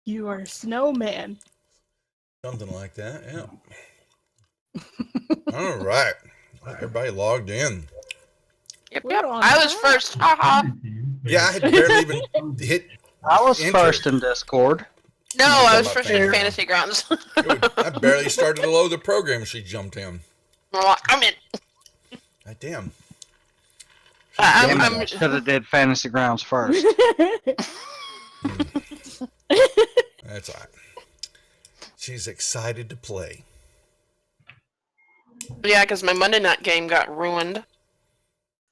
You are a snowman. Something like that, yeah. All right. Everybody logged in. Yep, We're yep. on I was time. first. Haha. Yeah, I had barely even hit I was enter. first in Discord. No, talking I was about first in Fantasy Fantasy Grounds. Dude, I barely started to load the program when she jumped in. I'm in. God damn. I'm Should have did Fantasy Grounds first. That's all right. She's excited to play. yeah, because my Monday night game got ruined.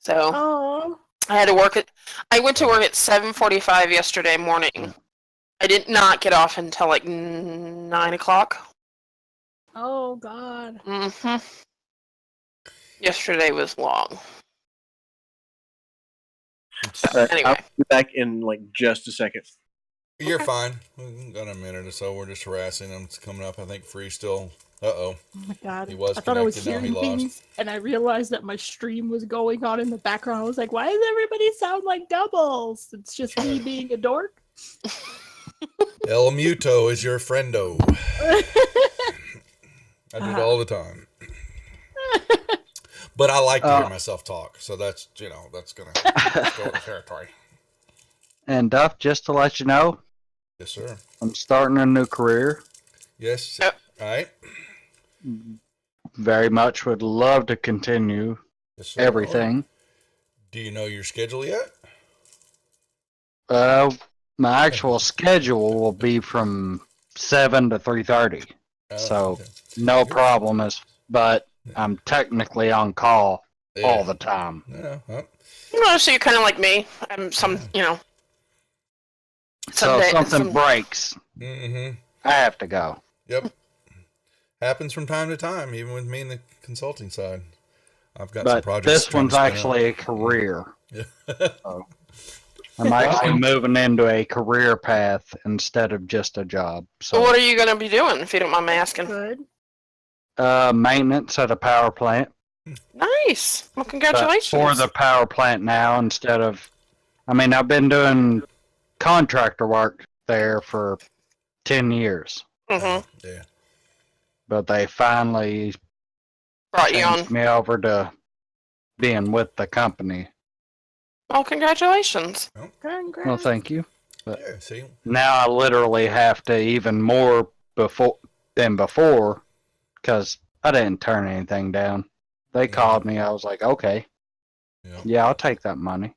So Oh. I had to work at. I went to work at 7:45 yesterday morning. I did not get off until like 9 o'clock. Oh God. Mm-hmm. Yesterday was long. Anyway. I'll be back in like just a second. You're fine. We've got a minute or so. We're just harassing him. It's coming up. I think Free still. Uh-oh. Oh my God. He was I thought I was connected, now he hearing lost. things, and I realized that my stream was going on in the background. I was like, why does everybody sound like doubles? It's just me being a dork. El Muto is your friendo. I do it all the time. But I like to hear myself talk, so that's, that's going to go with the territory. And Duff, just to let you know, Yes, sir. I'm starting a new career. Yes. Yep. All right. Very much would love to continue Yes, sir. everything. Do you know your schedule yet? My actual schedule will be from 7 to 3:30. Oh, So okay. no problem but I'm technically on call all the time. Yeah. Huh? So you're kind of like me. I'm So something breaks, Mm-hmm. I have to go. Yep. Happens from time to time, even with me in the consulting side. I've got some But projects. this trying one's to spin up. actually a career. Yeah. So I'm actually moving into a career path instead of just a job. So what are you going to be doing, if you don't mind me asking? Good. Maintenance at a power plant. Nice. Well, But congratulations. for the power plant now instead of... I've been doing contractor work there for 10 years. Mm-hmm. Yeah. But they finally Brought you on. changed me over to being with the company. Well, congratulations. Congrats. Well, thank you. Yeah. See. Now I literally have to even more than before because I didn't turn anything down. They called me. I was like, okay, yeah, I'll take that money.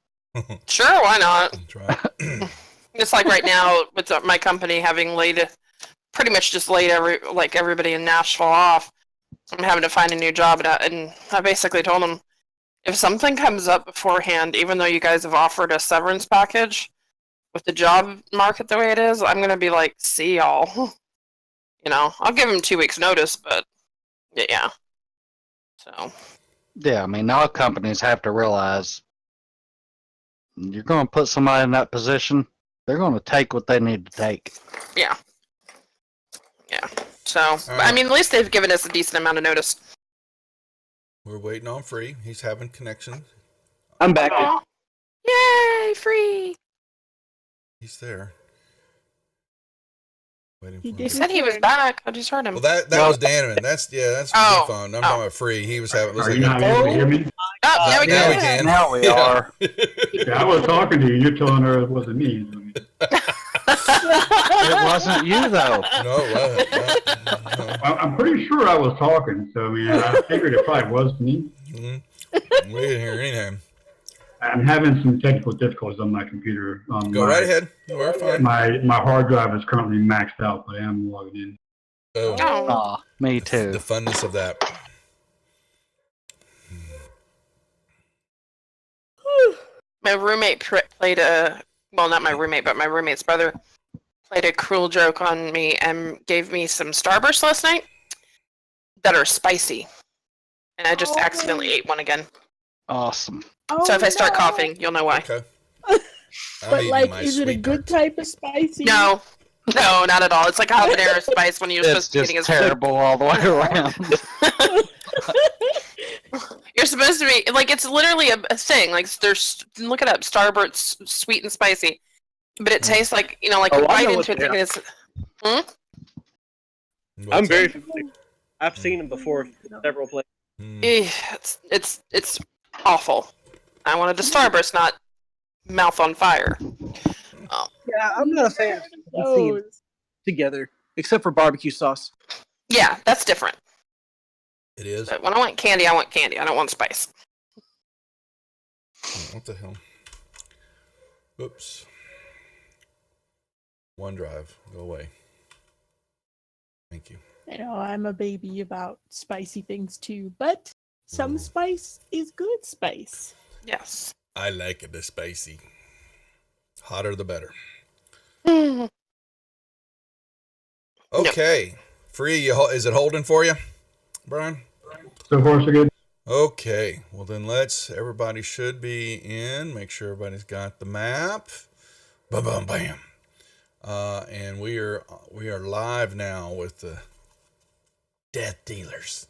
Sure, why not? That's right. It's like right now with my company having pretty much just laid everybody in Nashville off. I'm having to find a new job, and I basically told them, if something comes up beforehand, even though you guys have offered a severance package, with the job market the way it is, I'm gonna be like, see y'all. I'll give them 2 weeks notice, but yeah. So. Yeah, all companies have to realize you're going to put somebody in that position, they're going to take what they need to take. Yeah. Yeah. So, at least they've given us a decent amount of notice. We're waiting on Free. He's having connection. I'm back. Yay, Free! He's there. Waiting He for He him. said he was back. I just heard him. Well, that was Danman. That's Oh. phone. I'm talking about Free. He was having. Are you not able to hear me? Oh, now we now we can. can. Now we Yeah. are. Yeah, I was talking to you. You're telling her it wasn't me. It wasn't you, though. No, it wasn't. No. I'm pretty sure I was talking, so I figured it probably was me. Mm-hmm. We didn't hear anything. I'm having some technical difficulties on my computer. Go right ahead. We're fine. My hard drive is currently maxed out, but I am logging in. Oh, Aw, me the too. funness of that. My roommate played not my roommate, but my roommate's brother played a cruel joke on me and gave me some Starbursts last night that are spicy. And I just accidentally ate one again. Awesome. So if I start coughing, you'll know why. Okay. But is it a good type of spicy? No, not at all. It's like habanero spice when you're It's supposed to be just eating a terrible all the way around. You're supposed to be it's literally a thing. Look it up, Starburst sweet and spicy, but it tastes like you I bite know into it, what thinking it's What's I'm very that? familiar. I've seen him before several places. It's awful. I wanted the Starburst, not mouth on fire. Yeah, I'm not a fan of seeing Those. together, except for barbecue sauce. Yeah, that's different. It is. But when I want candy, I want candy. I don't want spice. What the hell? Oops. OneDrive, go away. Thank you. I know I'm a baby about spicy things too, but some Ooh. spice is good spice. Yes. I like it spicy. Hotter the better. Mm. Okay. Free, is it holding for you, Brian? So far, so good. Okay. Well, then everybody should be in. Make sure everybody's got the map. Bam, bam, bam. And we are live now with the Death Dealers.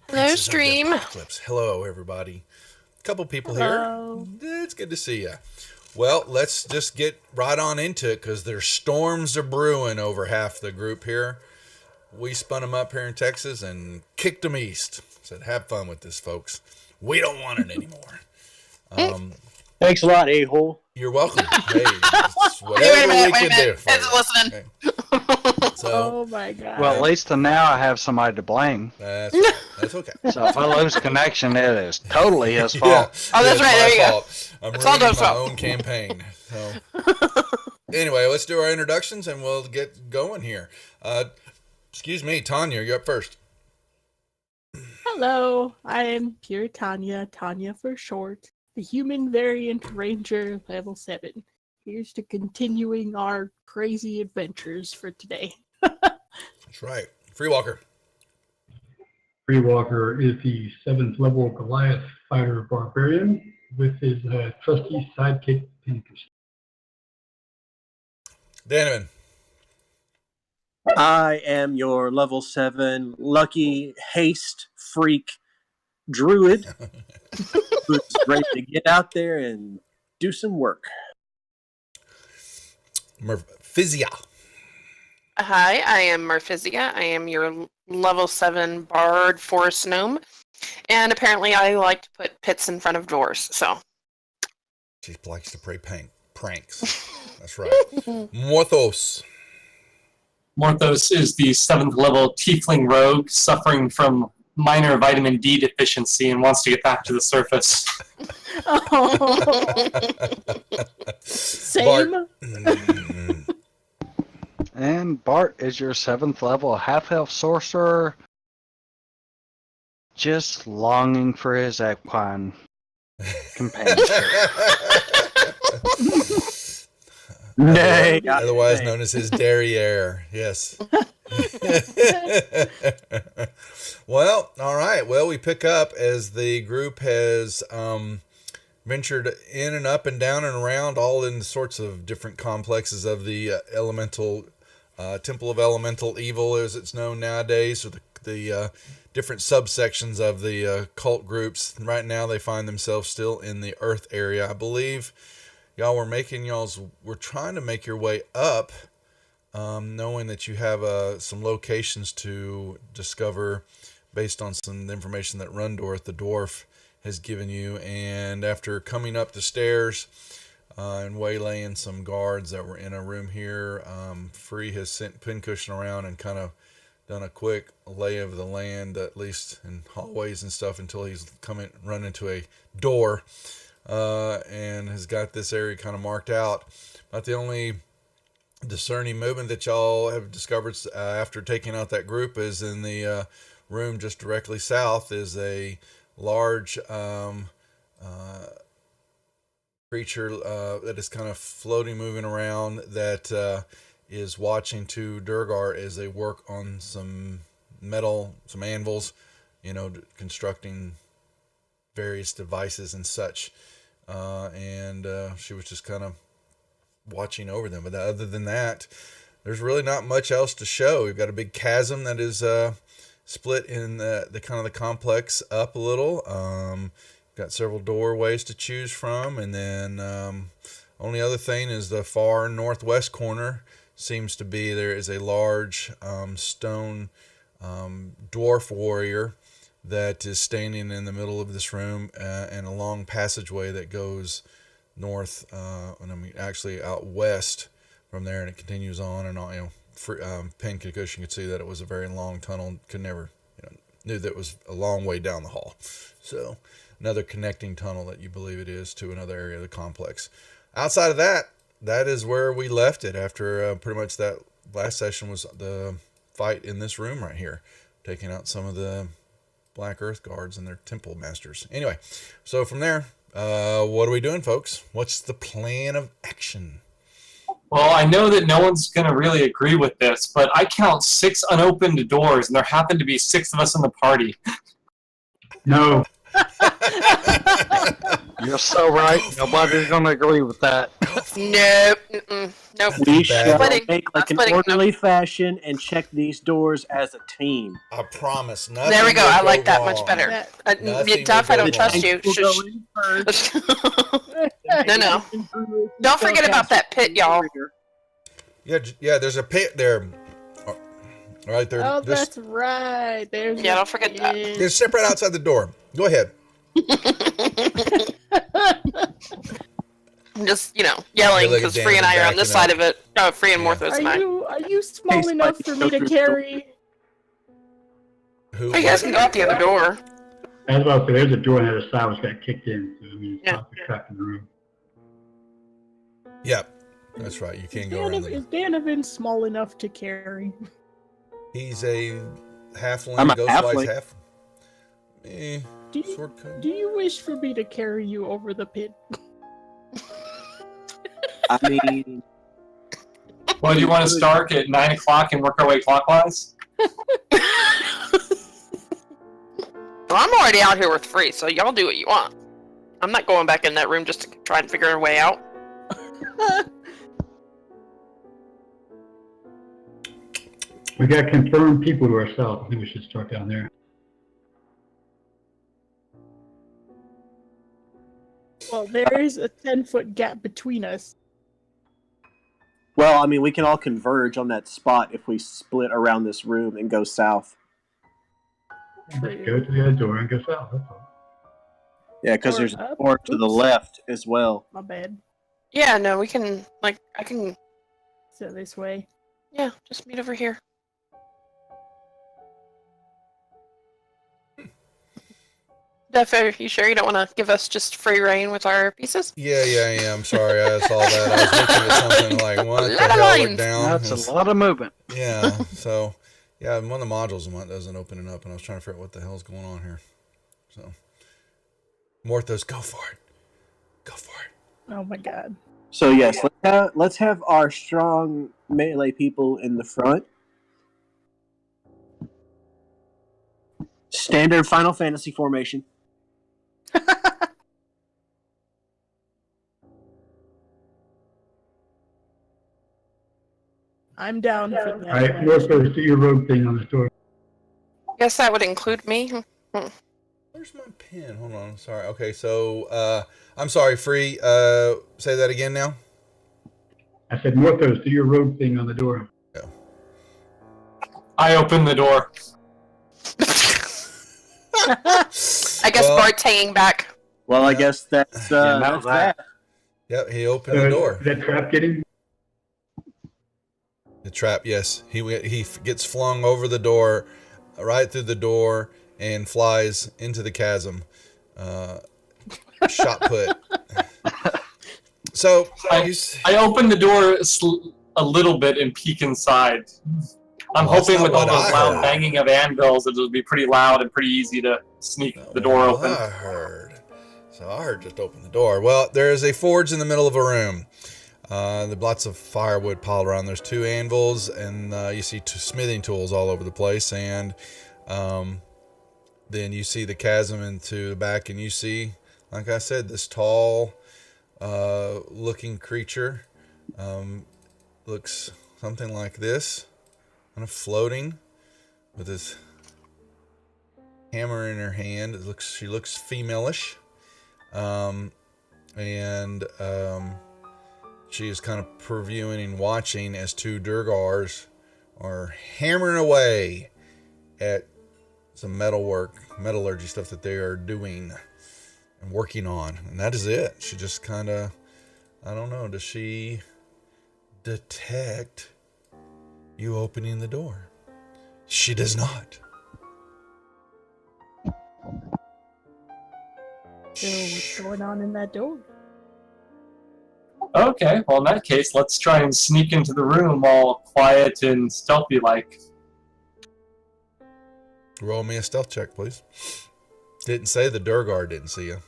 Hello, stream. Hello, everybody. A couple people Hello. here. It's good to see you. Well, let's just get right on into it because there's storms are brewing over half the group here. We spun them up here in Texas and kicked them east. Said, have fun with this, folks. We don't want it anymore. Thanks a lot, a-hole. You're welcome. Hey, it's Wait a whatever minute, we can do for Ed's you. listening. Okay. So Oh my god. Well, at least now I have somebody to blame. that's okay. So if I lose connection, it is totally his fault. Oh, that's it's right, my there you go. fault. I'm It's all ruining Doug's my fault. own campaign. So anyway, let's do our introductions and we'll get going here. Excuse me, Tanya, you're up first. Hello, I am Pure Tanya for short, the human variant ranger level 7. Here's to continuing our crazy adventures for today. That's right. Free Walker. Free Walker is the 7th level Goliath fighter barbarian with his trusty sidekick Pincus. Danovan. I am your level 7 lucky haste freak druid who's ready to get out there and do some work. Murphizia. Hi, I am Murphizia. I am your level 7 bard forest gnome. And apparently I like to put pits in front of doors, so. She likes to play pranks. That's right. Morthos. Morthos is the 7th level tiefling rogue suffering from minor vitamin D deficiency and wants to get back to the surface. Oh, same. And Bart is your 7th level half-elf sorcerer, just longing for his equine companionship. Nay. Otherwise known as his derriere. Yes. Well, all right. Well, we pick up as the group has ventured in and up and down and around, all in sorts of different complexes of the elemental Temple of Elemental Evil, as it's known nowadays, or the different subsections of the cult groups. Right now, they find themselves still in the Earth area, I believe. Y'all we're trying to make your way up, knowing that you have some locations to discover based on some information that Rundorth, the dwarf, has given you. And after coming up the stairs and waylaying some guards that were in a room here, Free has sent Pincushion around and kind of done a quick lay of the land, at least in hallways and stuff, until he's run into a door. And has got this area kind of marked out. But the only discerning movement that y'all have discovered after taking out that group is in the room just directly south is a large creature that is kind of floating, moving around, that is watching to Durgar as they work on some metal, some anvils, constructing various devices and such. And she was just kind of watching over them. But other than that, there's really not much else to show. We've got a big chasm that is split in the kind of the complex up a little. Got several doorways to choose from, and then only other thing is the far northwest corner seems to be there is a large stone dwarf warrior that is standing in the middle of this room, and a long passageway that goes north, and I mean actually out west from there, and it continues on and on. Pinkush could see that it was a very long tunnel. Could never, knew that it was a long way down the hall. So another connecting tunnel that you believe it is to another area of the complex. Outside of that, that is where we left it after pretty much that last session was the fight in this room right here, taking out some of the Black Earth guards and their temple masters. Anyway, so from there, what are we doing, folks? What's the plan of action? Well, I know that no one's going to really agree with this, but I count 6 unopened doors, and there happen to be 6 of us in the party. No. You're so right. Nobody's gonna agree with that. Nope. Mm-mm. Nope. We shall Splitting. make like an Splitting. orderly fashion and check these doors as a team. I promise nothing. There we go. will I like that wrong. much better. That- Nothing Duff, will I don't go trust wrong. you. We'll go Shush. in first. No. Don't forget about that pit, y'all. Yeah. There's a pit there, right there. Oh, Just, that's right. There's Yeah, a don't forget that. pit. just separate outside the door. Go ahead. I'm just, yelling You're like a because Free and I are on this backing side of it. No, Free and Yeah. Morthos and I. Are you small Hey, enough Spike, for me to go through carry? Who? Oh, you guys can go out the other door. I was about to say, there's a door on the other side which got kicked in. So, I mean, it's Yeah. not trapped in the room. Yep, that's right. You can't go around. Is Danovan small enough to carry? He's a halfling. I'm a Ghostwise halfling. half. Do you, Sword code. do you wish for me to carry you over the pit? I mean, Well, do you want to start at 9 o'clock and work our way clockwise? Well, I'm already out here with Free, so y'all do what you want. I'm not going back in that room just to try and figure a way out. We got confirmed people to ourselves. I think we should start down there. Well, there is a 10-foot gap between us. well, I mean, we can all converge on that spot if we split around this room and go south. Just go to the other door and go south. That's all. Yeah, because Or there's a up. door to the Oops. left as well. My bad. Yeah, no, we can, I can, So this way. yeah, just meet over here. Duff, are you sure you don't want to give us just free reign with our pieces? Yeah. I'm sorry. I saw that. I was looking at something like, what the Lot of hell? Look lines. down. That's a lot of movement. Yeah. So, yeah, one of the modules doesn't open it up, and I was trying to figure out what the hell's going on here. So, Morthos, go for it. Go for it. Oh my god. So yes, let's have our strong melee people in the front. Standard Final Fantasy formation. I'm down for All right, that. Morthos, do your rogue thing on this door. Guess that would include me. Where's my pen? Hold on. Sorry. Okay, so, I'm sorry, Free. Say that again now. I said, Morthos, do your rogue thing on the door. I open the door. I guess Well- Bart's hanging back. Well, I guess that's Yeah, that's that. that. Yep, he opened the door. Is that trap getting? The trap, yes. He gets flung over the door, right through the door, and flies into the chasm. Shot put. So, I open the door a little bit and peek inside. I'm Well, that's hoping not with all what the I loud heard. banging of anvils, it'll be pretty loud and pretty easy to sneak the door open. I heard. So I heard just open the door. Well, there is a forge in the middle of a room. There's lots of firewood piled around. There's 2 anvils, and you see 2 smithing tools all over the place. And then you see the chasm into the back, and you see, like I said, this tall looking creature. Looks something like this, kind of floating with his hammer in her hand. She looks female-ish. she is kind of previewing and watching as two Durgars are hammering away at some metallurgy stuff that they are doing and working on. And that is it. She just kind of, I don't know, does she detect you opening the door? She does not. So what's going on in that door? Okay, well in that case, let's try and sneak into the room all quiet and stealthy like. Roll me a stealth check, please. Didn't say the Durgar didn't see you.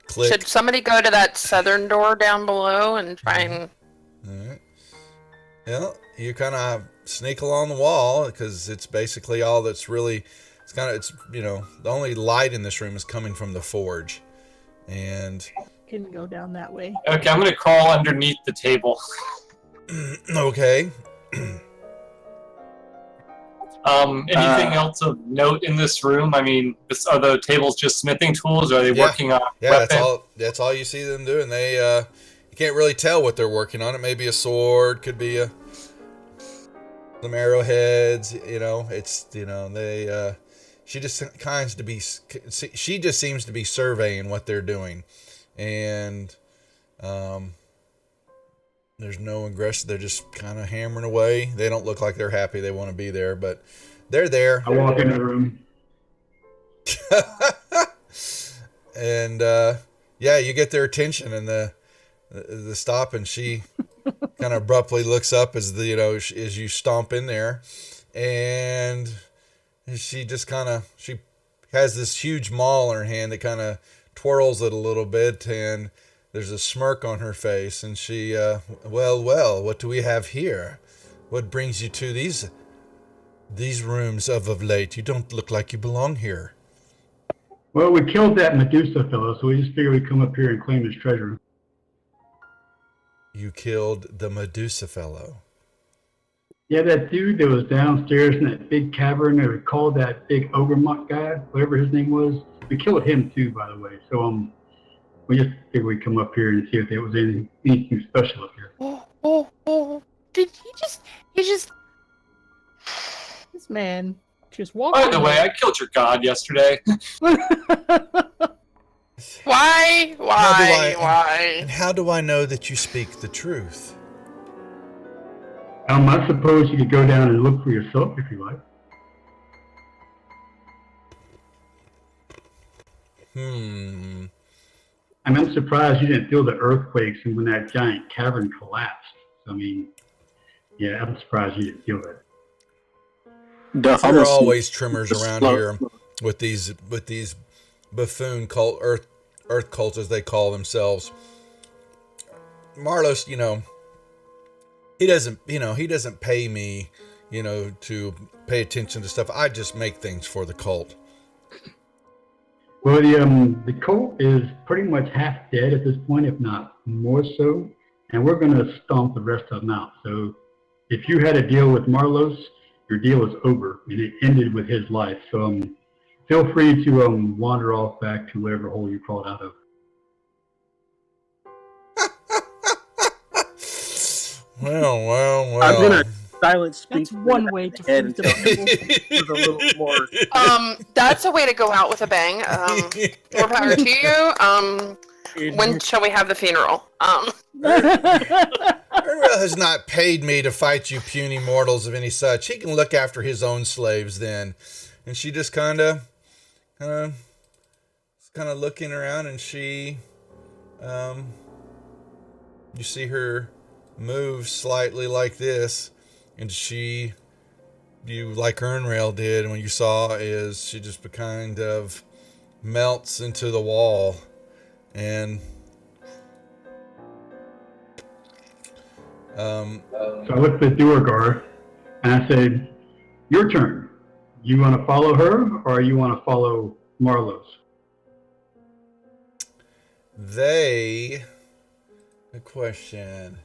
Click. Should somebody go to that southern door down below and try and... All right. Yeah, you kind of sneak along the wall because it's basically all that's really... It's the only light in this room is coming from the forge. And... Can go down that way. Okay, I'm gonna crawl underneath the table. Okay. Anything else of note in this room? I mean, are the tables just smithing tools, or are they working on weapon? That's all you see them doing. They you can't really tell what they're working on. It may be a sword, could be some arrowheads, it's they she just seems to be surveying what they're doing. And there's no aggression. They're just kind of hammering away. They don't look like they're happy. They want to be there, but they're there. I walk in the room. And you get their attention, and the stop, and she kind of abruptly looks up as as you stomp in there, and she just she has this huge maul in her hand that kind of twirls it a little bit, and there's a smirk on her face, and she, well, what do we have here? What brings you to these rooms of late? You don't look like you belong here. Well, we killed that Medusa fellow, so we just figured we'd come up here and claim his treasure. You killed the Medusa fellow? Yeah, that dude that was downstairs in that big cavern, they called that big ogre monk guy, whatever his name was. We killed him too, by the way. So, we just figured we'd come up here and see if there was anything special up here. Did he just... This man just walked. By the way, I killed your god yesterday. Why? And how do I know that you speak the truth? I suppose you could go down and look for yourself if you like. I'm surprised you didn't feel the earthquakes and when that giant cavern collapsed. I mean, yeah, I'm surprised you didn't feel that. There are always tremors around here with these buffoon earth cults, as they call themselves. Marlos, he doesn't pay me, to pay attention to stuff. I just make things for the cult. Well, the cult is pretty much half dead at this point, if not more so, and we're going to stomp the rest of them out. So if you had a deal with Marlos, your deal is over, and it ended with his life. So feel free to wander off back to whatever hole you crawled out of. Well. I'm going to silent speak. That's one way to freeze the with a little more. That's a way to go out with a bang. More power to you. When shall we have the funeral? Uriel has not paid me to fight you puny mortals of any such. He can look after his own slaves then. And she just kind of looking around, and she, you see her move slightly like this, and like Urnrail did, and what you saw is she just kind of melts into the wall, and So I looked at Duergar, and I said, your turn. You want to follow her, or you want to follow Marlos? Good question.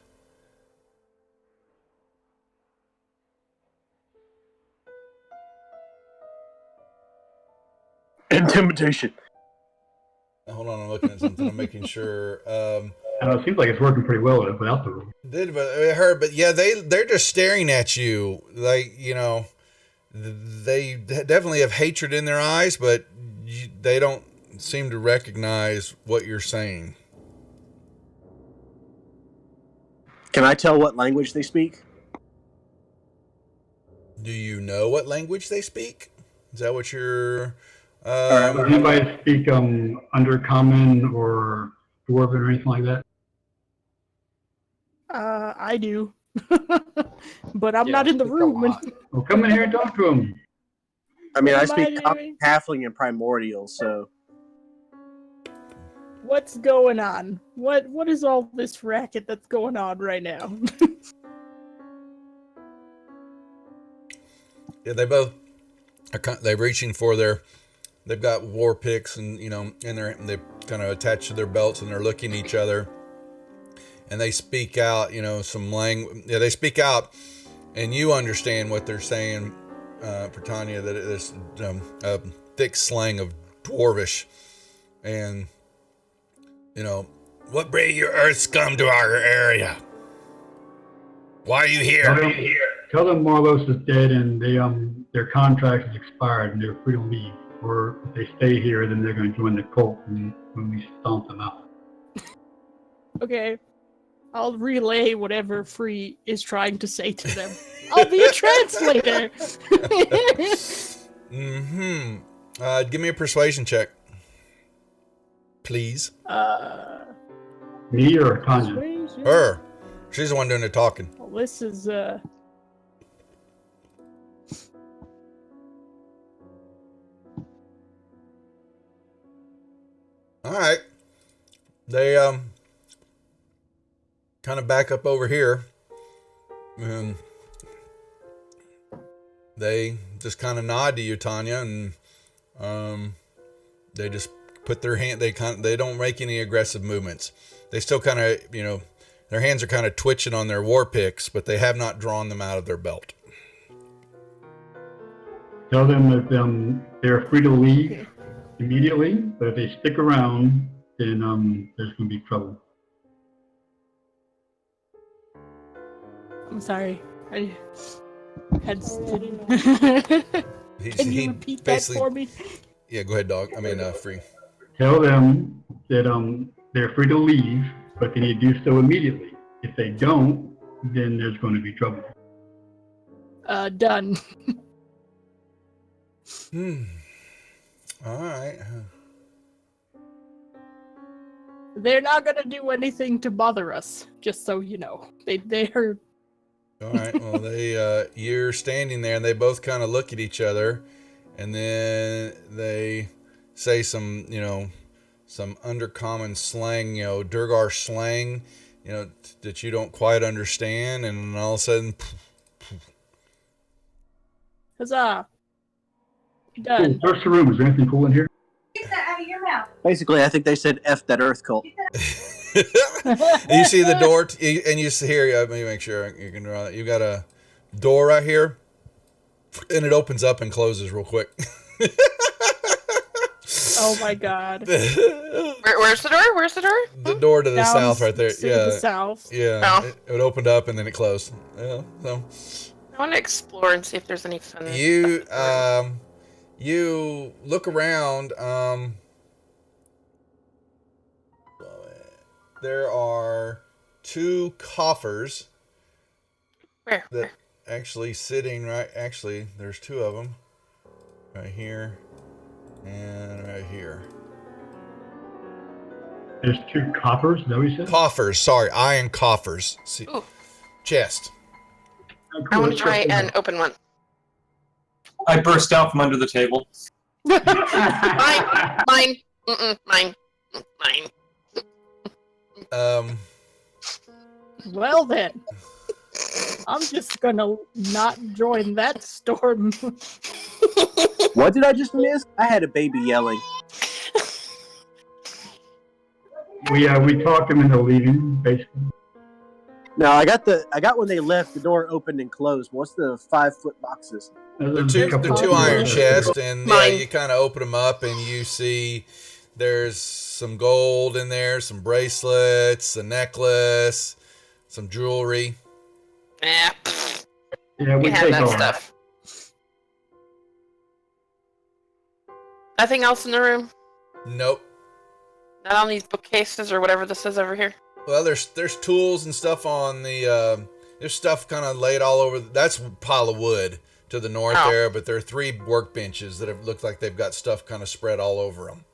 Intimidation. Hold on, I'm looking at something. I'm making sure. I know it seems like it's working pretty well without the room. But yeah, they're just staring at you, like, you know, they definitely have hatred in their eyes, but they don't seem to recognize what you're saying. Can I tell what language they speak? Do you know what language they speak? Is that what you're? Does anybody speak Undercommon or Dwarven or anything like that? I do. But I'm not in the room. Well, come in here and talk to them. I mean, I What am I speak doing? Halfling and Primordial, so What's going on? What is all this racket that's going on right now? Yeah, they both are. They're reaching for their. They've got war picks, and you know, and they kind of attached to their belts, and they're looking at each other. And they speak out, you know, some language. Yeah, they speak out, and you understand what they're saying, Britannia. That it's a thick slang of Dwarvish, and you know, what bring you Earth scum to our area? Why are you here? Tell them Marlos is dead and their contract is expired and they're free to leave. Or if they stay here, then they're going to join the cult when we stomp them out. Okay. I'll relay whatever Free is trying to say to them. I'll be a translator. Give me a persuasion check, please. Me or Tanya? Persuasion. Her. She's the one doing the talking. Well, this is All right. They kind of back up over here, and they just kind of nod to you, Tanya, and they just put their hand. They don't make any aggressive movements. They still kind of, you know, their hands are kind of twitching on their war picks, but they have not drawn them out of their belt. Tell them that they're free to leave immediately, but if they stick around, then there's going to be trouble. I'm sorry. I had Can you repeat that for me? Yeah, go ahead, dog. I mean, Free. Tell them that they're free to leave, but they need to do so immediately. If they don't, then there's going to be trouble. Done. All right. They're not gonna do anything to bother us, just so you know. They're All right. Well, you're standing there, and they both kind of look at each other, and then they say some, you know, some undercommon slang, you know, Durgar slang, you know, that you don't quite understand, and all of a sudden, huzzah. Done. Search the room. Is there anything cool in here? Get that out of your mouth. basically, I think they said F that Earth cult. you see the door, and you see here. Let me make sure you can draw it. You got a door right here, and it opens up and closes real quick. Oh my god. Where's the door? Where's the door? The door to the Down south, right there. to Yeah, the south. yeah. Oh. It opened up and then it closed. Yeah. So I want to explore and see if there's any fun. you stuff. you look around. There are two coffers Where? that actually sitting right. Actually, there's two of them right here and right here. There's two coppers. Is that what you said? Coffers. Sorry, iron coffers. See, Ooh. chest. Oh, I cool. want to Let's try check and open one. I burst out from under the table. Mine. Mine. Mm-mm, mine. Mine. Well then. I'm just gonna not join that storm. What did I just miss? I had a baby yelling. We talked them into leaving, basically. No, I got when they left, the door opened and closed. What's the 5-foot boxes? The two iron chests, and yeah, Mine. you kind of open them up, and you see There's some gold in there, some bracelets, a necklace, some jewelry. Yeah, Yeah, we we have take that all stuff. Nothing else in the room? Nope. Not on these bookcases or whatever this is over here? Well, there's tools and stuff on the there's stuff kind of laid all over. That's a pile of wood to the north Oh. there, but there are 3 workbenches that have looked like they've got stuff kind of spread all over them.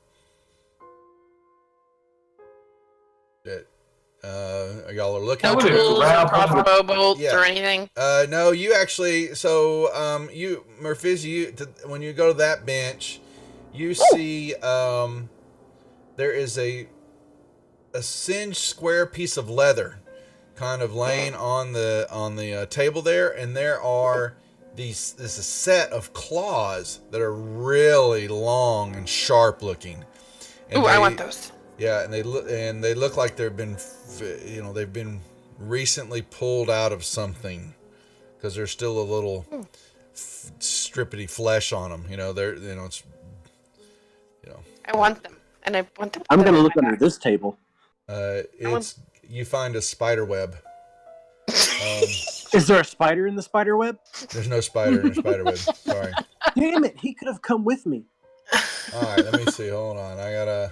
Y'all are looking I at would've Tools or grabbed one of the- crossbow bolts Yeah. or anything? no, you actually. So, you Murphy, when you go to that bench, you see there is a singed square piece of leather, kind of laying on the table there, and there are this is a set of claws that are really long and sharp looking. And Ooh, I want those. Yeah, and they look like they've been recently pulled out of something, because there's still a little strippity flesh on them. It's I want them. And I want to put I'm them gonna in look my under bag. this table. you find a spider web. Is there a spider in the spider web? There's no spider in the spider web. Sorry. Damn it! He could have come with me. All right, let me see. Hold on. I gotta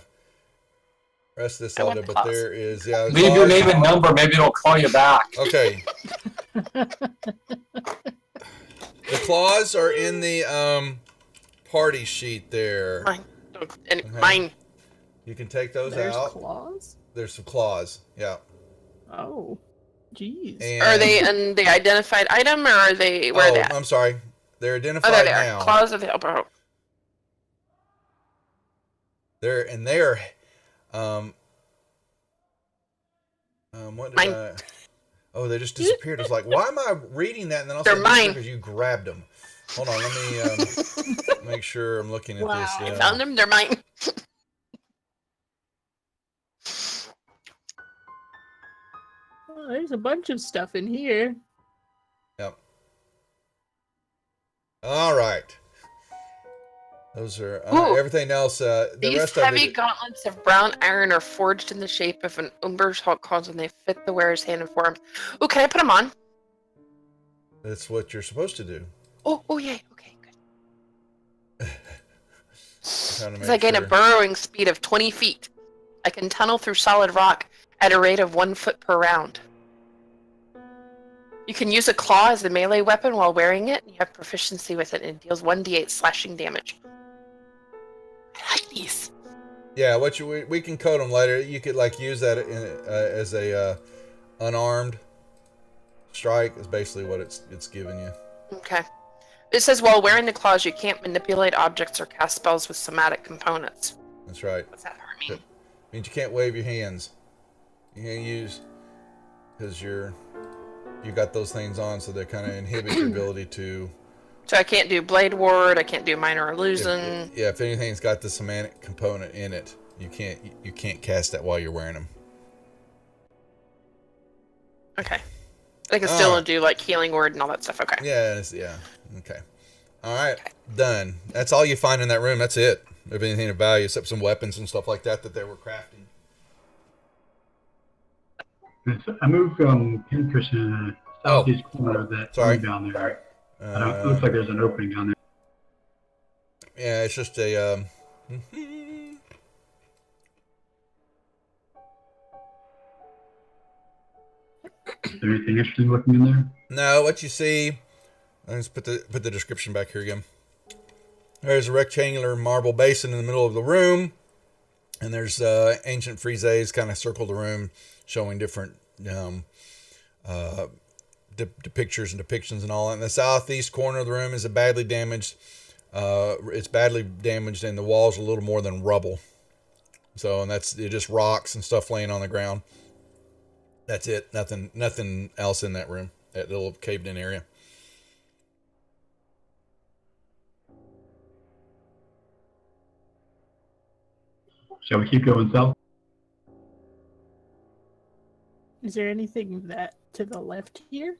rest this I all want day, the but claws. there is Leave your name and number. Maybe it'll call you back. Okay. The claws are in the party sheet there. Mine. And Okay. mine. You can take those There's out. claws? There's some claws. Yeah. Oh. Jeez. And, Are they in the identified item or are they where are they at? I'm sorry. They're Oh, identified there they are. now. Claws of the Elbow. They're what did Mine. I? Oh, they just disappeared. It's like, why am I reading that? And then also They're mine. because you grabbed them. Hold on, let me make sure I'm looking at Wow. this. I Yeah. found them. They're mine. Oh, there's a bunch of stuff in here. Yep. All right. Those are Ooh. everything else. The These rest heavy of it. gauntlets of brown iron are forged in the shape of an Umber's Hulk claws and they fit the wearer's hand and forearms. Oh, can I put them on? That's what you're supposed to do. Oh, yay. Okay, good. Trying to Because make I gain sure. a burrowing speed of 20 feet. I can tunnel through solid rock at a rate of 1 foot per round. You can use a claw as a melee weapon while wearing it. You have proficiency with it and it deals 1d8 slashing damage. I like these. Yeah, we can code them later. You could use that as a unarmed strike. Is basically what it's giving you. Okay. It says while wearing the claws, you can't manipulate objects or cast spells with somatic components. That's right. What's that part mean? Means you can't wave your hands. You can't use because you got those things on, so they kind of inhibit your ability to. So I can't do Blade Ward. I can't do Minor Illusion. If anything's got the semantic component in it, you can't cast that while you're wearing them. Okay. I can still do like Healing Word and all that stuff. Okay. Yeah. Okay. All right. Done. That's all you find in that room. That's it. If anything of value, except some weapons and stuff like that they were crafting. I moved Pinkerson in the southeast corner of that Sorry. room down there. It looks like there's an opening down there. Yeah, it's just a. Is there anything interesting looking in there? No, what you see. Let's put the description back here again. There's a rectangular marble basin in the middle of the room, and there's ancient friezes kind of circle the room, showing different pictures and depictions and all that. In the southeast corner of the room is badly damaged. It's badly damaged, and the walls are a little more than rubble. So, and that's just rocks and stuff laying on the ground. That's it. Nothing else in that room. That little caved-in area. Shall we keep going south? Is there anything to the left here?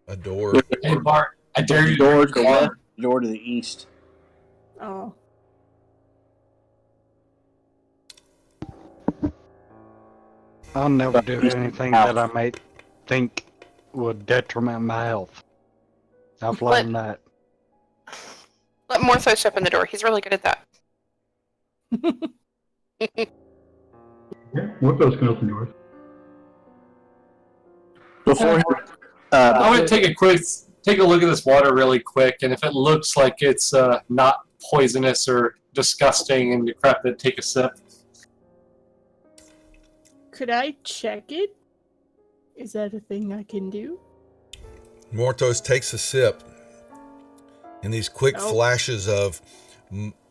A door. Hey, Bart, I dare you Door to to the go left, on. door to the east. Oh. I'll never do anything that I may think would detriment my health. I've learned that. Let Morthos open the door. He's really good at that. Yeah, Morthos can open doors. Before I want to take a look at this water really quick, and if it looks like it's not poisonous or disgusting and decrepit, take a sip. Could I check it? Is that a thing I can do? Morthos takes a sip, and these quick Oh. flashes of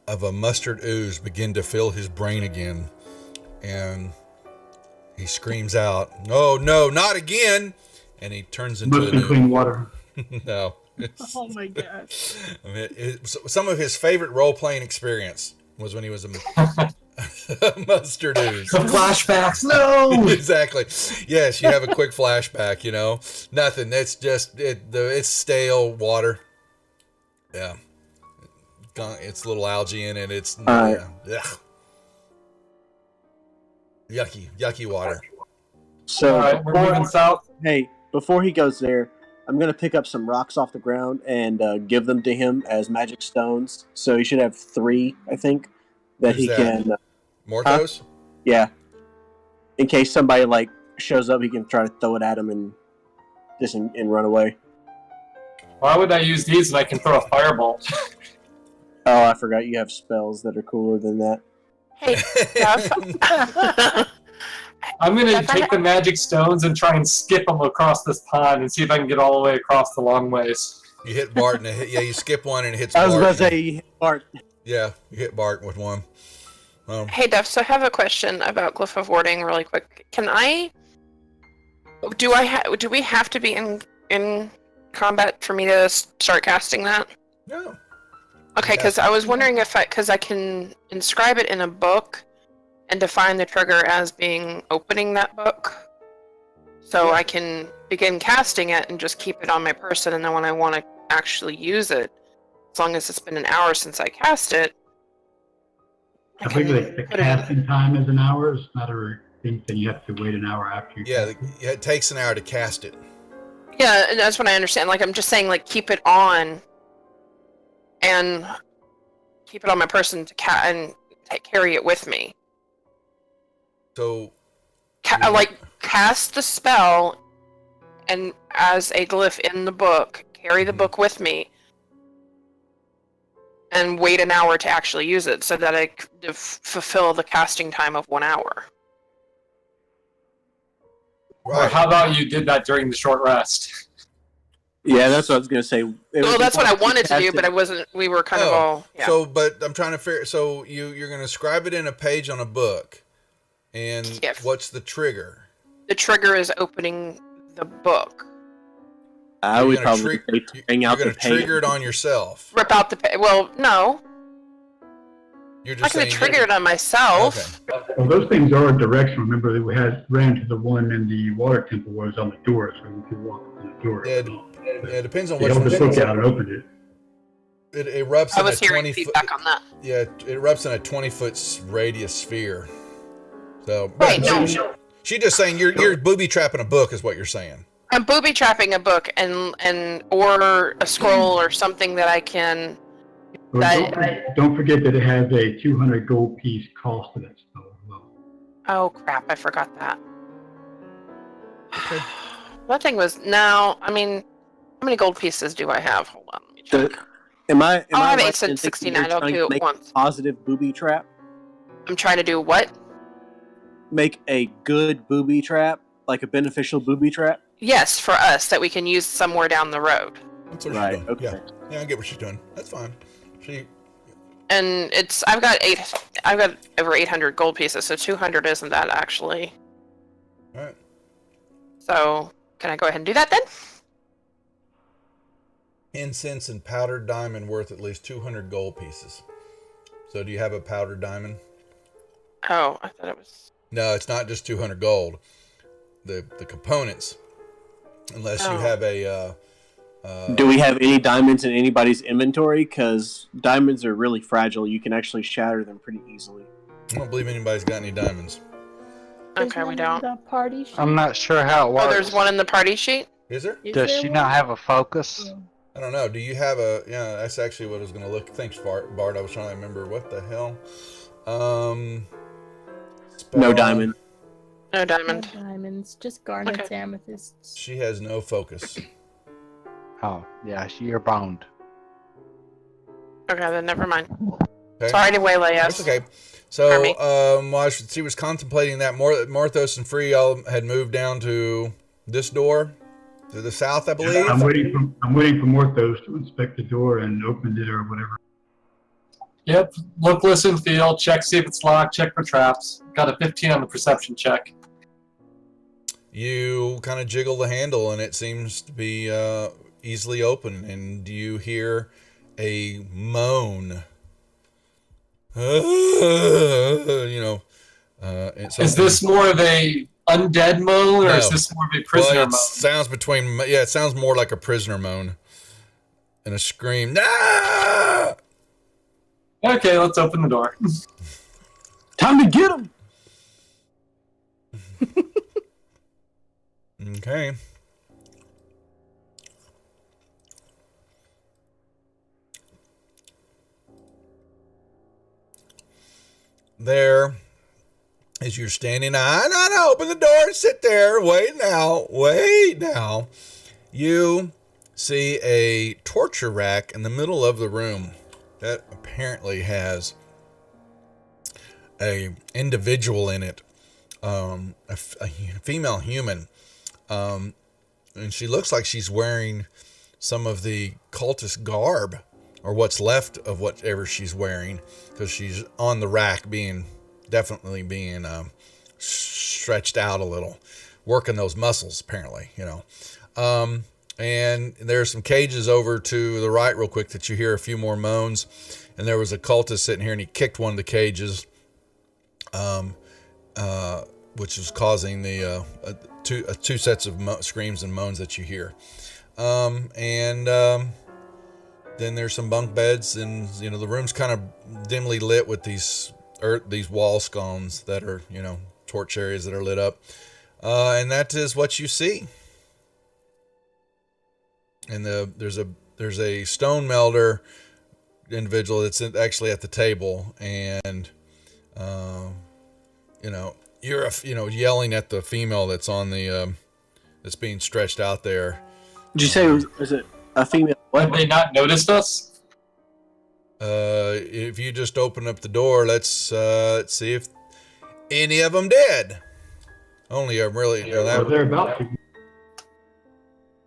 a mustard ooze begin to fill his brain again, and he screams out, "No, no, not again!" And he turns into Must a be new. clean water. No. Oh my gosh. I mean, some of his favorite role-playing experience was when he was a mustard ooze. The flashbacks, no! Exactly. Yes, you have a quick flashback, Nothing. It's just, it's stale water. Yeah. It's a little algae in it. It's, Alright. Ugh. Yucky water. So Alright, we're moving south. hey, before he goes there, I'm gonna pick up some rocks off the ground and give them to him as magic stones. So he should have 3, I think, that Who's he that? can. Morthos? Yeah. In case somebody shows up, he can try to throw it at him and and run away. Why would I use these when I can throw a fireball? Oh, I forgot you have spells that are cooler than that. Hey, Jeff. I'm gonna take the magic stones and try and skip them across this pond and see if I can get all the way across the long ways. You hit Bart and you skip one and it hits I was Bart. about to say, Bart. Yeah, you hit Bart with one. Hey, Duff, so I have a question about Glyph of Warding really quick. Do we have to be in combat for me to start casting that? No. Okay, because I was wondering because I can inscribe it in a book and define the trigger as being opening that book. So I can begin casting it and just keep it on my person, and then when I want to actually use it, as long as it's been an hour since I cast it, I think the put it in. casting time is an hour. It's not a thing that you have to wait an hour after you Yeah, cast it. it takes an hour to cast it. Yeah, and that's what I understand. I'm just saying, keep it on and keep it on my person to carry it with me. So Cast the spell and as a glyph in the book, carry the book with me, and wait an hour to actually use it so that I fulfill the casting time of 1 hour. Or right. how about you did that during the short rest? Yeah, that's what I was gonna say. Well, that's what I wanted to do, but I wasn't. We were kind of all. Yeah. So, but I'm trying to figure. So you're going to scribe it in a page on a book, and Yes. what's the trigger? The trigger is opening the book. I You're would gonna probably trig- say bring You're out going the to page. trigger it on yourself. Rip out the. Well, no. You're I'm just not going to saying. trigger it on myself. Okay. Well, those things are directional. Remember, that we ran to the one in the water temple was on the door, so you could walk on the door. Yeah, it depends on They which held the one. book out and opened it. It erupts I in a was hearing 20 foot. feedback on that. Yeah, it erupts in a 20-foot radius sphere. So, but Right, no. she's just saying you're booby trapping a book, is what you're saying. I'm booby trapping a book and or a scroll or something that I can. Well, don't forget that it has a 200 gold piece cost to that spell as well. Oh crap! I forgot that. That thing was now. I mean, how many gold pieces do I have? Hold on, let me check. Am I I have right 8 in and thinking 69. you're I'll trying do to it make once. a positive booby trap? I'm trying to do what? Make a good booby trap, like a beneficial booby trap? Yes, for us that we can use somewhere down the road. That's what Right, she's doing. okay. Yeah, I get what she's doing. That's fine. And I've got over 800 gold pieces, so 200 isn't that actually. All right. So can I go ahead and do that then? Incense and powdered diamond worth at least 200 gold pieces. So do you have a powdered diamond? Oh, I thought it was. No, it's not just 200 gold. The components, unless you Oh. have a. Do we have any diamonds in anybody's inventory? Because diamonds are really fragile. You can actually shatter them pretty easily. I don't believe anybody's got any diamonds. There's Okay, we one don't. in the party sheet. I'm not sure how it works. Oh, there's one in the party sheet? Is there? Is Does there she one? not have a focus? Yeah. I don't know. Do you have a? Yeah, that's actually what I was gonna look. Thanks, Bart. I was trying to remember what the hell. No spell- diamond. No No diamond. diamonds, just garnets, Okay. amethysts. She has no focus. Oh, yeah, you're boned. Okay, then never mind. Okay. Sorry to waylay us. That's okay. So, Pardon me? while she was contemplating that, Morthos and Free all had moved down to this door, to the south, I believe. I'm waiting for Morthos to inspect the door and open it or whatever. Yep. Look, listen, feel. Check, see if it's locked. Check for traps. Got a 15 on the perception check. You kind of jiggle the handle, and it seems to be easily open. And you hear a moan. Is this more of a undead moan, or is No. this more of a prisoner Well, it moan? sounds between. Yeah, it sounds more like a prisoner moan, and a scream. Ah! Okay, let's open the door. Time to get him. Okay. There, as you're standing, no, open the door and sit there. Wait now. You see a torture rack in the middle of the room that apparently has a individual in it, a female human, and she looks like she's wearing some of the cultist garb, or what's left of whatever she's wearing, because she's on the rack, definitely being stretched out a little, working those muscles apparently, and there's some cages over to the right real quick that you hear a few more moans, and there was a cultist sitting here, and he kicked one of the cages, which was causing the two sets of screams and moans that you hear. Then there's some bunk beds, and the room's kind of dimly lit with these wall scones that are torch areas that are lit up, and that is what you see. And there's a stone melder individual that's actually at the table, and you're yelling at the female that's on the that's being stretched out there. Did you say was it a female? Have What? they not noticed us? If you just open up the door, let's see if any of them did. Only I'm really Or they're about to.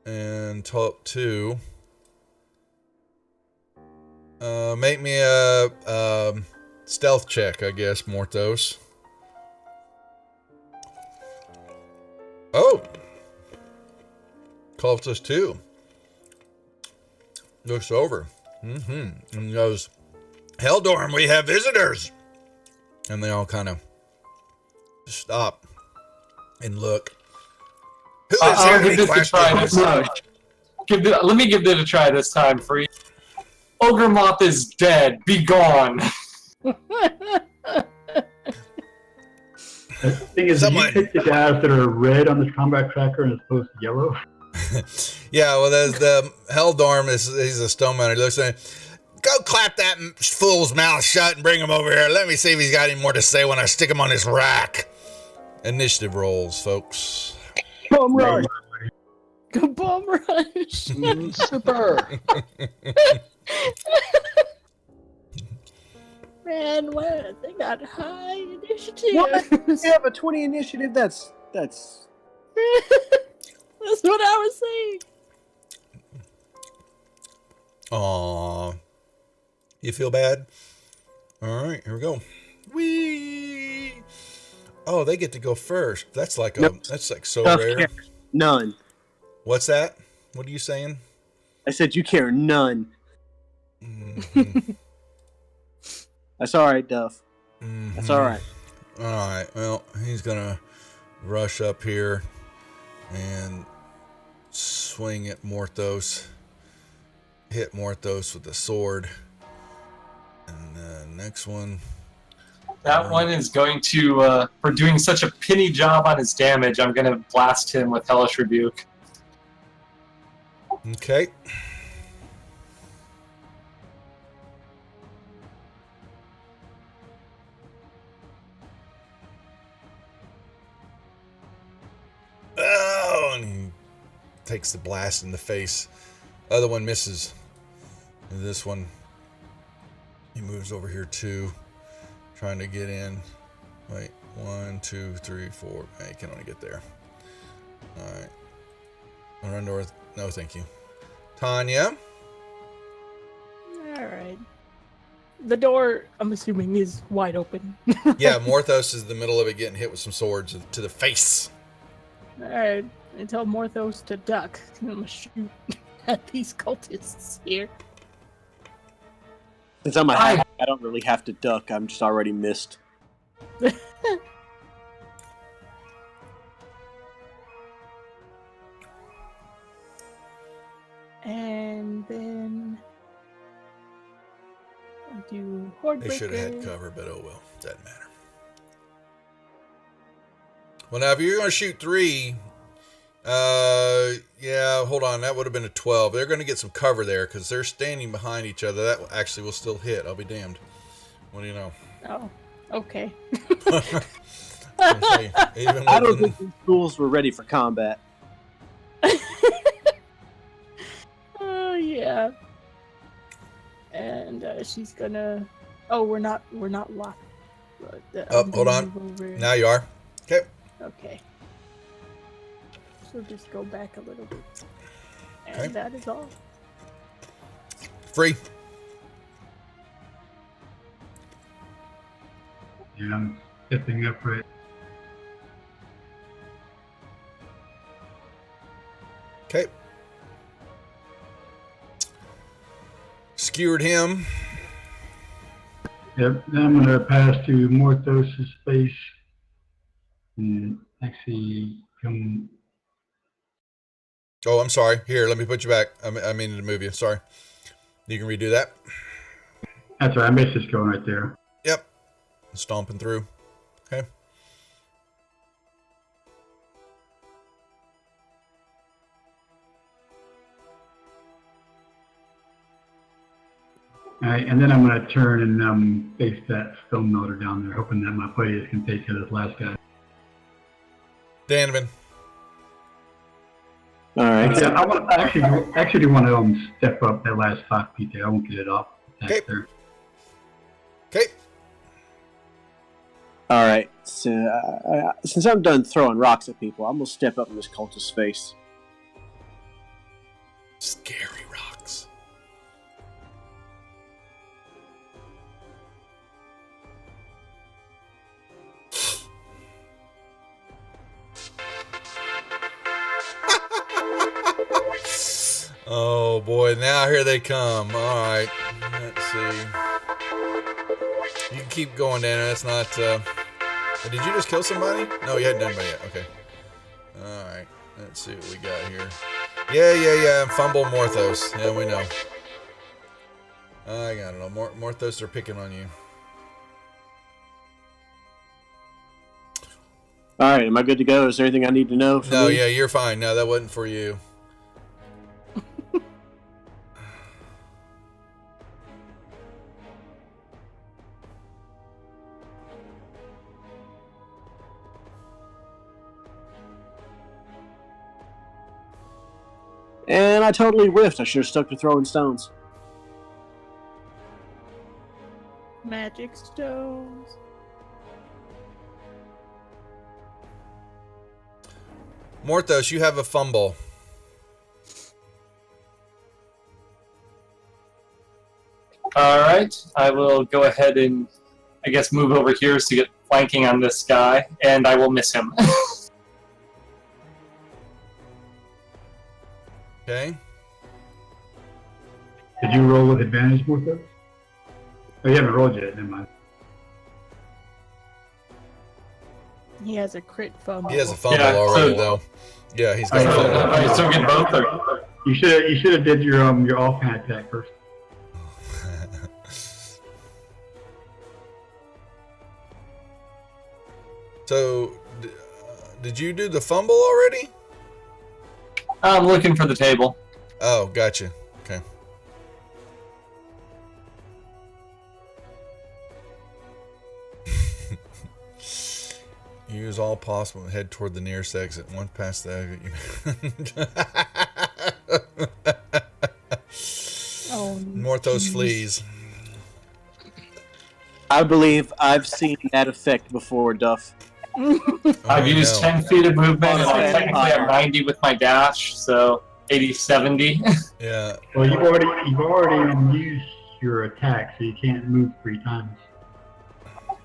and top two. Make me a stealth check, I guess, Morthos. Oh, cultist 2 looks over, and goes, "Heldorm, we have visitors." And they all kind of stop and look. Who is I'll here? give this a try this time. Let me give this a try this time, Free. Ogre Moth is dead. Be gone. The thing is, Someone- you pick the guys that are red on this combat tracker and it's opposed to yellow. Yeah, well, there's the Heldorm. He's a stone man. He looks at him. Go clap that fool's mouth shut and bring him over here. Let me see if he's got any more to say when I stick him on this rack. Initiative rolls, folks. Bum rush. Go bomb rush. Super. Man, what? They got high initiative. What? You have a 20 initiative. That's That's what I was saying. Aw. You feel bad? All right, here we go. Whee! Oh, they get to go first. That's like Nope. so Tough rare. care. None. What's that? What are you saying? I said you care none. Mhm. That's all right, Duff. Mhm. That's all right. All right. Well, he's gonna rush up here and swing at Morthos. Hit Morthos with the sword. And the next one. That one is going to, for doing such a penny job on his damage, I'm going to blast him with Hellish Rebuke. Okay. Oh, and he takes the blast in the face. Other one misses. And this one, he moves over here too, trying to get in. Wait, 1, 2, 3, 4. He can only get there. All right. I'll run north. No, thank you. Tanya. All right. The door, I'm assuming, is wide open. Yeah, Morthos is in the middle of it, getting hit with some swords to the face. All right. I tell Morthos to duck. I'm gonna shoot at these cultists here. Since I'm a hack, I don't really have to duck. I'm just already missed. And then I'll do Horde They should have had Breaker. cover, but oh well. Doesn't matter. Well, now if you're going to shoot 3, yeah, hold on. That would have been a 12. They're going to get some cover there because they're standing behind each other. That actually will still hit. I'll be damned. What do you know? Oh, okay. I don't think these fools were ready for combat. Oh yeah. And she's gonna. Oh, we're not locked. But, Oh, I'm hold gonna on. move over. Now you are. Okay. Okay. So just go back a little bit. And Okay. that is all. Free. Yeah, I'm stepping up right. Okay. Skewered him. Yep, then I'm going to pass to Morthos' space and actually come. Oh, I'm sorry. Here, let me put you back. I mean to move you. Sorry. You can redo that. That's right, I missed this going right there. Yep. Stomping through. Okay. All right, and then I'm going to turn and face that stone melter down there, hoping that my players can take care of this last guy. Danovan. All right. Yeah, I want actually want to step up that last 5 feet there. I won't get it off. Okay. There. Okay. All right. So, since I'm done throwing rocks at people, I'm gonna step up in this cultist's face. Scary rocks. Oh boy, now here they come. All right, let's see. You can keep going, Dana. That's not. Did you just kill somebody? No, you hadn't done anybody yet. Okay. All right, let's see what we got here. Yeah. Fumble Morthos. Yeah, we know. I don't know. Morthos are picking on you. All right. Am I good to go? Is there anything I need to know? For No, me? yeah, you're fine. No, that wasn't for you. And I totally whiffed. I should have stuck to throwing stones. Magic stones. Morthos, you have a fumble. All right, I will go ahead and, I guess, move over here to get flanking on this guy, and I will miss him. Okay. Did you roll with advantage, Morthos? Oh, you haven't rolled yet. Never mind. He has a crit fumble. He has a fumble Yeah, already, so- though. Yeah, he's got a So, fumble. I still get both, or? You should have did your offhand attack first. So, did you do the fumble already? I'm looking for the table. Oh, gotcha. Okay. Use all possible and head toward the nearest exit. Once past the Oh, Morthos jeez. fleas. I believe I've seen that effect before, Duff. I've used 10 feet of movement, and I Okay. technically have 90 with my dash, so 80, 70. Yeah. Well, you've already used your attack, so you can't move 3 times.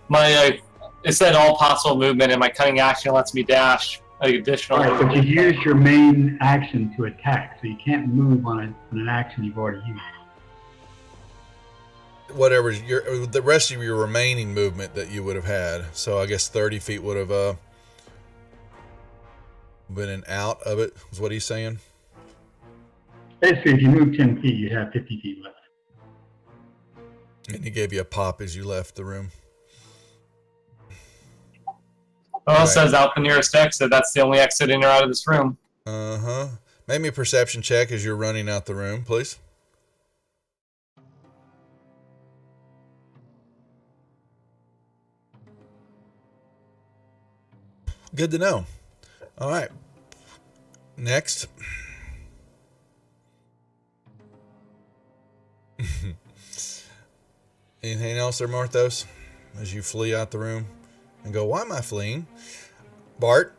My it said all possible movement, and my cunning action lets me dash additional. All right, but you used your main action to attack, so you can't move on an action you've already used. Whatever the rest of your remaining movement that you would have had. So I guess 30 feet would have been an out of it. Is what he's saying. Basically, if you move 10 feet, you have 50 feet left. And he gave you a pop as you left the room. Well, it Right. says out the nearest exit. That's the only exit in or out of this room. Make me a perception check as you're running out the room, please. Good to know. All right. Next. Anything else there, Marthos? As you flee out the room and go, why am I fleeing? Bart?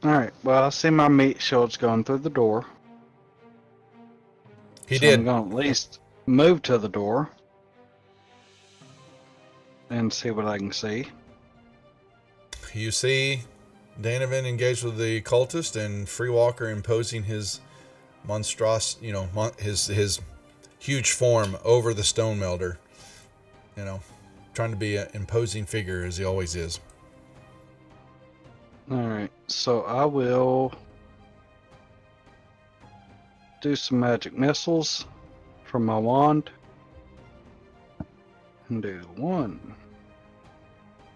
Alright, well, I see my meat shields going through the door. He So did. I'm going to at least move to the door and see what I can see. You see Danovan engaged with the cultist and Freewalker imposing his monstrous, his huge form over the stone melder. Trying to be an imposing figure as he always is. Alright, so I will do some magic missiles from my wand. And do 1,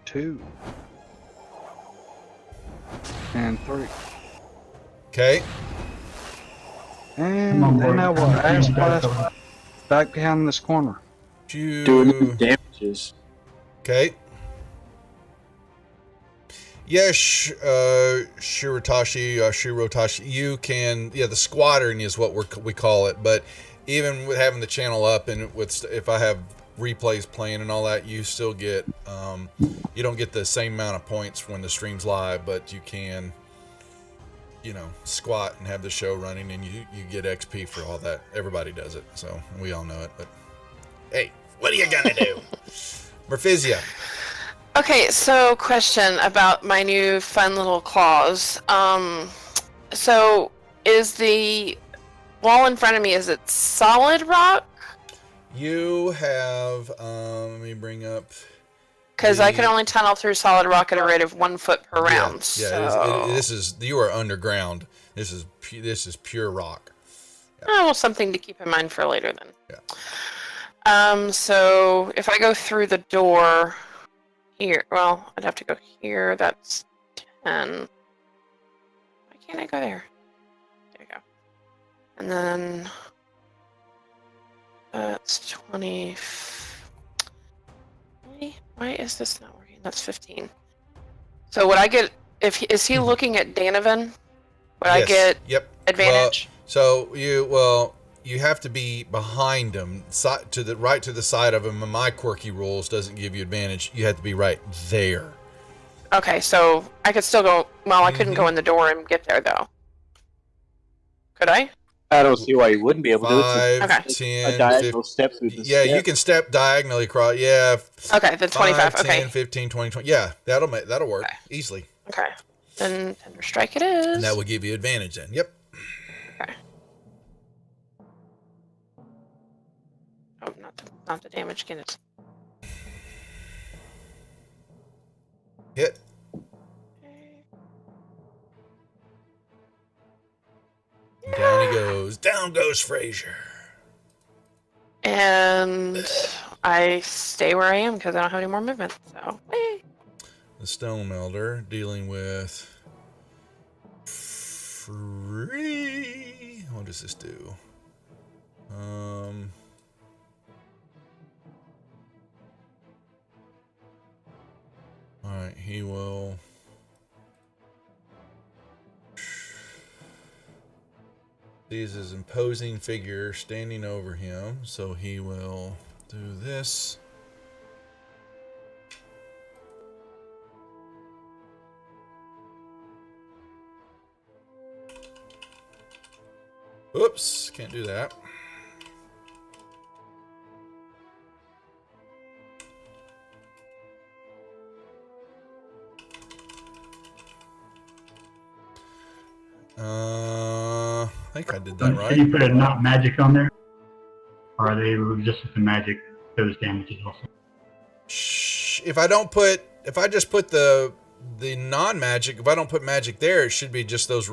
2, and 3. Okay. And Come on, then I Bart. will ass You got it blast covered. back behind this corner. Doing damages. Okay. Yes, Shirotashi, you can, the squattering is what we call it, but even with having the channel up and if I have replays playing and all that, you still get, you don't get the same amount of points when the stream's live, but you can, squat and have the show running and you get XP for all that. Everybody does it, so we all know it, but hey, what are you gonna do? Merphisia. Okay, so question about my new fun little claws. So is the wall in front of me, is it solid rock? You have, let me bring up. Because I can only tunnel through solid rock at a rate of 1 foot per round. Yeah, so... this is, you are underground. This is pure rock. Oh, well, something to keep in mind for later then. Yeah. So if I go through the door here, well, I'd have to go here. That's 10. Why can't I go there? There you go. And then that's 20. Why is this not working? That's 15. So would I get, is he looking at Danovan? Would I get advantage? So you have to be behind him, to the side of him. And my quirky rules doesn't give you advantage. You have to be right there. Okay, so I could still go. Well, I couldn't go in the door and get there though. Could I? I don't see why you wouldn't be able to. 5, Okay. 10, A diagonal step through the yeah, step. you can step diagonally across. Yeah. Okay, the 25. 5, 10, Okay. 15, 20. Yeah, that'll work Okay. easily. Okay. Then Thunder Strike it is. And that will give you advantage then. Yep. Okay. Oh, not the damage. Get it. Hit. Okay. Down he goes. Down goes Frazier. And I stay where I am because I don't have any more movement. So, The Stone Melder dealing with free. What does this do? Alright, he will. Sees his imposing figure standing over him, so he will do this. Oops, can't do that. I think I did that Can right. you put a not magic on there? Or are they resistant to magic, those damages also? Shh. If I just put the non-magic, if I don't put magic there, it should be just those.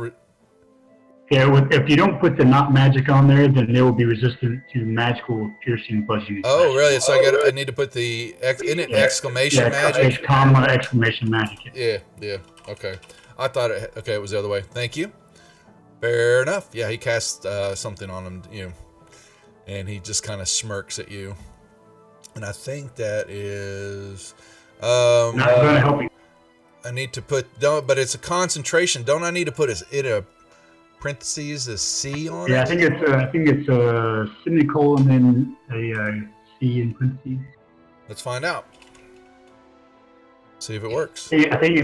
Yeah, if you don't put the not magic on there, then they will be resistant to magical piercing, bludgeoning. Oh, really? So I need to put the exclamation magic. It's comma exclamation magic. Yeah. Okay. I thought it was the other way. Thank you. Fair enough. Yeah, he casts something on him, and he just kind of smirks at you. And I think that is. Not going to help you. I need to but it's a concentration. Don't I need to put it a parentheses a C on it? Yeah, I think it's a semicolon and a C in parentheses. Let's find out. See if it works. I think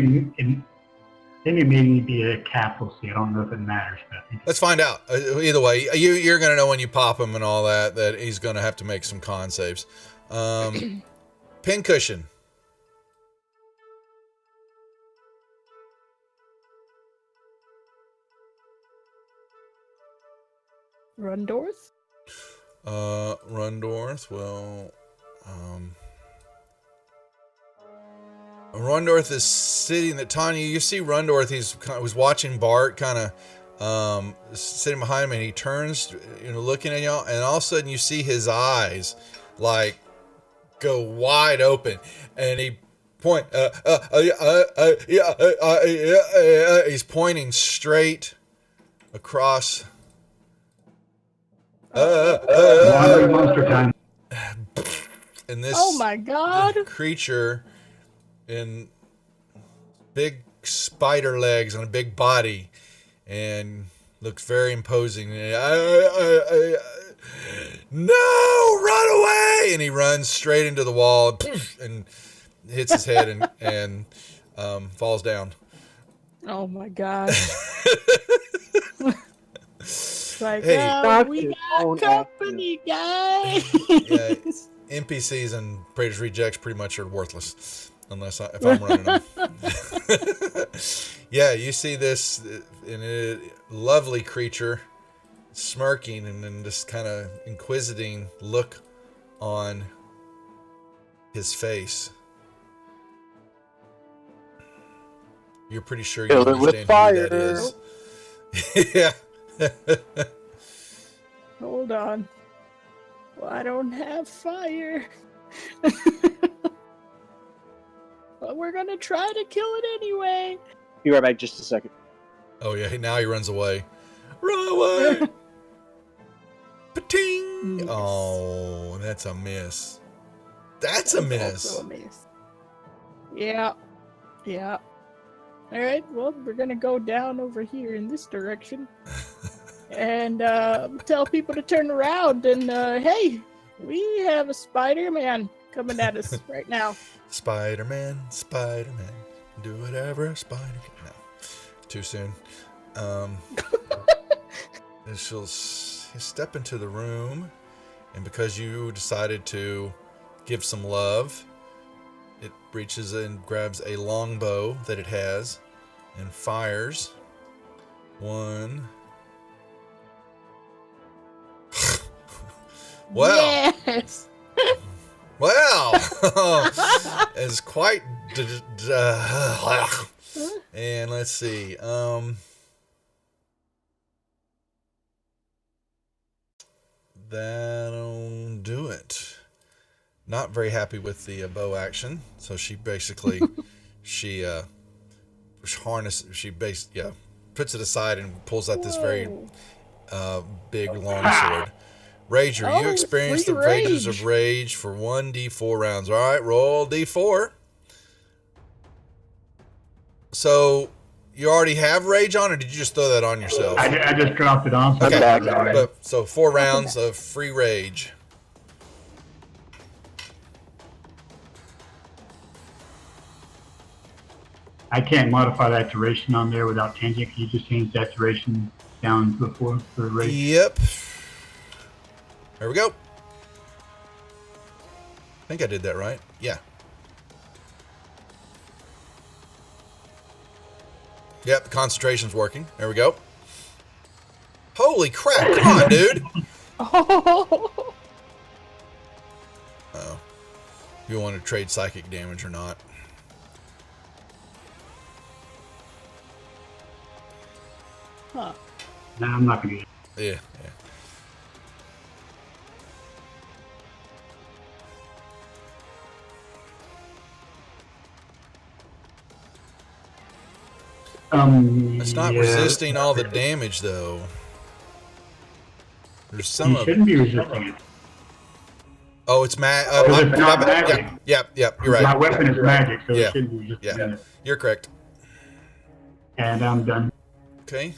it may need to be a capital C. I don't know if it matters, but I think Let's find out. Either way, you're going to know when you pop him and all that he's going to have to make some con saves. Pincushion. Rundorth? Rundorth. Well, Rundorth is sitting at Tanya. You see Rundorth. He was watching Bart, kind of sitting behind him, and he turns, looking at y'all, and all of a sudden you see his eyes like go wide open, and he he's pointing straight across. monster time. And this Oh my god! creature in big spider legs and a big body and looks very imposing. No, run away! And he runs straight into the wall and hits his head and falls down. Oh my god. Like, Hey. we got company, guys. Yeah, NPCs and Praetor's Rejects pretty much are worthless if I'm running them. Yeah, you see this lovely creature smirking and then this kind of inquisiting look on his face. You're pretty sure you Fill it understand with fire. who that is. Yeah. Hold on. Well, I don't have fire. But we're gonna try to kill it anyway. Be right back, just a second. Oh yeah, now he runs away. Run away! Pating! Miss. Oh, that's a miss. That's a miss. Also a miss. Yeah. Alright, well, we're gonna go down over here in this direction. And tell people to turn around and hey, we have a Spider-Man coming at us right now. Spider-Man, do whatever a spider can. No, too soon. And she'll step into the room, and because you decided to give some love, it reaches and grabs a longbow that it has and fires one. Well, Yes. well, it's quite. And let's see. That'll do it. not very happy with the bow action, so she basically puts it aside and pulls out this very big long sword. Rager, you Oh, experience free the Rages rage. of Rage for 1d4 rounds. All right, roll d4. So you already have Rage on, or did you just throw that on yourself? I just dropped it on. So Okay. back. So 4 rounds of free Rage. I can't modify that duration on there without changing. Can you just change that duration down before for the rate? Yep. There we go. I think I did that right. Yeah. Yep, the concentration's working. There we go. Holy crap, come on, dude. Oh. Oh. You want to trade psychic damage or not? Huh. No, I'm not gonna do it. Yeah. It's not yeah. resisting all the damage, though. There's some You of shouldn't be resisting it. Oh, it's it's not magic. Yep, you're right. My weapon is magic, so Yeah. it shouldn't be resisting Yeah. it. You're correct. And I'm done. Okay.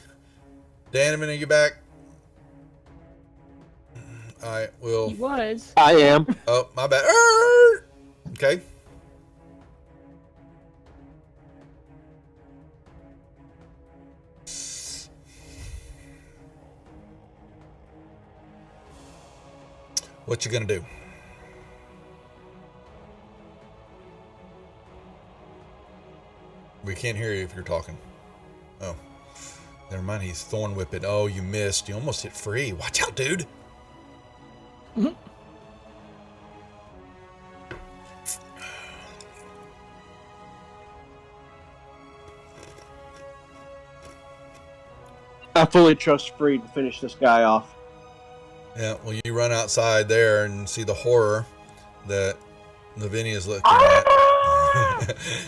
Danaman, are you back? I will. He was. I am. Oh, my bad. Okay. What you gonna do? We can't hear you if you're talking. Oh. Never mind, he's thorn whipping. Oh, you missed. You almost hit free. Watch out, dude. I fully trust Free to finish this guy off. Yeah, well, you run outside there and see the horror that Lavinia is looking at.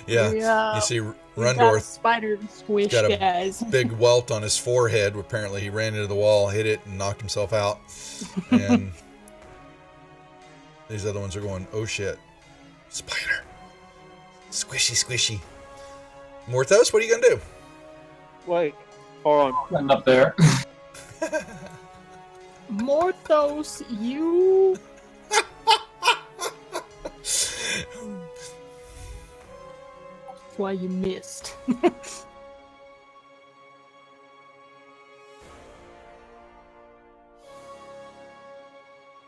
Yeah. You see Got a Rundorth, spider squish, got a guys. big welt on his forehead. Apparently, he ran into the wall, hit it, and knocked himself out. And these other ones are going, oh shit. Spider. Squishy, squishy. Morthos, what are you going to do? Wait, hold on. End up there. Morthos, you. That's why you missed.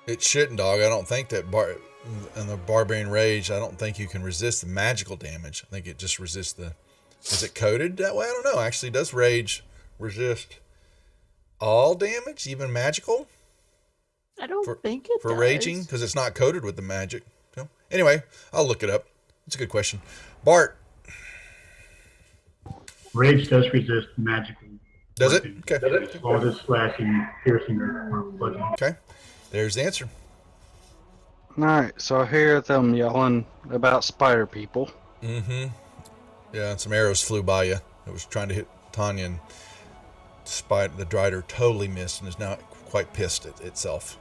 It shouldn't, dog. I don't think that in the Barbarian Rage, I don't think you can resist the magical damage. I think it just resists the... Is it coded that way? I don't know. Actually, does Rage resist all damage, even magical? I don't think it For does. raging? Because it's not coded with the magic. So, anyway, I'll look it up. It's a good question. Bart, Rage does resist magical. does it? weapons. Okay. All this slashing, piercing, or bludgeoning. Okay. There's the answer. Alright, so I hear them yelling about spider people. Mm-hmm. Yeah, and some arrows flew by you. It was trying to hit Tanya, and despite the Drider totally missed and is now quite pissed at itself.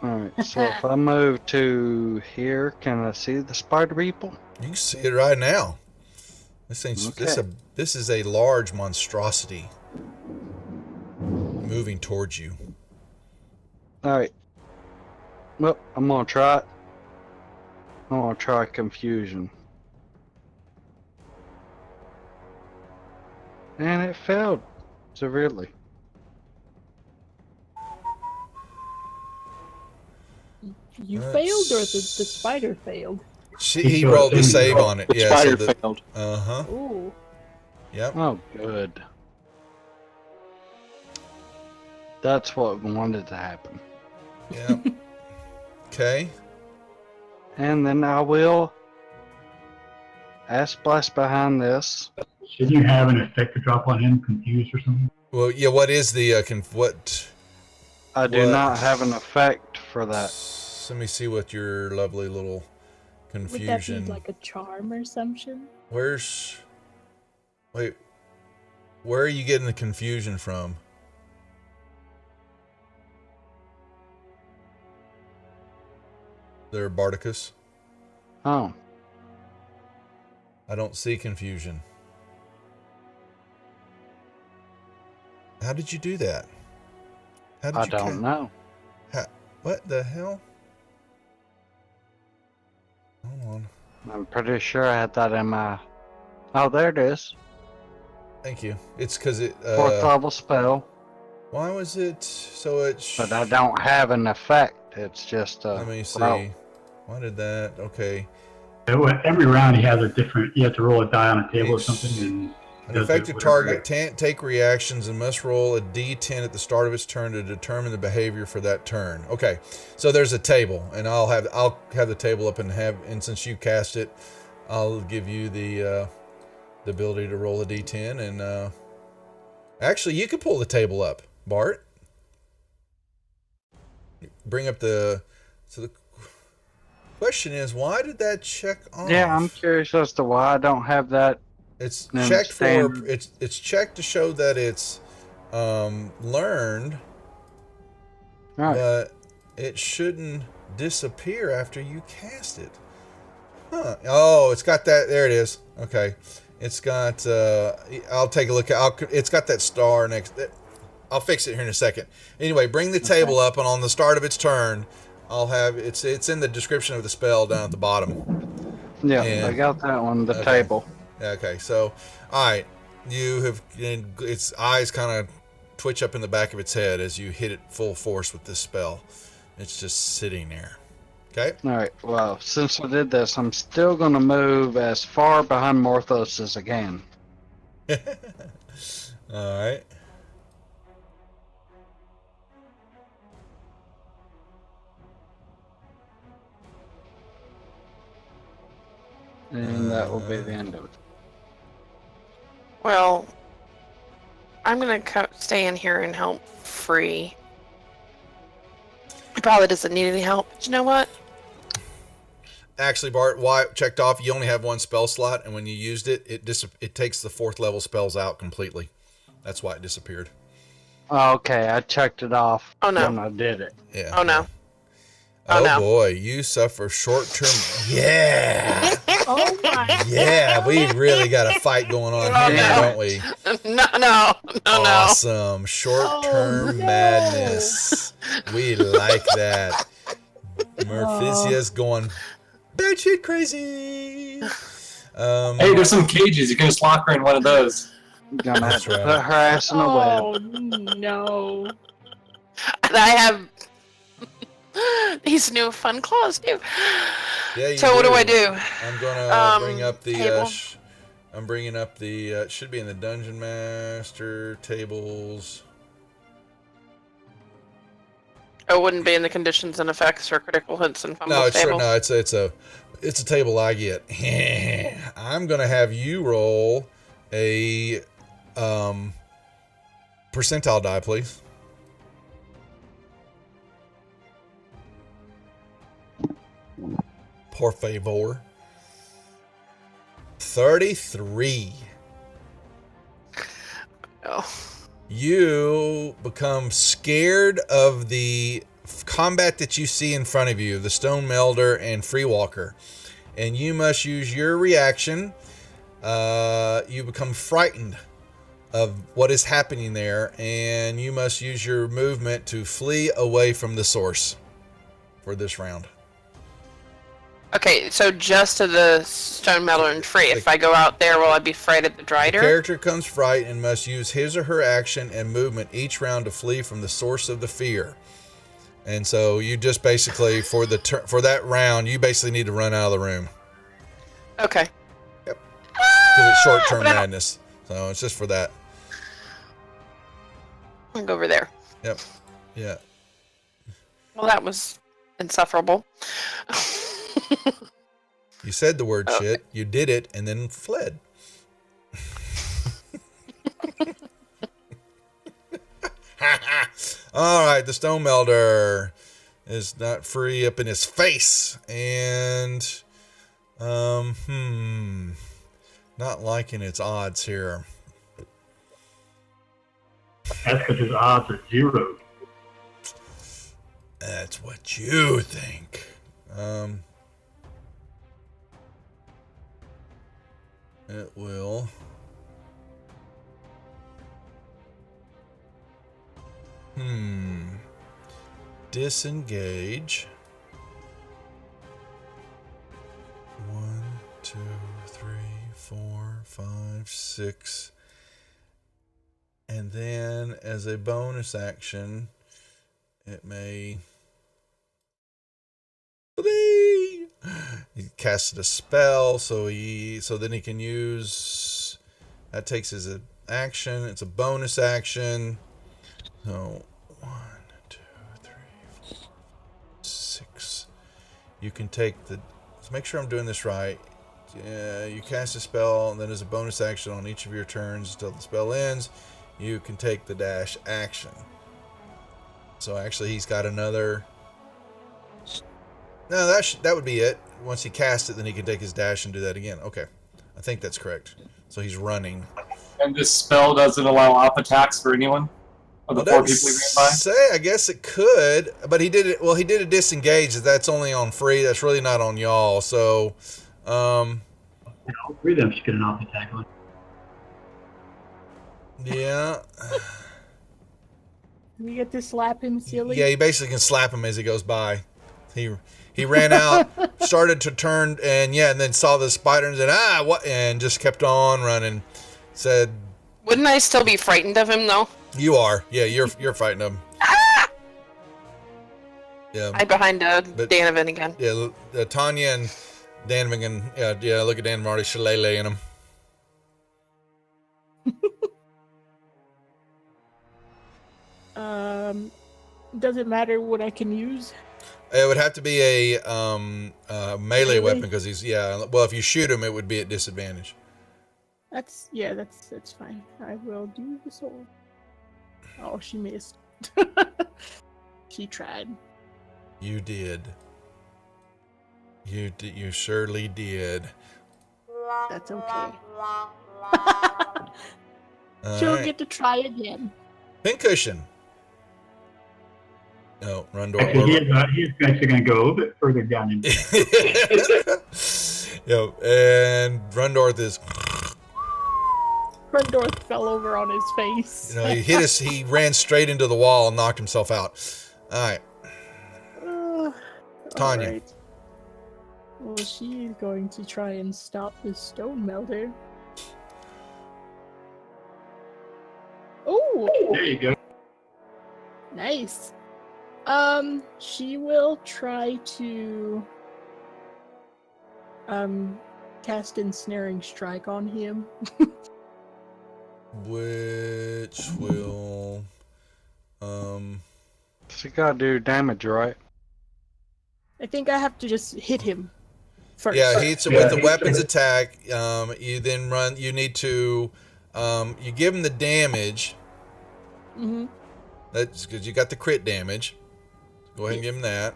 Alright, so if I move to here, can I see the spider people? You can see it right now. This thing's Okay. this is a large monstrosity moving towards you. Alright. Well, I'm gonna try it. I'm gonna try confusion. And it failed severely. You failed, or the spider failed? He rolled the save on it. The Yeah. spider So failed. uh-huh. Ooh. Yep. Oh, good. That's what wanted to happen. Yep. Okay. And then I will ask Blast behind this. Should you have an effect to drop on him, confused or something? Well, yeah. What is the what? I do What? not have an effect for that. let me see what your lovely little Would that confusion. be like a charm or something? Wait, where are you getting the confusion from? There, Bardicus. Oh, I don't see confusion. How did you do that? How did I you don't know. What the hell? Hold on. I'm pretty sure I had that in my. Oh, there it is. Thank you. It's because it. Fourth level spell, Why was it so it? but I don't have an effect. It's just a. Let me see. roll. Why did that? Okay. Every round he has a different. You have to roll a die on a table or Each- something, and An does effective whatever target can't take reactions and must roll a d10 at the start of its turn to determine the behavior for that turn. Okay, so there's a table, and I'll have the table up and since you cast it, I'll give you the ability to roll a d10. And actually, you can pull the table up, Bart. Bring up the. So the question is, why did that check off? Yeah, I'm curious as to why I don't have that. It's No, checked for standard. it's checked to show that it's learned, Right. but it shouldn't disappear after you cast it. Huh. Oh, it's got that. There it is. Okay. It's got I'll take a look at it's got that star next. I'll fix it here in a second. Anyway, bring the table up, and on the start of its turn, I'll have it's in the description of the spell down at the bottom. Yeah, And- I got that one. The okay. table. Okay, so, all right, you have its eyes kind of twitch up in the back of its head as you hit it full force with this spell. It's just sitting there. Okay. All right. Well, since I did this, I'm still gonna move as far behind Morthos as I can. All right. And that will be the end of it. Well, I'm gonna stay in here and help Free. He probably doesn't need any help. But you know what? Actually, Bart, why checked off? You only have one spell slot, and when you used it, it takes the 4th level spells out completely. That's why it disappeared. Oh, okay, I checked it off Oh, no. when I did it. Yeah. Oh no. Oh, Oh, no. boy, you suffer short-term. Yeah. Oh my! Yeah, we really got a fight going on here, no. don't we? No. Awesome. Short-term Oh, no. madness. We like that. Merthisia's going batshit crazy. Hey, there's some cages. You can just lock her in one of those. Gonna have That's to right. put her ass in a web. Oh no! And I have these new fun claws too. Yeah, you So what do I do? I'm gonna bring up the. Table. I'm bringing up the. It should be in the Dungeon Master tables. It wouldn't be in the conditions and effects or critical hits and fumble No, it's table. no, it's a table I get. I'm gonna have you roll a percentile die, please. Por favor. 33. Oh. You become scared of the combat that you see in front of you, the Stone Melder and Freewalker, and you must use your reaction. You become frightened of what is happening there, and you must use your movement to flee away from the source for this round. Okay, so just to the Stone Melder and Free. If I go out there, will I be afraid of the The Drider? character becomes frightened and must use his or her action and movement each round to flee from the source of the fear. And so you just basically for that round, you basically need to run out of the room Okay. because it's short-term Well- madness. So it's just for that. I'll go over there. Yep. Yeah. Well, that was insufferable. You said the word Okay. shit. You did it and then fled. All right, the Stone Melder. is not free up in his face. And, not liking its odds here. That's because his odds are 0. That's what you think. It will. Disengage. 1, 2, 3, 4, 5, 6. And then as a bonus action, it may. He casted a spell, so then he can use. That takes his action. It's a bonus action. So 1, 2, 3, 4, 6. You can take the. Let's make sure I'm doing this right. You cast a spell, and then as a bonus action on each of your turns until the spell ends, you can take the dash action. So actually, he's got another. No, that would be it. Once he casts it, then he can take his dash and do that again. Okay, I think that's correct. So he's running. And this spell doesn't allow op attacks for anyone of the 4 people he ran by? Say, I guess it could, but he did it. Well, he did a disengage. That's only on free. That's really not on y'all. So, All 3 of them should get an off attack on. yeah. We get to slap him silly. Yeah, you basically can slap him as he goes by. He ran out, started to turn, and then saw the spider and said, what? And just kept on running. Said, Wouldn't I still be frightened of him though? you are. Yeah, you're fighting him. Yeah. I behind Danovan again. Yeah, Tanya and Danovan, yeah, look at Danovan already shillelaghing him. Doesn't matter what I can use. It would have to be a melee weapon because he's well, if you shoot him, it would be at disadvantage. That's fine. I will do the sword. Oh, she missed. She tried. You did. You surely did. That's okay. All She'll right. get to try again. Pincushion. No, Rundor. Actually, he's actually going to go a little bit further down into And Rundorth is. Rundorth fell over on his face. He ran straight into the wall and knocked himself out. All right. Tanya. All right. Well, she's going to try and stop this stone melter. Oh! There you go. Nice. She will try to cast ensnaring strike on him. Which will She gotta do damage, right? I think I have to just hit him first. Yeah, with the weapons attack. You then run. You need to. You give him the damage. Mm-hmm. That's because you got the crit damage. Go ahead and give him that.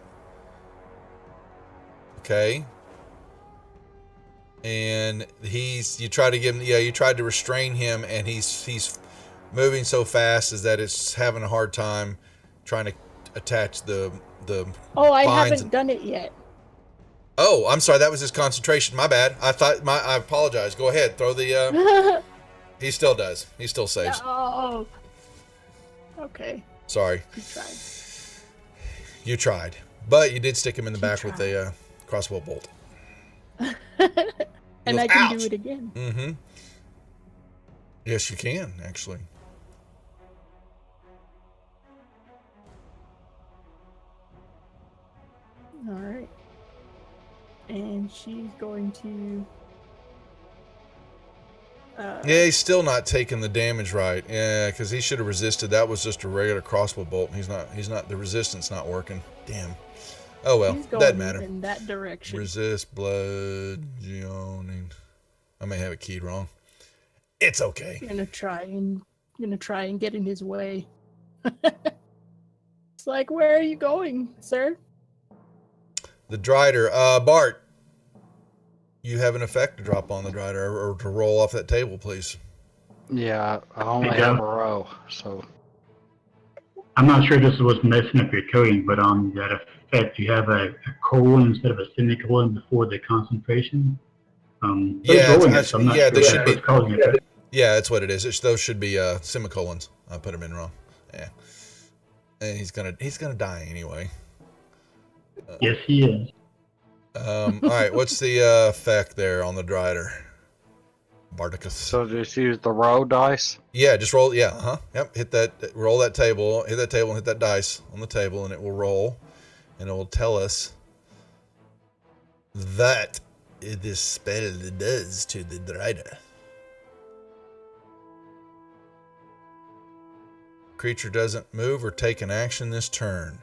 Okay. And you try to give him. Yeah, you tried to restrain him, and he's moving so fast is that it's having a hard time trying to attach the. Oh, I binds. haven't done it yet. Oh, I'm sorry. That was his concentration. My bad. I apologize. Go ahead. Throw the. He still does. He still saves. Oh. Okay. Sorry. You tried. You tried, but you did stick him in the back with a crossbow bolt. And I can do it again. Mm-hmm. Yes, you can actually. All right. And she's going to. Yeah, he's still not taking the damage right. Yeah, because he should have resisted. That was just a regular crossbow bolt. He's not. The resistance not working. Damn. Oh well, he's going doesn't matter. in that direction. Resist bludgeoning. I may have it keyed wrong. It's okay. Gonna try and get in his way. It's like, where are you going, sir? The Drider. Bart, you have an effect to drop on the Drider or to roll off that table, please. Yeah, I only Yeah. have a row, so I'm not sure this is what's messing up your coding, but on that effect, you have a colon instead of a semicolon before the concentration. Yeah, Rolling it's- it, so I'm not yeah, sure they that's should what's be- causing it. Yeah, that's what it is. Those should be semicolons. I put them in wrong. Yeah. And he's gonna die anyway. Yes, he is. All right, what's the effect there on the Drider? Bardicus. so just use the row dice. Yeah, just roll. Yeah, Yep. Hit that. Roll that table. Hit that table and hit that dice on the table, and it will roll, and it will tell us that this spell does to the Drider. Creature doesn't move or take an action this turn.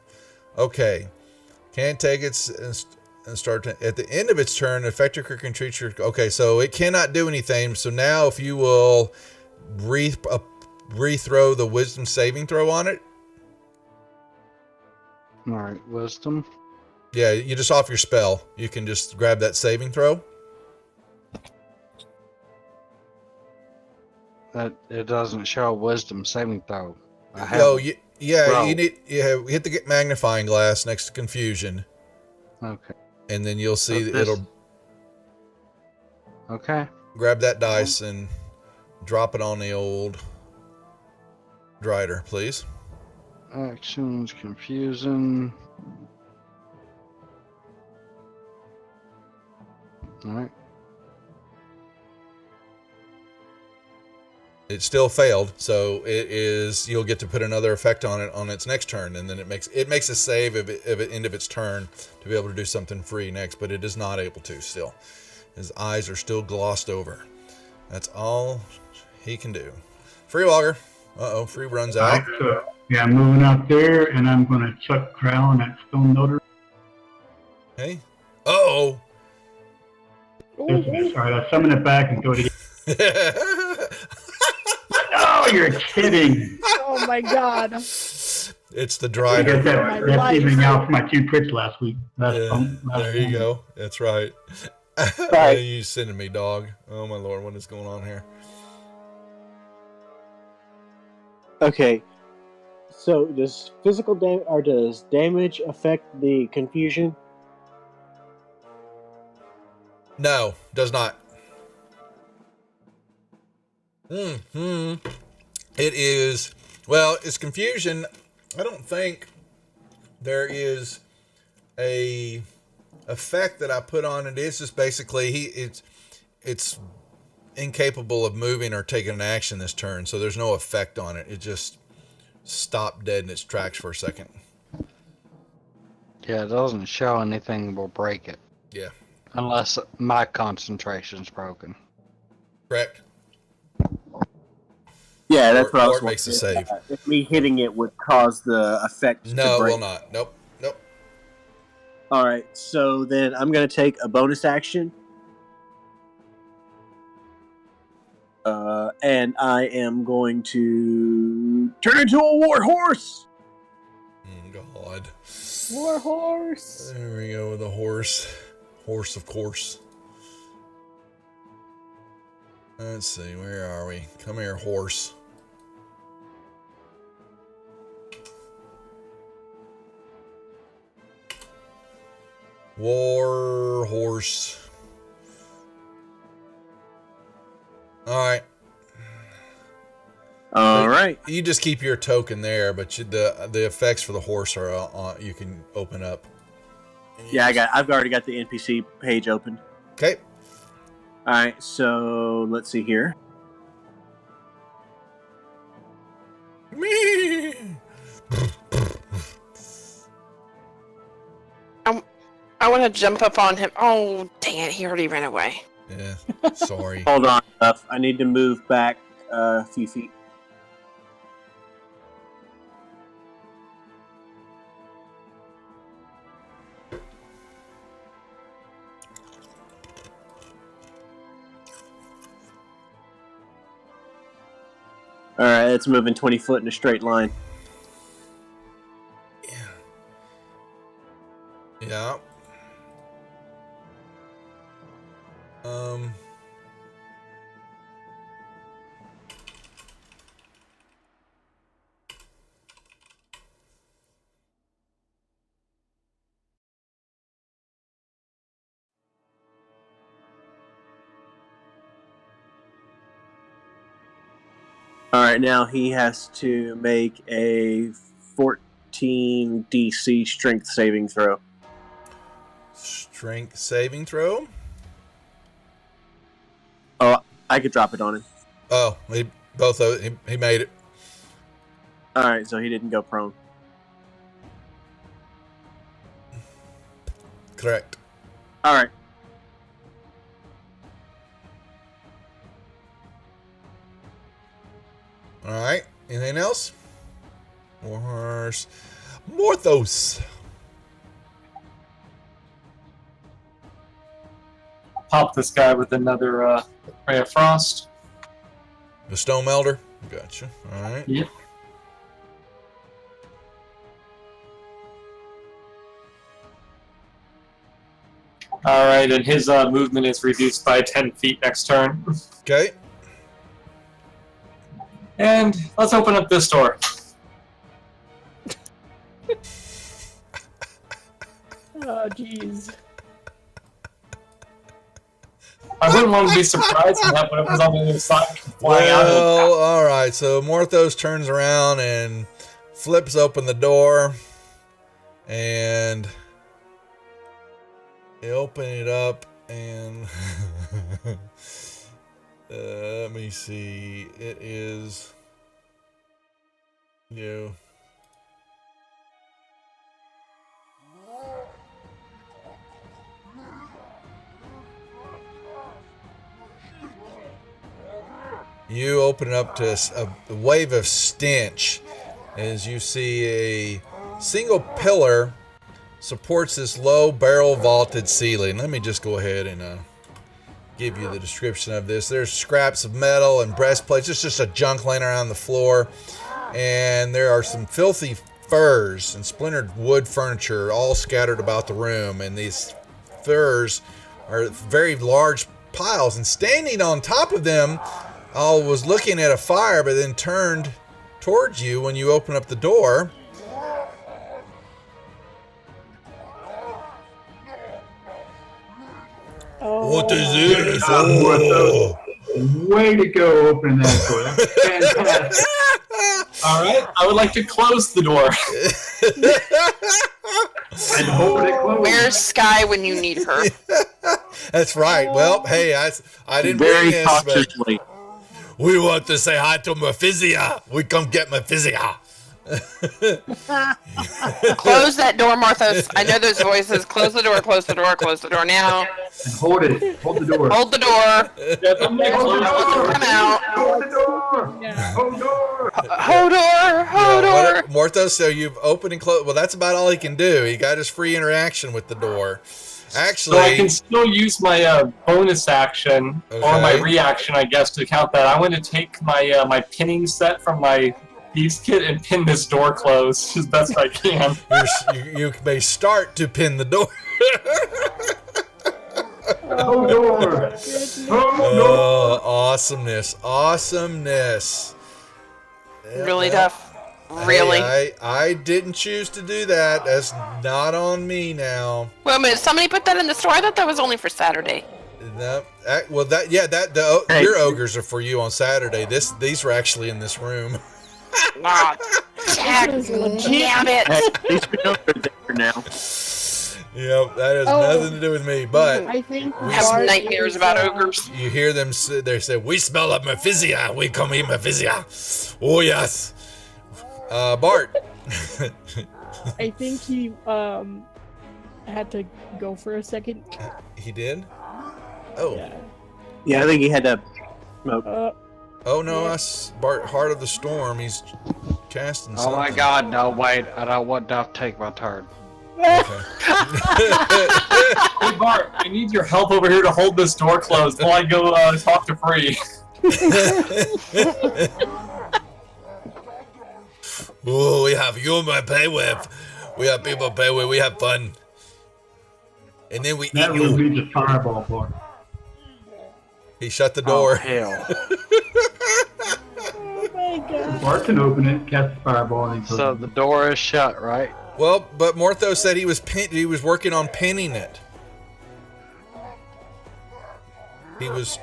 Okay, can't take its and start to, at the end of its turn, affect your creature. Okay, so it cannot do anything. So now, if you will rethrow the wisdom saving throw on it. All right, wisdom. Yeah, you just off your spell. You can just grab that saving throw. That it doesn't show a wisdom saving throw. I have. Oh, you Row. need hit the magnifying glass next to confusion, Okay. and then you'll see So this- it'll Okay. grab that dice and drop it on the old Drider, please. Actions, confusion. All right. It still failed, so it is. You'll get to put another effect on it on its next turn, and then it makes a save at the end of its turn to be able to do something free next, but it is not able to. Still, his eyes are still glossed over. That's all he can do. Free Walker. Free runs All out. right, so yeah, I'm moving out there, and I'm going to chuck Crown that Stone Notary. Hey. Oh. All right, I summon it back and throw it again. Oh, you're kidding! Oh my god. It's the I Drider. guess My that's life. evening out for my 2 crits last week. Yeah, there you go. That's right. Right. You sending me, dog. Oh my lord, what is going on here? Okay. So does physical damage or does damage affect the confusion? No, does not. It is, well, it's confusion. I don't think there is a effect that I put on it. It's just basically it's incapable of moving or taking an action this turn, so there's no effect on it. It just stopped dead in its tracks for a second. Yeah, it doesn't show anything that will break it. Yeah, Unless my concentration's broken. correct. Yeah, that's Or- what I or was it makes a wondering. save. If me hitting it would cause the effect No, to it break. will not. Nope. All right, so then I'm going to take a bonus action. And I am going to turn into a war horse. God. War horse. There we go with the horse. Horse, of course. Let's see, where are we? Come here, horse. War horse. Alright. All right. You just keep your token there, but the effects for the horse are you can open up. Yeah, I've already got the NPC page open. Okay. All right, so let's see here. I want to jump up on him. Oh, dang it. He already ran away. Yeah, sorry. Hold on, I need to move back a few feet. All right, it's moving 20 foot in a straight line. Yeah. All right, now he has to make a 14 DC strength saving throw. Strength saving throw. Oh, I could drop it on him. Oh, he made it. All right, so he didn't go prone. Correct. All right. All right. Anything else? Morthos. Pop this guy with another ray of frost. The Stone Melder. Gotcha. All right. Yep. All right, and his movement is reduced by 10 feet next turn. Okay. And let's open up this door. Oh, jeez. I wouldn't want to be surprised and have whatever's on the other side flying out of Well, all right. So Morthos turns around and flips open the door, and they open it up, and let me see. It is you. You open it up to a wave of stench as you see a single pillar supports this low barrel vaulted ceiling. Let me just go ahead and give you the description of this. There's scraps of metal and breastplates. It's just a junk laying around the floor. And there are some filthy furs and splintered wood furniture all scattered about the room. And these furs are very large piles. And standing on top of them, I was looking at a fire, but then turned towards you when you open up the door. Oh. What is this? Oh. Way to go opening that door. That's fantastic. All right, I would like to close the door. And hold it closed. Where's Sky when you need her? That's right. Well, hey, I didn't bring Very this, but cautiously. we want to say hi to Mephisia. We come get Mephisia. Close that door, Marthos. I know those voices. Close the door, close the door, close the door now. And hold it. Hold the door. Hold the door. Definitely Hold the close door. Come out. Hold the door. Yeah. Hold the door. Hold door, hold door. Morthos, so you've opened and closed. Well, that's about all he can do. He got his free interaction with the door. Actually, So I can still use my bonus action or my Okay. reaction, I guess, to count that. I want to take my my pinning set from my Thieves Kit and pin this door closed as best I can. you may start to pin the door. Hold the door. Goodness. Hold the door. Oh, awesomeness. Yeah, Really well, tough. Really. Hey, I didn't choose to do that. That's not on me now. Wait a minute, somebody put that in the store? I thought that was only for Saturday. No, well, Hey. your ogres are for you on Saturday. These are actually in this room. Ah, damn is it. Hey, at least we know they're there now. Yep, that has Oh. nothing to do with me. But I think I have Bart nightmares is, about ogres. you hear them they say, "We smell up Mephisia. We come eat Mephisia." Oh yes, Bart. I think he had to go for a second. He did. Oh, Yeah. Yeah, I think he had to. oh no, that's Bart, Heart of the Storm. He's casting. Oh my something. god, no, wait. I don't want to take my turn. Okay. Hey Bart, I need your help over here to hold this door closed while I go talk to Free. Oh, we have humor pay with. We have people pay with. We have fun. And then we That eat would you. be the fireball part. He shut the Oh, door. hell. Oh my god. Bart can open it, cast a fireball, and he So the door is shut, right? Well, but Mortho said he was working on pinning it. He was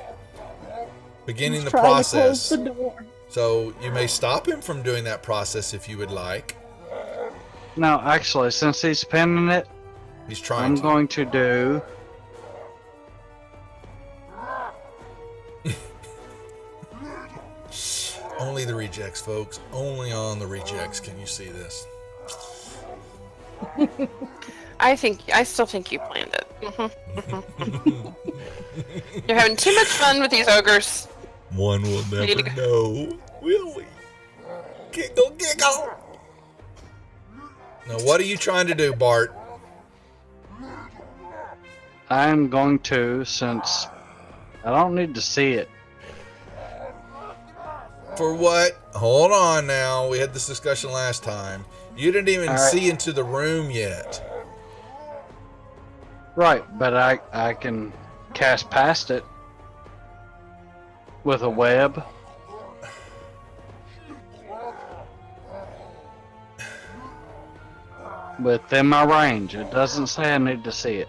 beginning the Trying to close process. the door. So you may stop him from doing that process if you would like. No, actually, since he's pinning it, He's trying I'm to. going to do. Only the rejects, folks. Only on the rejects can you see this. I still think you planned it. You're having too much fun with these ogres. One will need never to know, will we? Giggle, giggle. Now, what are you trying to do, Bart? I'm going to, since I don't need to see it. For what? Hold on now. We had this discussion last time. You didn't even All right. see into the room yet. Right, but I can cast past it with a web. Within my range. It doesn't say I need to see it.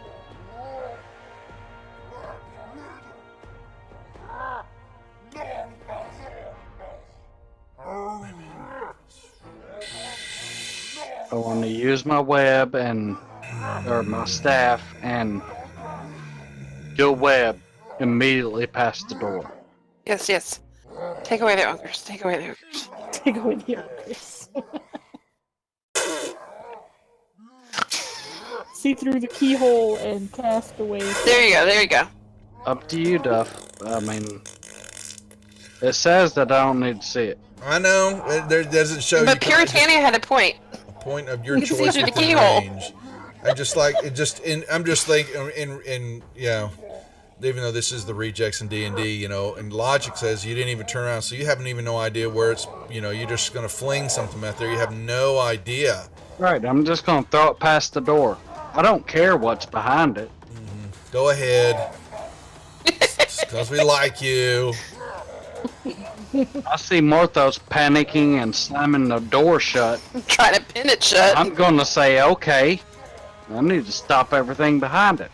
I want to use my web or my staff and do a web immediately past the door. Yes, yes. Take away the ogres. Take away the ogres. Take away the ogres. See through the keyhole and cast away. There you go. There you go. Up to you, Duff. I mean, it says that I don't need to see it. I know. There doesn't show But you Puritania had a point. a point of your You can see choice through the within keyhole. range. I just like it. I'm just thinking in you know, even though this is the rejects in D&D, you know, and logic says you didn't even turn around, so you haven't even no idea where it's. You know, you're just gonna fling something out there. You have no idea. Right, I'm just gonna throw it past the door. I don't care what's behind it. Go ahead. Because we like you. I see Morthos panicking and slamming the door shut. Trying to pin it shut. I'm gonna say, okay, I need to stop everything behind it.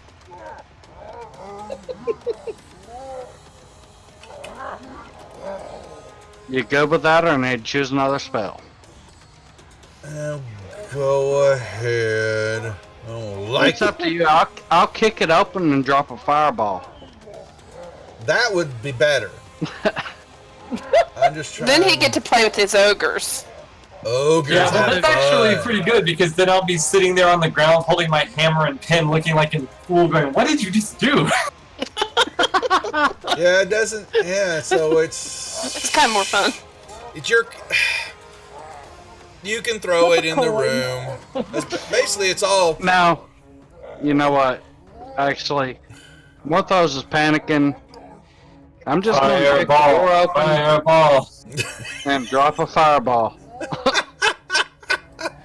You good with that, or I need to choose another spell? Go ahead. I don't like It's up to you. I'll kick it open and drop a fireball. That would be better. I'm just trying. Then he'd get to play with his ogres. Ogres. Yeah, have that's actually fun. pretty good because then I'll be sitting there on the ground holding my hammer and pen, looking like a fool, going, "What did you just do?" Yeah, it doesn't. Yeah, so It's kind of more fun. it's your. You can throw it in the room. Basically, it's all. Now, you know what? Actually, Morthos is panicking. I'm just gonna kick the door open Fireball! and drop a fireball.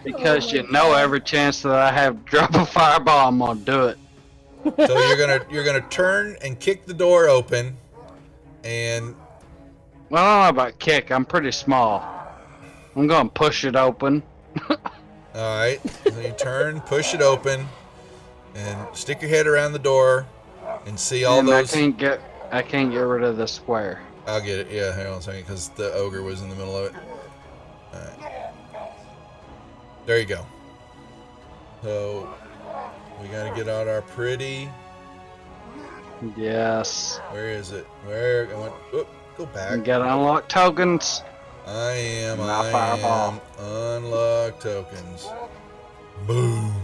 Because you know every chance that I have to drop a fireball, I'm gonna do it. So you're gonna turn and kick the door open, and Well, I don't know about kick. I'm pretty small. I'm gonna push it open. all right. So you turn, push it open, and stick your head around the door, and see all And those. I can't get rid of the square. I'll get it. Yeah, hang on a second, because the ogre was in the middle of it. All right. There you go. So we gotta get out our pretty. Yes. Where is it? Where? I went. Oop, go You back. gotta unlock tokens. I am. Not I fireball. am. Unlock tokens. Boom.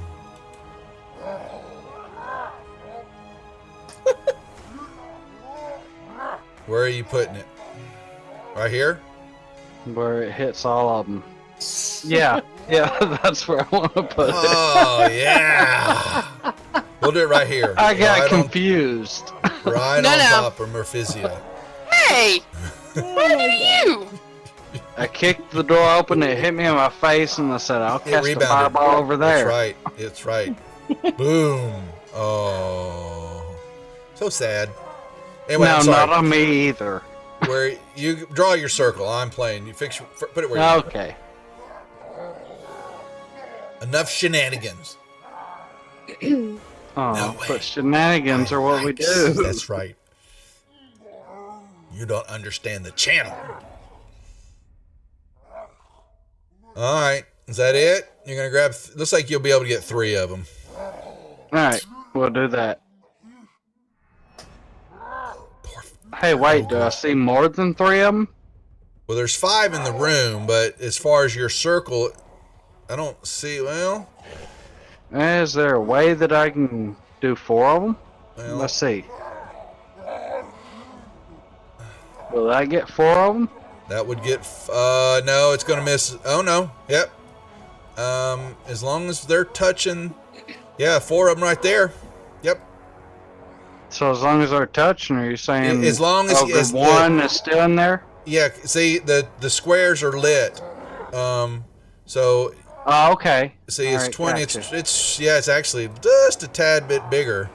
Where are you putting it? Right here? Where it hits all of them. Yeah, that's where I want to put it. Oh yeah. We'll do it right here. I got right confused. right No, on no. top of Merphisia. Hey! What are you? I kicked the door open, it hit me in my face, and I said, I'll It cast a rebounded. fireball over That's there. right. It's right. Boom. Oh. So sad. Anyway, no, I'm sorry. not on me either. Where you draw your circle. I'm playing. You put it where you want. Okay. Enough shenanigans. Oh, No way. but shenanigans are what we do. That's right. You don't understand the channel. All right. Is that it? You're going to grab... looks like you'll be able to get 3 of them. Alright, we'll do that. Hey, wait, do I see more than 3 of them? Well, there's 5 in the room, but as far as your circle, I don't see... well... Is there a way that I can do 4 of them? Well, Let's see. Will I get 4 of them? that would get... no, it's going to miss... oh, no. Yep. As long as they're touching... yeah, 4 of them right there. Yep. So as long as they're touching, are you saying As long as- Ogre as the- 1 is still in there? Yeah, see, the squares are lit. So... Oh, okay. see, it's Alright, 20. gotcha. It's actually just a tad bit bigger.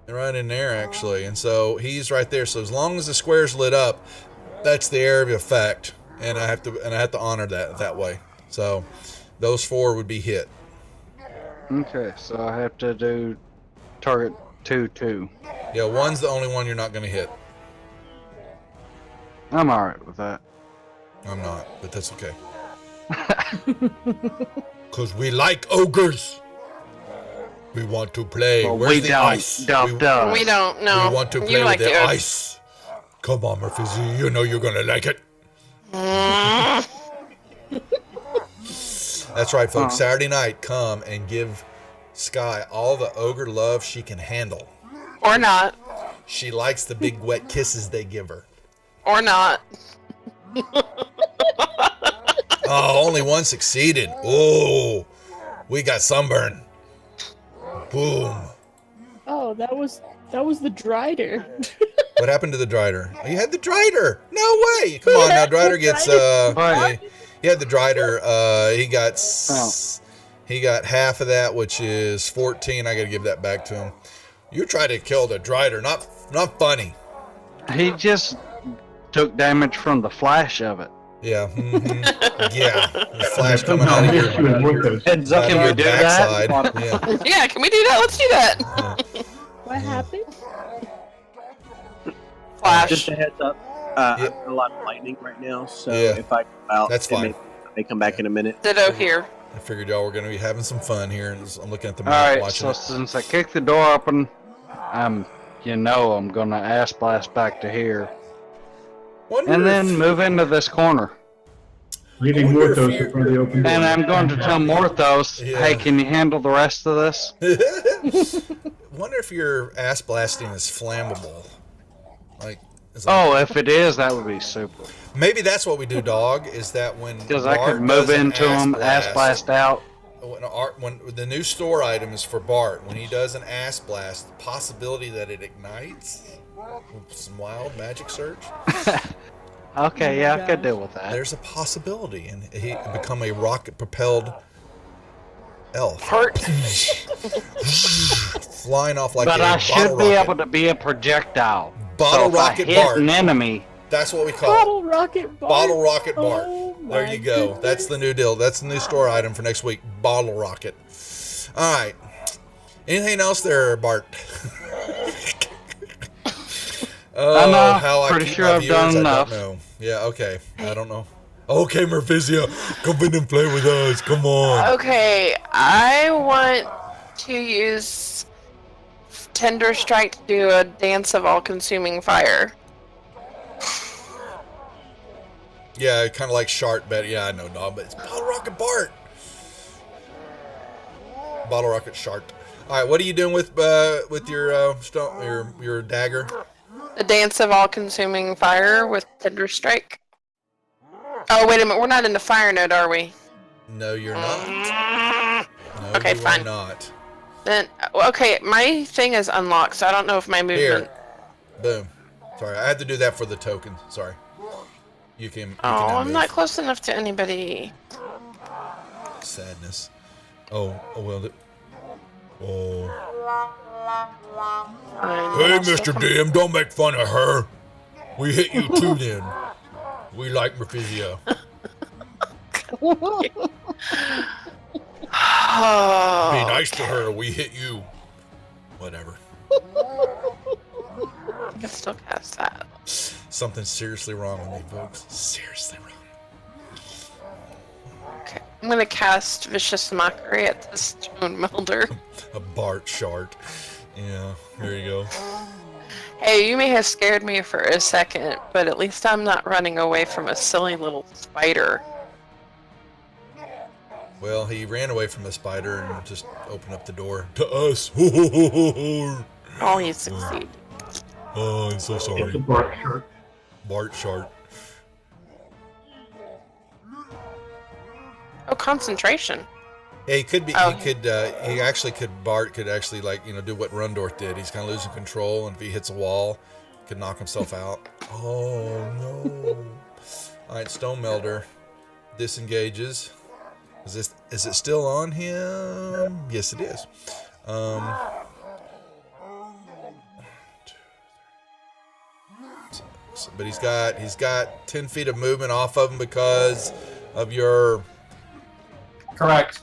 Right in there, actually. And so he's right there. So as long as the square's lit up, that's the area of effect. And I have to honor that way. So those 4 would be hit. Okay, so I have to do target 2-2. Yeah, 1's the only one you're not going to hit. I'm alright with that. I'm not, but that's okay. Because we like ogres. We want to play. Well, Where's we the don't, ice? duh. We don't know. We want to play You like with the it. ice. Come on, Murphy Z. You know you're going to like it. That's right, folks. Saturday night, come and give Sky all the ogre love she can handle. Or not. She likes the big wet kisses they give her. Or not. Oh, only 1 succeeded. Oh, we got sunburn. Boom. Oh, that was the Drider. What happened to the Drider? Oh, you had the Drider. No way. Come on now, Drider gets What? he had the Drider. Oh. He got half of that, which is 14. I got to give that back to him. You tried to kill the Drider. Not funny. He just took damage from the flash of it. Yeah. Yeah. The flash coming out of Yes, you your, would work those. Heads up. out of Can we your do that? backside. Yeah. Yeah, can we do that? Let's do that. What happened? Flash. Just a heads up. Yeah. I've got a lot of lightning right now, so Yeah. if I go out, That's it fine. may come back in a minute. Ditto here. I figured y'all were going to be having some fun here, and I'm looking at the map, Alright, watching so it. since I kicked the door open, I'm gonna ass blast back to here. Wonder And if- then move into this corner. Leaving I wonder if Morthos you- in front of the open door. And I'm going to tell Morthos, Yeah. hey, can you handle the rest of this? Wonder if your ass blasting is flammable. Like, Oh, if it is, that would be super. maybe that's what we do, dog. Is that when Because I Bart could move does an into him, ass blast out. when the new store item is for Bart, when he does an ass blast, the possibility that it ignites with some wild magic surge. Okay, yeah, I could deal with that. There's a possibility, and he could become a rocket-propelled elf, Hurt. flying off like But a I bottle should be rocket. able to be a projectile. Bottle so if rocket I hit Bart. an enemy, That's what we call it. Bottle Rocket Bart. Bottle Rocket Bart. Oh, There my you go. goodness. That's the new deal. That's the new store item for next week. Bottle Rocket. All right. Anything else there, Bart? Oh, know. how I Pretty keep sure my I've viewers, done I enough. don't know. Yeah, okay. I don't know. Okay, Murphisia, come in and play with us. Come on. Okay, I want to use Tender Strike to do a dance of all-consuming fire. Yeah, kind of like Shart, but yeah, I know, dog, but it's Bottle Rocket Bart. Bottle Rocket Shart. All right, what are you doing with your your dagger? The dance of all-consuming fire with Tender Strike. Oh, wait a minute, we're not in the fire node, are we? No, you're not. No, Okay, you fine. Are not. Then, okay, my thing is unlocked, so I don't know if my movement... Here. Boom. Sorry, I had to do that for the token. Sorry. You can. You can Oh, now I'm move. not close enough to anybody. Sadness. Oh well. Oh. And Hey, also- Mr. Dim, don't make fun of her. We hit you too then. We like Merfizio. Be nice to her, we hit you. Whatever. I can still cast that. Something's seriously wrong with me, folks. Seriously wrong. Okay. I'm gonna cast Vicious Mockery at the Stone Melder. A Bart Shart. Yeah, there you go. Hey, you may have scared me for a second, but at least I'm not running away from a silly little spider. Well, he ran away from the spider and just opened up the door to us. Oh, he succeeded. Oh, I'm so It's a sorry. bark shirt. Bart Shart. Oh, concentration. Yeah, he could be. Oh. He actually could. Bart could actually do what Rundorth did. He's kind of losing control, and if he hits a wall, he could knock himself out. Oh no! All right, Stone Melder disengages. Is it still on him? Yes, it is. But he's got 10 feet of movement off of him because of your. Correct.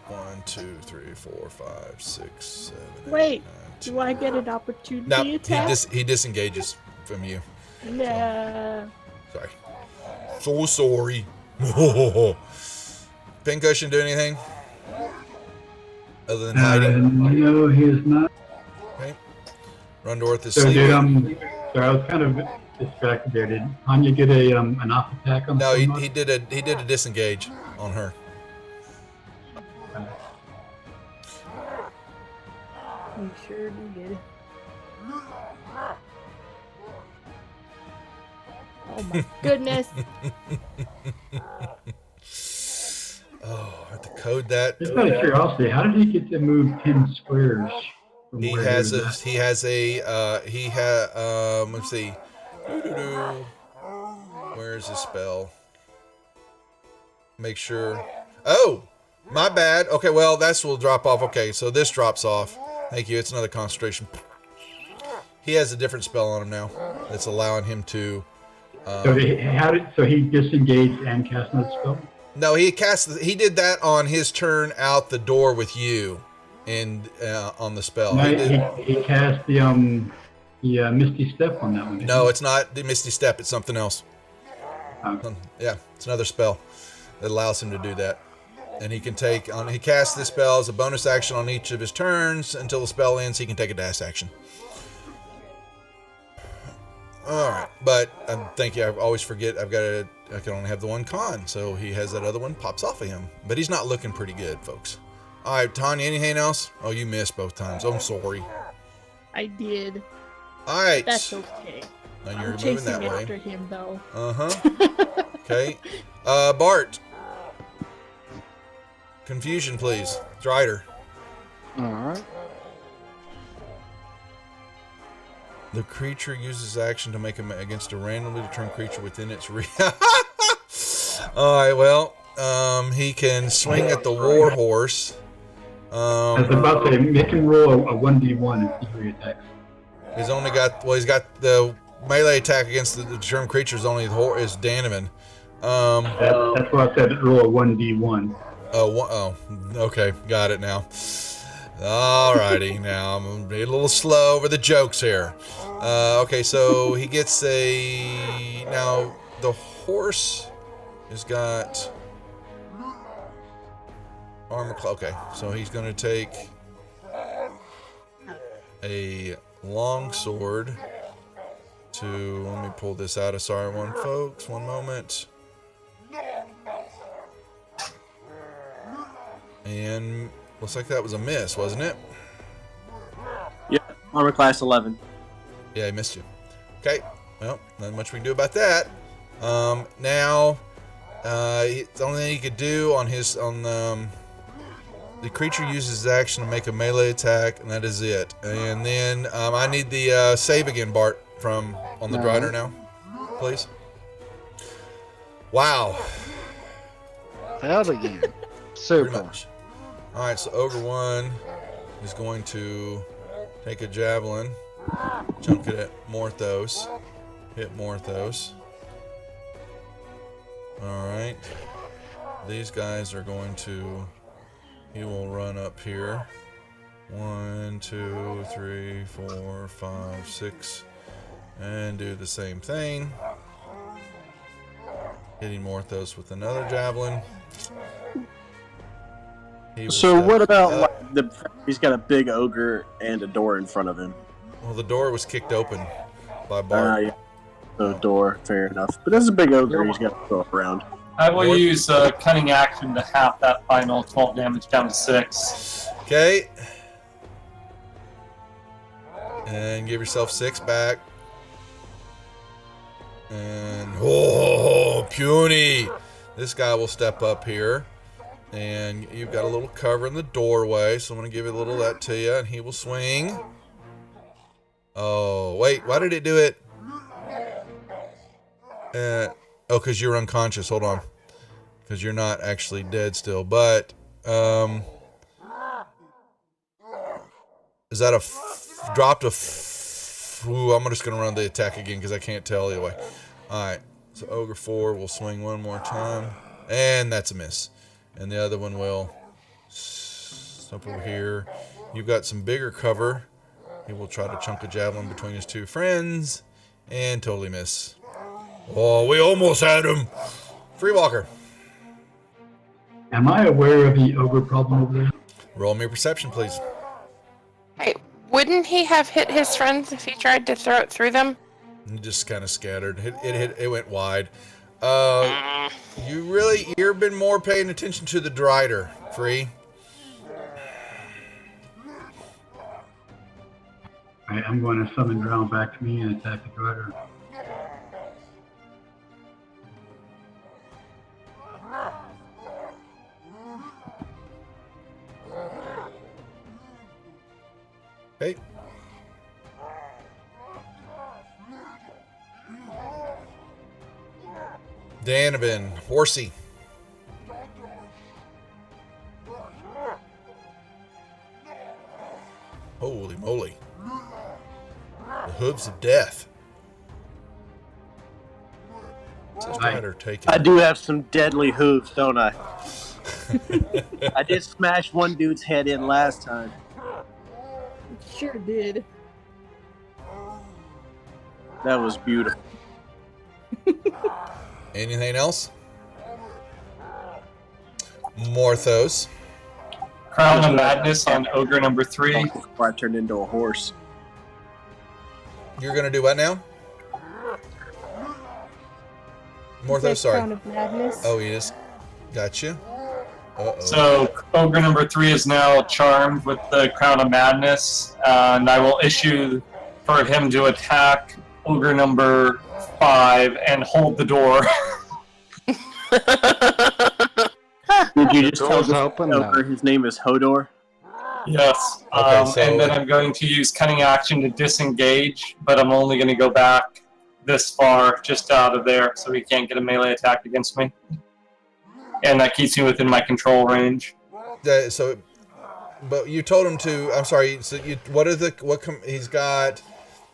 1, 2, 3, 4, 5, 6, 7. 8, Wait, 9, do I get an opportunity No, he attack? he disengages from you. Nah. Sorry. So sorry. Pincushion do anything other than hiding? No, he is not. Okay. Rundorth is So did sleeping. so I was kind of distracted there. Did Anya get an off attack on? No, someone? he did a disengage on her. He sure did. Oh my goodness. Oh, I have to code that. Just out of curiosity, how did he get to move 10 squares? From He where has was a at? let's see. Doo-doo-doo. Where's his spell? Make sure. Oh, my bad. Okay, well, will drop off. Okay, so this drops off. Thank you. It's another concentration. He has a different spell on him now. That's allowing him to. So he disengaged and cast another spell? No, he did that on his turn out the door with you, and on the spell. No, He did- he cast the Misty Step on that one. didn't No, he? it's not the Misty Step. It's something else. Oh. Yeah, it's another spell that allows him to do that. And he can he casts this spell as a bonus action on each of his turns until the spell ends. He can take a dash action. All right, but thank you. I always forget. I can only have the one con, so he has that other one pops off of him. But he's not looking pretty good, folks. All right, Tanya, anything else? Oh, you missed both times. I'm sorry. I did. All right. That's okay. Now I'm you're moving chasing that way. after him though. Okay. Bart. Confusion, please. Drider. Alright. The creature uses action to make him against a randomly determined creature within its reach. Alright, well, he can swing at the war horse. I was about to say, make him roll a 1d1 and see who he attacks. He's got the melee attack against the determined creature is only is Danavan. That's why I said roll a 1d1. Oh, okay, got it now. Alrighty, now I'm gonna be a little slow over the jokes here. Okay, so he gets now the horse has got armor. Okay, so he's gonna take a long sword to. Let me pull this out. Sorry, folks. One moment. And looks like that was a miss, wasn't it? Yeah, armor class 11. Yeah, he missed you. Okay, well, not much we can do about that. Now, the only thing he could do on the creature uses his action to make a melee attack, and that is it. And then I need the save again, Bart, on the Drider now, please. Wow. Failed again. Pretty Super. much. All right, so Ogre 1, is going to take a javelin, chunk it at Morthos, hit Morthos. Alright. These guys are going to... He will run up here. 1, 2, 3, 4, 5, 6. And do the same thing. Hitting Morthos with another javelin. So what about like he's got a big ogre and a door in front of him? Well, the door was kicked open by Bart. Yeah. So door, fair enough. But that's a big ogre he's got to throw around. I will use cunning action to half that final 12 damage down to 6. Okay. And give yourself 6 back. And oh, puny! This guy will step up here. And you've got a little cover in the doorway, so I'm going to give it a little of that to you, and he will swing. Oh, wait, why did it do it? Oh, because you're unconscious. Hold on. Because you're not actually dead still. But, is that dropped a... Ooh, I'm just going to run the attack again because I can't tell either way. Alright, so Ogre 4 will swing one more time. And that's a miss. And the other one will step over here. You've got some bigger cover. He will try to chunk a javelin between his two friends. And totally miss. Oh, we almost had him. Free Walker. Am I aware of the ogre problem over there? Roll me your perception, please. Hey, wouldn't he have hit his friends if he tried to throw it through them? It just kind of scattered. It went wide. You've been more paying attention to the Drider, Free. Alright, I'm going to summon Drown back to me and attack the Drider. Okay. Danovan, Horsey. Holy moly. The hooves of death. I do have some deadly hooves, don't I? I did smash one dude's head in last time. Sure did. That was beautiful. Anything else? Morthos. Crown of Madness on Ogre number 3. Before I turned into a horse. You're going to do what now? Morthos, sorry. Crown of Madness. Oh, he is. Gotcha. Uh-oh. So Ogre number 3 is now charmed with the Crown of Madness, and I will issue for him to attack Ogre number 5 and hold the door. Did you just tell Door's the open ogre now. his name is Hodor? Yes. Okay, so- and then I'm going to use cunning action to disengage, but I'm only going to go back this far, just out of there, so he can't get a melee attack against me. And that keeps me within my control range. But you told him to. I'm sorry. So he's got.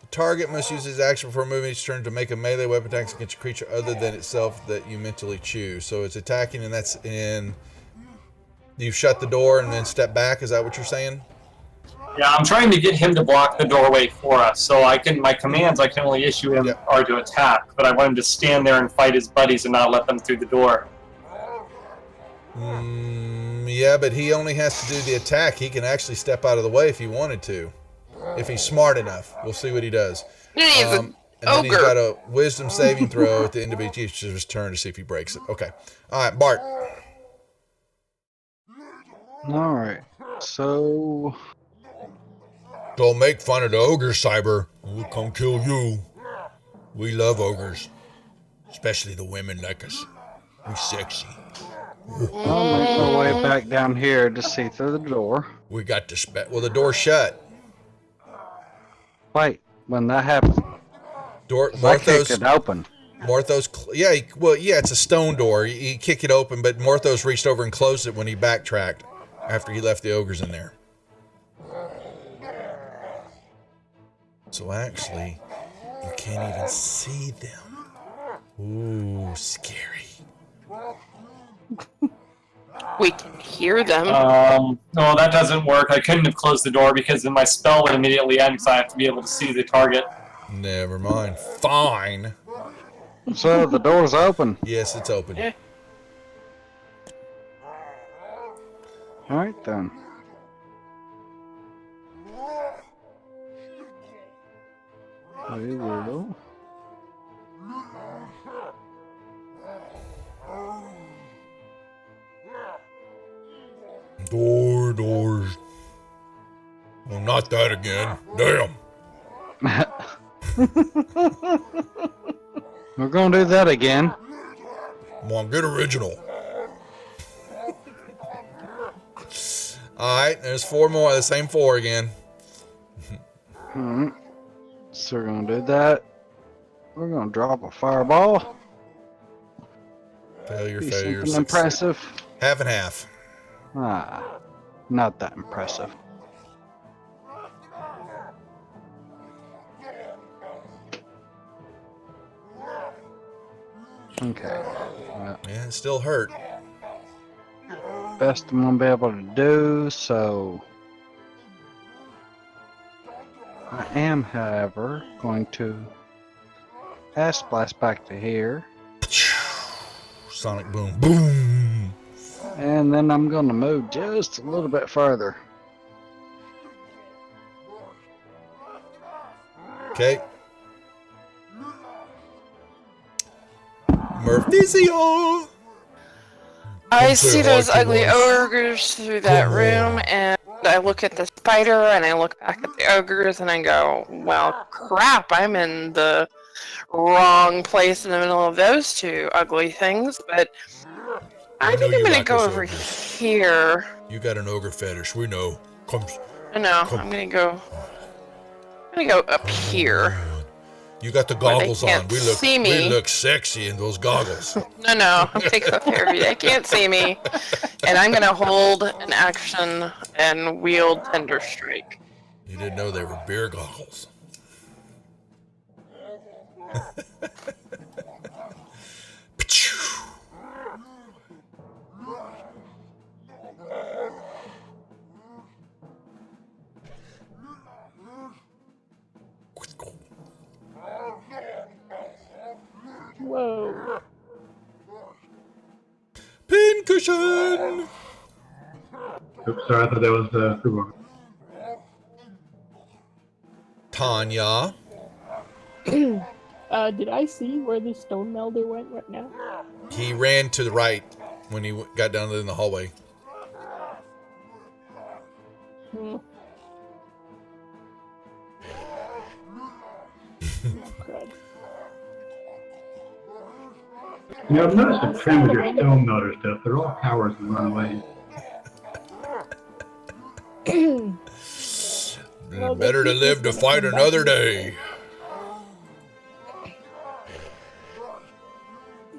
The target must use his action before moving each turn to make a melee weapon attack against a creature other than itself that you mentally choose. So it's attacking, and that's in. You shut the door and then step back. Is that what you're saying? Yeah, I'm trying to get him to block the doorway for us, so my commands I can only issue him are to attack, but I want him to stand there and fight his buddies and not let them through the door. Yeah, but he only has to do the attack. He can actually step out of the way if he wanted to. If he's smart enough. We'll see what he does. He's And then he's got a wisdom saving throw at the end of each turn to see if he breaks it. Okay. All right, Bart. Alright. So Don't make fun of the ogres, Cyber. We'll come kill you. We love ogres. Especially the women like us. We sexy. I'll make my way back down here to see through the door. We got the well, the door's shut. Wait, when that happened, I kicked it open. It's a stone door. You kick it open, but Morthos reached over and closed it when he backtracked after he left the ogres in there. So actually, you can't even see them. Ooh, scary. We can hear them. Well, that doesn't work. I couldn't have closed the door because then my spell would immediately end because I have to be able to see the target. Never mind. Fine. So the door's open. Yes, it's open. Yeah. All right then. We will. Doors. Oh, not that again. Damn. We're gonna do that again. Come on, get original. Alright, there's 4 more. The same 4 again. Alright. So we're gonna do that. We're gonna drop a fireball. Failure, Be failure. something impressive. Half and half. Ah, not that impressive. Okay. Well, Yeah, it still hurt. best I'm gonna be able to do, so I am, however, going to Acid Blast back to here, Sonic boom. Boom. and then I'm gonna move just a little bit further. Okay. Murphyzio. I Don't say see hi those to ugly us. ogres through that Come room, on. and I look at the spider, and I look back at the ogres, and I go, well, crap, I'm in the wrong place in the middle of those 2 ugly things, but I know think I'm you gonna like go us over ogres. here. You got an ogre fetish. We know. Come. No, Come. I'm gonna go up here. You got the Where they goggles on. can't see We me. look sexy in those goggles. No, I'm taking the therapy. They can't see me. And I'm gonna hold an action and wield Tender Strike. You didn't know they were beer goggles. Whoa. Pin cushion. Oops, sorry, I thought that was Fubar. Tanya. Did I see where the stone melder went right now? He ran to the right when he got down in the hallway. Hmm. Crud. You know, I've noticed a trend with your stone melter stuff. They're all cowards and run away. Well, they Better to keep live to listening fight back another and- day.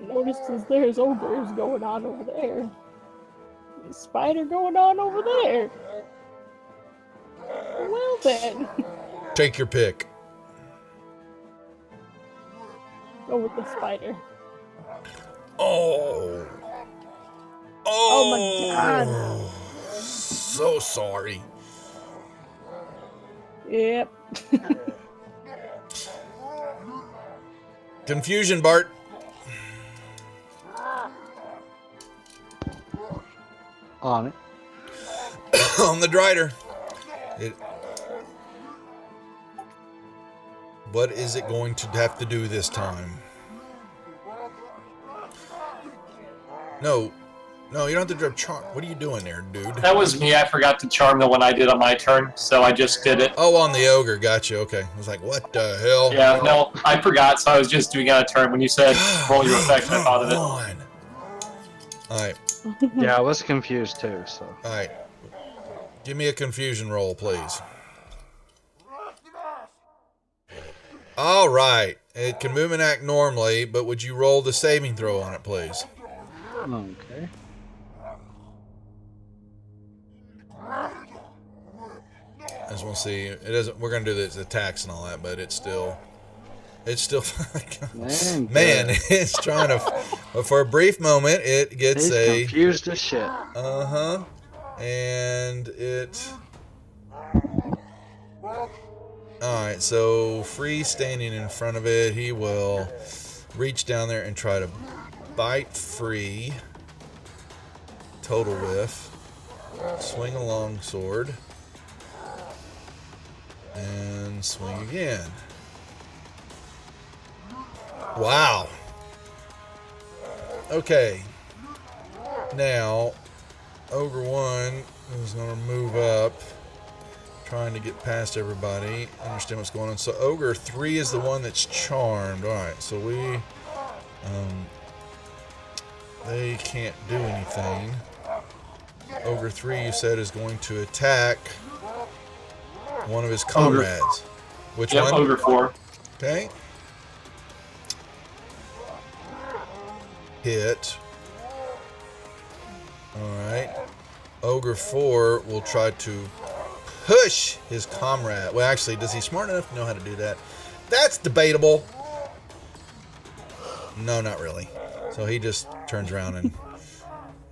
Notices there's ogres going on over there. And spider going on over there. Well then, Take your pick. go with the spider. Oh. Oh my God. So sorry. Yep. Confusion, Bart. On it. On the Drider. What is it going to have to do this time? No, you don't have to drop charm. What are you doing there, dude? That was me. I forgot to charm the one I did on my turn, so I just did it. Oh, on the ogre. Gotcha. Okay. I was like, what the hell? Yeah, no, I forgot, so I was just doing it on a turn. When you said roll your effect, I thought of it. All right. Yeah, I was confused too, so. All right. Give me a confusion roll, please. All right. It can move and act normally, but would you roll the saving throw on it, please? Okay. as we'll see. It doesn't. We're gonna do the attacks and all that, but it's still. Man, it's trying to. But for a brief moment, it gets He's a. confused as shit. And it. Alright, so Free standing in front of it, he will reach down there and try to bite Free. Total whiff. Swing a long sword. And swing again. Wow. Okay. Now, Ogre 1 is going to move up. Trying to get past everybody, understand what's going on. So Ogre 3 is the one that's charmed. Alright, so they can't do anything. Ogre 3, you said, is going to attack one of his comrades. Which one? Ogre 4. Okay. Hit. Alright. Ogre 4 will try to push his comrade. Well, actually, does he smart enough to know how to do that? That's debatable. No, not really. So he just turns around and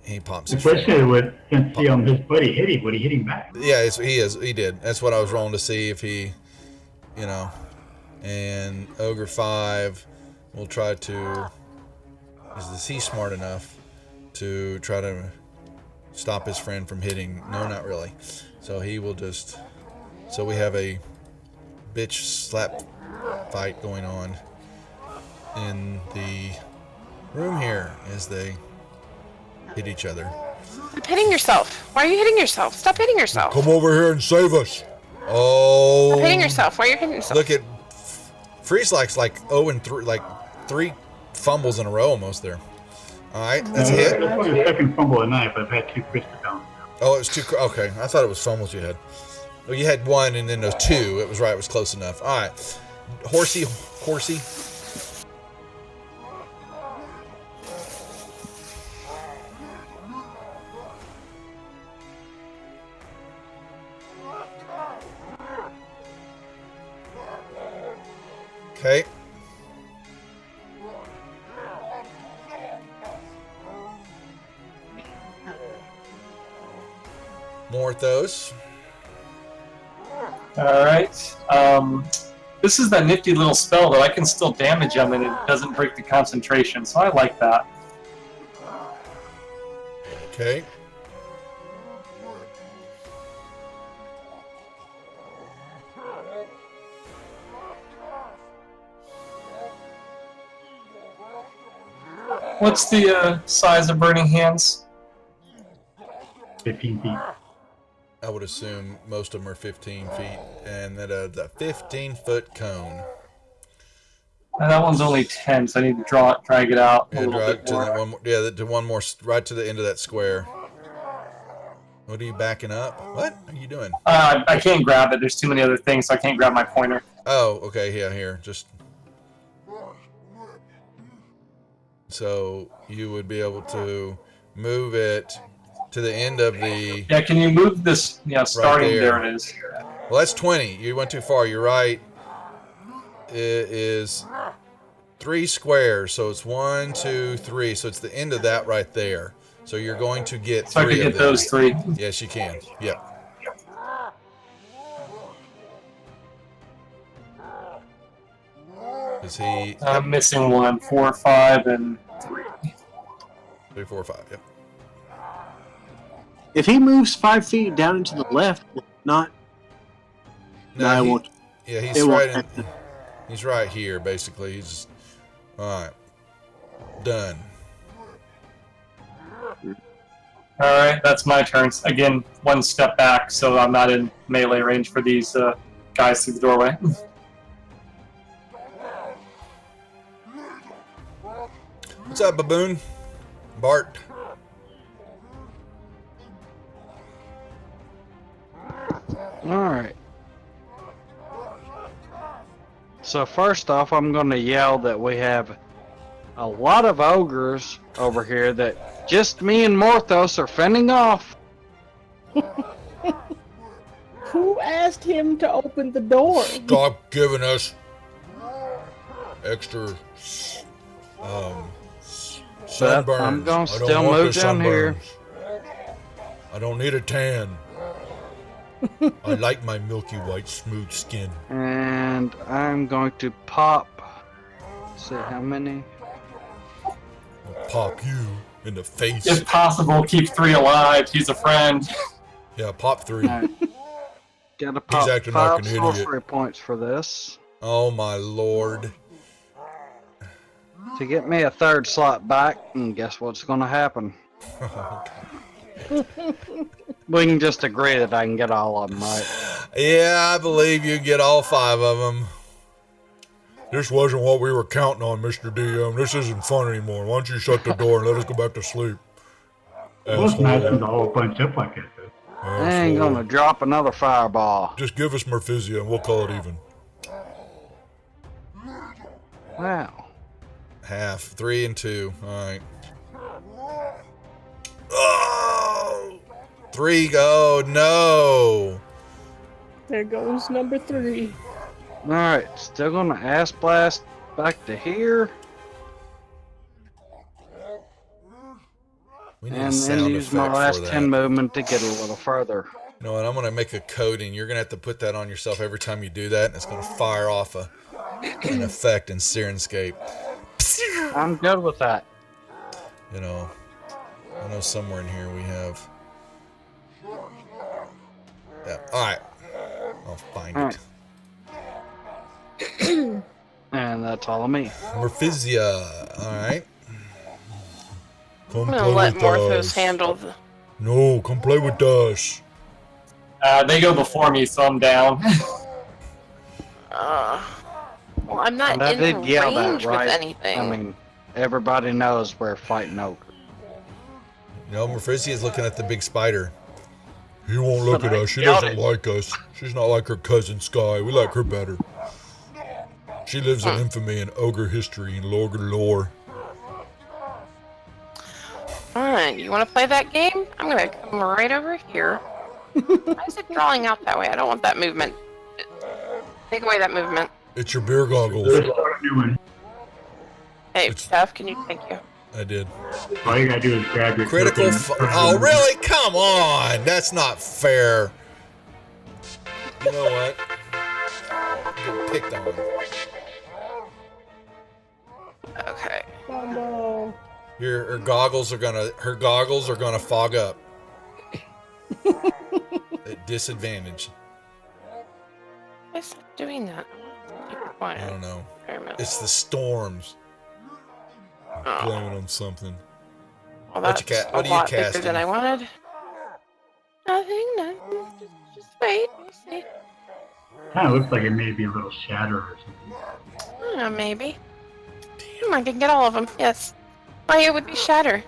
he pops. The question was, since his buddy hit him, would he hit him back? Yeah, he did. That's what I was rolling to see if he, And Ogre 5 will try to. Is he smart enough to try to stop his friend from hitting? No, not really. So he will just. So we have a bitch slap fight going on in the room here as they hit each other. Stop hitting yourself. Why are you hitting yourself? Stop hitting yourself. Come over here and save us. Oh. Stop hitting yourself. Why are you hitting yourself? Look at Freeze like 0-3, like 3 fumbles in a row almost there. All right, that's a hit. That's probably the second fumble of the night, but I've had 2 critical downs. Oh, it was 2. Okay, I thought it was fumbles you had. Well, you had 1 and then those 2. It was right. It was close enough. All right, Horsey. Okay. Morthos. Alright. This is that nifty little spell that I can still damage them and it doesn't break the concentration, so I like that. Okay. What's the size of Burning Hands? 15 feet. I would assume most of them are 15 feet, and that a 15-foot cone. That one's only 10, so I need to drag it out a Yeah, little right bit to more. that one. Yeah, to one more, right to the end of that square. What are you backing up? What are you doing? I can't grab it. There's too many other things, so I can't grab my pointer. Oh, okay. Yeah, here. Just so you would be able to move it to the end of the. Yeah, can you move this? Yeah, starting there. there it is. Well, that's 20. You went too far. You're right. It is 3 squares, so it's 1, 2, 3. So it's the end of that right there. So you're going to get 3 So I can of get them. those 3. Yes, you can. Yep. Is he? I'm missing 1, 4, 5, and 3. 3, 4, 5. Yep. If he moves 5 feet down into the left, not. No, I won't. Yeah, he's it won't right. He's right here, basically. He's all right. Done. Alright, that's my turn. Again, 1 step back, so I'm not in melee range for these guys through the doorway. What's up, baboon? Bart. Alright. So first off, I'm going to yell that we have a lot of ogres over here that just me and Morthos are fending off. Who asked him to open the door? Stop giving us extra sunburns. I'm gonna I don't still want move the down here. sunburns. I don't need a tan. I like my milky white smooth skin. And I'm going to pop. See how many? I'll pop you in the face. If possible, keep 3 alive. He's a friend. Yeah, pop 3. Alright. Gotta pop acting like 5 an idiot. sorcery points for this. Oh my lord. To get me a 3rd slot back, and guess what's gonna happen? We can just agree that I can get all of them, right? Yeah, I believe you get all 5 of them. This wasn't what we were counting on, Mr. DM. This isn't fun anymore. Why don't you shut the door and let us go back to sleep? Well, it's nice when they all bunch up like that, though. I ain't gonna drop another fireball. Just give us Murphisia and we'll call it even. Wow. Half. 3 and 2. Alright. Oh! 3 go. No! There goes number 3. Alright, still gonna ass blast back to here. We need a And then sound use my effect last for that. 10 movement to get a little further. You know what? I'm going to make a coding. You're going to have to put that on yourself every time you do that, and it's going to fire off an effect in Sirenscape. I'm good with that. You know, I know somewhere in here we have. Yeah. All right. I'll find All it. And that's all of me. Murphisia. All right. Come I'm play gonna let with Morthos us. handle the. No, come play with us. They go before me, so I'm down. Well, I'm not And I in did yell that, range right? with anything. I mean, everybody knows we're fighting ogre. No, Murphisia is looking at the big spider. He won't look But at I us. She yelled doesn't it. like us. She's not like her cousin Sky. We like her better. She lives in infamy and ogre history and ogre lore. Fine. You want to play that game? I'm gonna come right over here. Why is it drawing out that way? I don't want that movement. Take away that movement. It's your beer goggles. Let's start a new one. Hey, It's- Steph, can you? Thank you. I did. All you gotta do is grab your Critical. Oh, really? Come on. That's not fair. You know what? Get picked on. Okay. Oh no. Her goggles are gonna fog up. At disadvantage. Why is it doing that? Keep it quiet. I don't know. Wait a minute. It's the storms. Oh, Blaming on something. well, what you that's ca- what a are you lot bigger casting? than I wanted. Nothing. Just wait. We'll see. Kind of looks like it may be a little shatter or something. Maybe. I can get all of them. Yes. Why it would be shatter.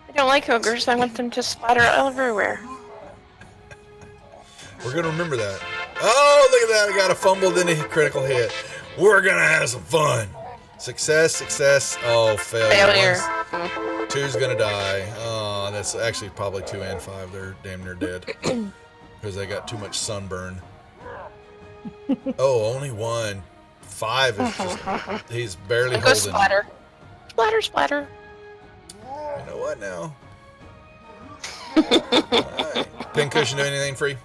I don't like ogres. I want them to splatter everywhere. We're gonna remember that. Oh, look at that! I got a fumble, then a critical hit. We're gonna have some fun. Success, success. Oh, failure. Failure. One's- Two's gonna die. Oh, that's actually probably 2 and 5. They're damn near dead because they got too much sunburn. Oh, only 1. 5 is just. He's barely And go holding. splatter. Splatter, splatter. You know what now? Alright. Pincushion do anything free?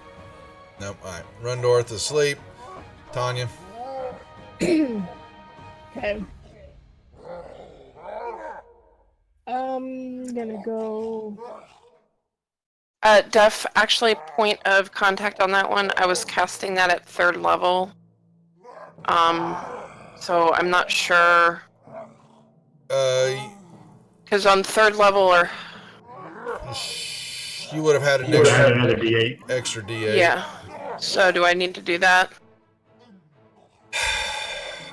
Nope. Alright. Rundorth to sleep. Tanya. Okay. Gonna go. Def, actually, point of contact on that one. I was casting that at 3rd level. So I'm not sure. Because on 3rd level, or You would have had an You would have had extra, another D8. extra D8. yeah. So do I need to do that?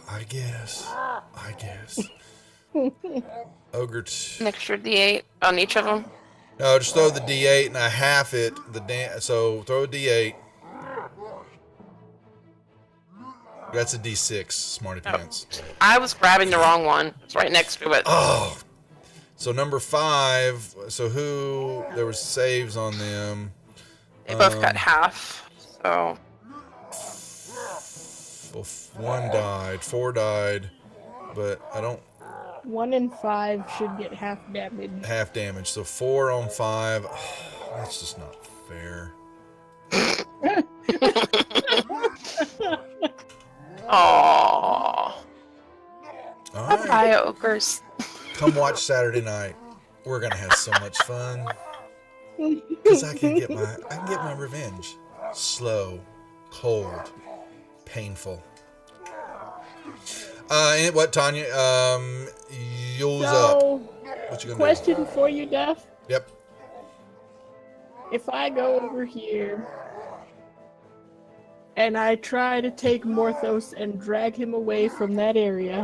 I guess. Ogre. An extra D8 on each of them? No, just throw the D8 and I half it. So throw a D8. That's a D6, smarty pants. I was grabbing the wrong one. It's right next to it. Oh. So number 5. So who? There was saves on them. They both got half. So Well, 1 died, 4 died, but I don't 1 in 5 should get half damage. half damage. So 4 on 5. That's just not fair. Aww. All right. Hi, ogres. Come watch Saturday night. We're gonna have so much fun. Cause I can get my revenge. Slow, cold, painful. And what, Tanya? Yours up. So, What you gonna question for you, Duff. do? Yep. If I go over here and I try to take Morthos and drag him away from that area,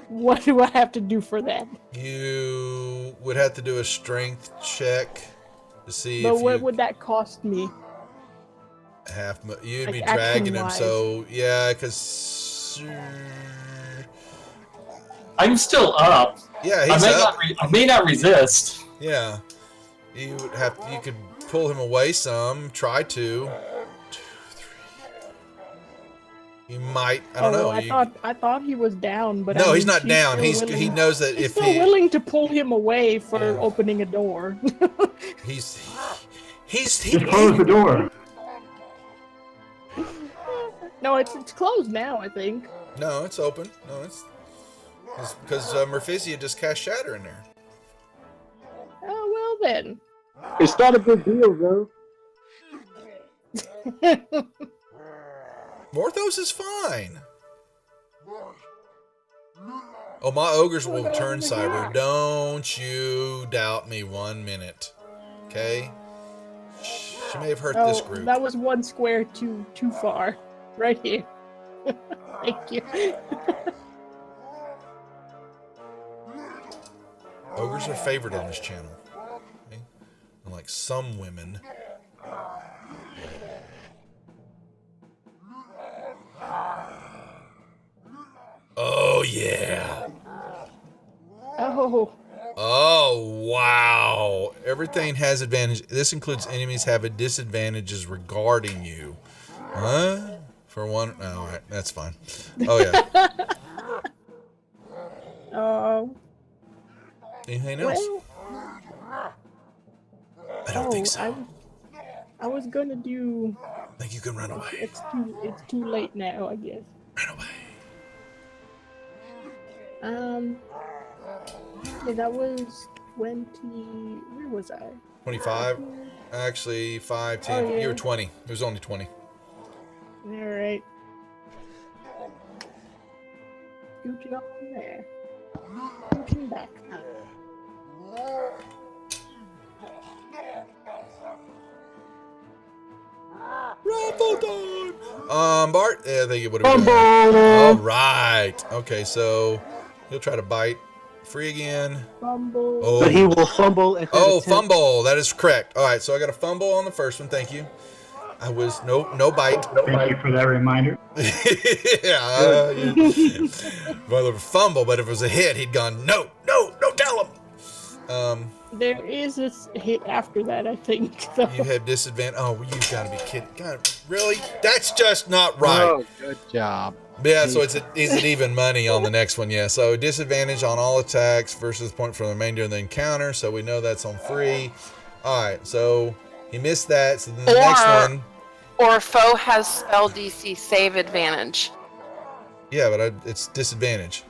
what do I have to do for that? You would have to do a strength check to see But if what you would that cost me? you'd Like be dragging him. action-wise? So yeah, because I'm still up. yeah, I he's may up. I may not resist. Yeah, you would have. You could pull him away some. Try to. 2, 3. You might. I don't know. I thought he was down, but No, I he's mean, not down. still He willing- knows that He's if still he willing to pull him away for Yeah. opening a door. he's Just close the door. No, it's closed now, I think. No, it's open. No, it's because Murphisia just cast Shatter in there. Oh well then. It's not a big deal, though. Morthos is fine. Oh, my ogres will turn cyber. Don't you doubt me 1 minute. Okay? She may have hurt this group. That was 1 square too far. Right here. Thank you. Ogres are favored on this channel. Okay? Unlike some women. Oh, yeah. Oh, Oh, wow. Everything has advantage. This includes enemies have a disadvantages regarding you. Huh? For 1. Oh, all right. That's fine. Oh, yeah. oh. Anything else? Well, I don't think so. I was gonna do. I think you can run away. It's too late now, I guess. Run away. Yeah, that was 20. Where was I? 25? Actually, 5, 10. Oh, yeah. You were 20. It was only 20. All right. Scooching up from there. Scooching back. Rumble time! Bart? Yeah, I think it would have been. All right. Okay, so he'll try to bite. Free again. Fumble. Oh. But he will fumble at that Oh, attempt. fumble. That is correct. All right, so I got a fumble on the first one. Thank you. I was no bite. Thank you for that reminder. Yeah. Well, it was a fumble, but if it was a hit, he'd gone, no, tell him. There is this hit after that, I think. So. You have disadvantage. Oh, you've got to be kidding. God, really? That's just not right. Oh, good job. Yeah, so is it even money on the next one? Yeah, so disadvantage on all attacks versus point for the remainder of the encounter. So we know that's on free. All right, so he missed that. So then the next one. Or foe has spell DC save advantage. Yeah, but it's disadvantage.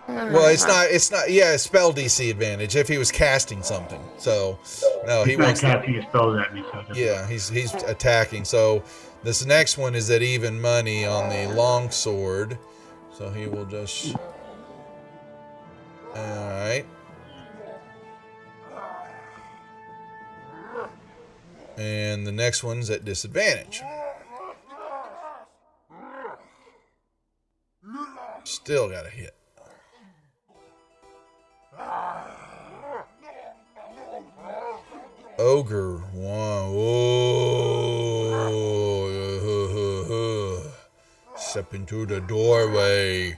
Well, it's not. Yeah, it's spell DC advantage if he was casting something. So no, he He's not wants. casting his spells at me, so it doesn't Yeah, he's attacking. So this next one is at even money on the long sword. So he will just. All right. And the next one's at disadvantage. Still got a hit. Ogre. Wow. Oh. Step into the doorway.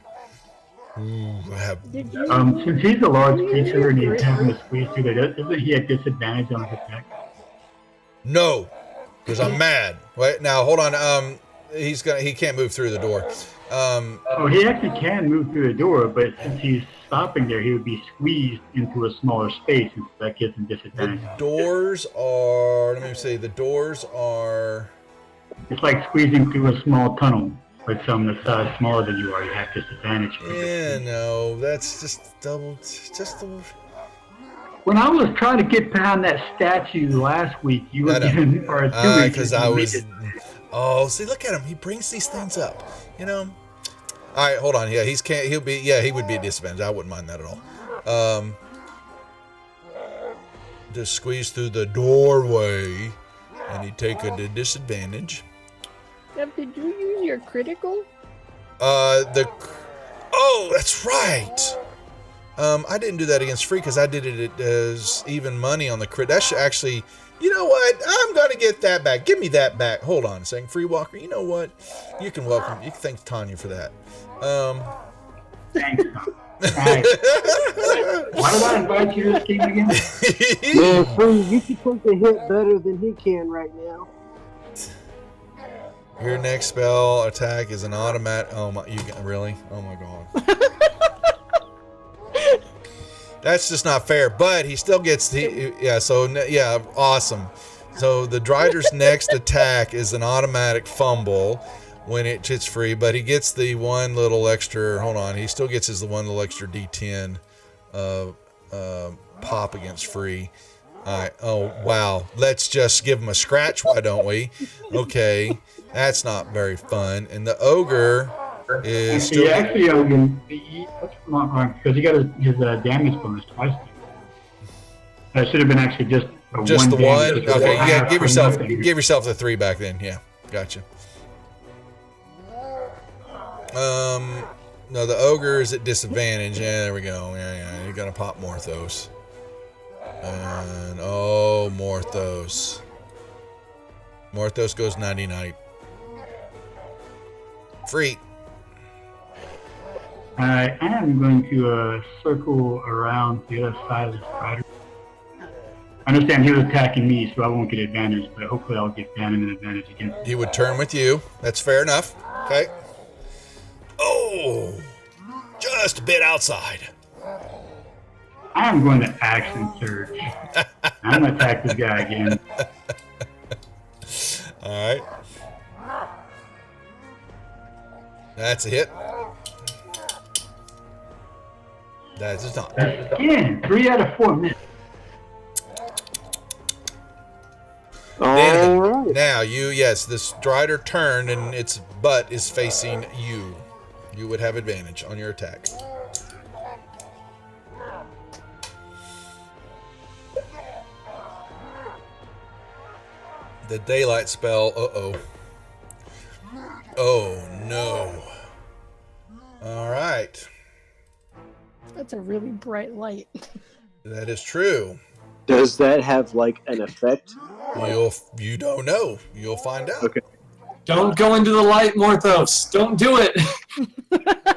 Ooh, I have. Did you? Since he's a large creature and he's having to squeeze through there, isn't he at disadvantage on his attack? No. Because I'm mad. Wait, now hold on. He can't move through the door. Oh, he actually can move through the door, but since he's stopping there, he would be squeezed into a smaller space, and that gives him disadvantage. The doors are. Let me see. The doors are. It's like squeezing through a small tunnel. But some the size smaller than you are, you have disadvantage. Yeah, no, that's just double. Just the. When I was trying to get behind that statue last week, you were giving me, or 2 weeks, because I was. Oh, see, look at him. He brings these things up. You know. All right, hold on. Yeah, he'll be. Yeah, he would be a disadvantage. I wouldn't mind that at all. Just squeeze through the doorway, and he'd take a disadvantage. Did you use your critical? Oh, that's right. I didn't do that against free because I did it as even money on the crit. That should actually, you know what? I'm gonna get that back. Give me that back. Hold on a second, Free Walker. You know what? You can thank Tanya for that. Thanks. Right. Why did I invite you to this game again? Man, Free, you can take a hit better than he can right now. Your next spell attack is an automatic. Oh my! Really? Oh my god! That's just not fair. But he still gets the yeah. So yeah, awesome. So the Drider's next attack is an automatic fumble when it hits free, but he gets the one little extra. Hold on, he still gets the one little extra D10 pop against free. All right. Oh wow! Let's just give him a scratch. Why don't we? Okay. That's not very fun. And the ogre is still. Yeah, actually, because he got his damage bonus twice. That should have been actually just the one. One. Okay, yeah. Give yourself the 3 back then. Yeah, gotcha. No, the ogre is at disadvantage. Yeah, there we go. Yeah. You gotta pop Morthos. And Morthos. Morthos goes 90-night. Free. I am going to circle around the other side of the spider. I understand he was attacking me, so I won't get advantage, but hopefully I'll get an advantage again. He would turn with you. That's fair enough. Okay. Oh, just a bit outside. I'm going to action surge. I'm going to attack this guy again. All right. That's a hit. That's a not. Again, 3 out of 4 missed. All right. Now this Strider turned and its butt is facing you. You would have advantage on your attack. The daylight spell. Oh no. All right. That's a really bright light. That is true. Does that have like an effect? You don't know. You'll find out. Okay. Don't go into the light, Morthos. Don't do it.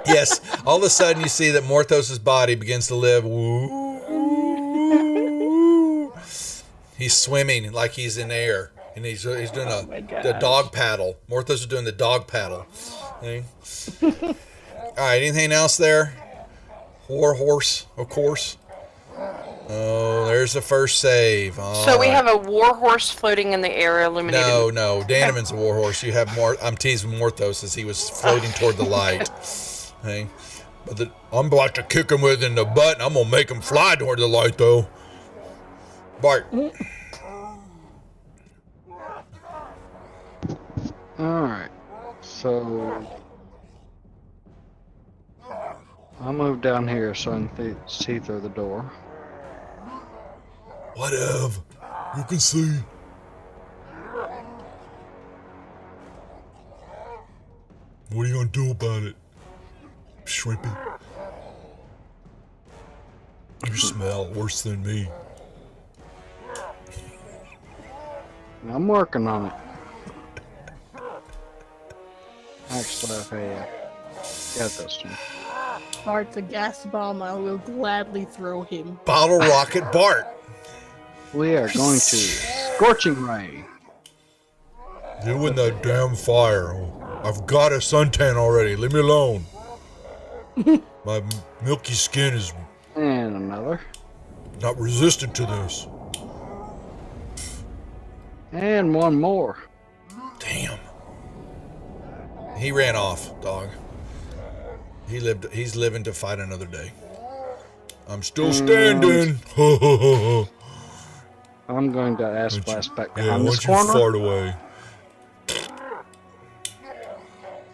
Yes. All of a sudden, you see that Morthos' body begins to live. Woo. He's swimming like he's in air, and he's doing the dog paddle. Morthos is doing the dog paddle. Okay. All right. Anything else there? Warhorse, of course. Oh, there's the first save. So we have a warhorse floating in the air, illuminated. No. Danamon's a warhorse. You have more. I'm teasing Morthos as he was floating toward the light. Okay. But I'm about to kick him within the butt, and I'm gonna make him fly toward the light, though. Bart. All right. So I'll move down here so I can see through the door. Whatever. You can see. What are you gonna do about it, Shrimpy? You smell worse than me. I'm working on it. Actually, I got this one. Bart's a gas bomb. I will gladly throw him. Bottle rocket Bart. We are going to Scorching Ray. You in that damn fire. I've got a suntan already. Leave me alone. My milky skin is And another. not resistant to this. And one more. Damn. He ran off, dog. He's living to fight another day. I'm still standing. I'm going to ass blast back Yeah, behind why this don't you corner. fart away?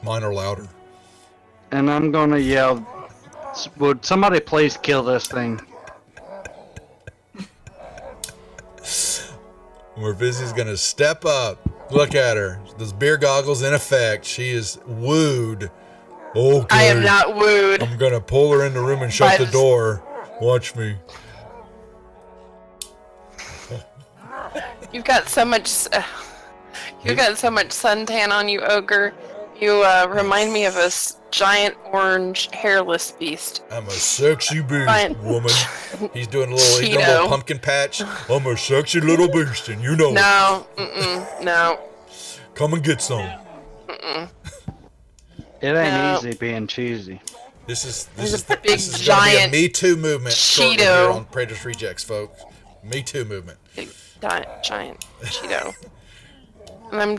Mine are louder. And I'm going to yell, would somebody please kill this thing? Morphizi's gonna step up. Look at her. Those beer goggles in effect. She is wooed. Okay. I am not wooed. I'm gonna pull her in the room and shut the door. Watch me. You've got so much. You've got so much suntan on you, ogre. You remind me of a giant orange hairless beast. I'm a sexy beast, Fine. woman. He's doing he's doing a Cheeto. little pumpkin patch. I'm a sexy little beast, and you know it. No, no. Come and get some. Mm-mm. It ain't No. easy being cheesy. This is There's this a is big, this is gonna be a giant Me Too movement shortly here Cheeto. on Predators Rejects, folks. Me Too movement. Big giant Cheeto. And I'm.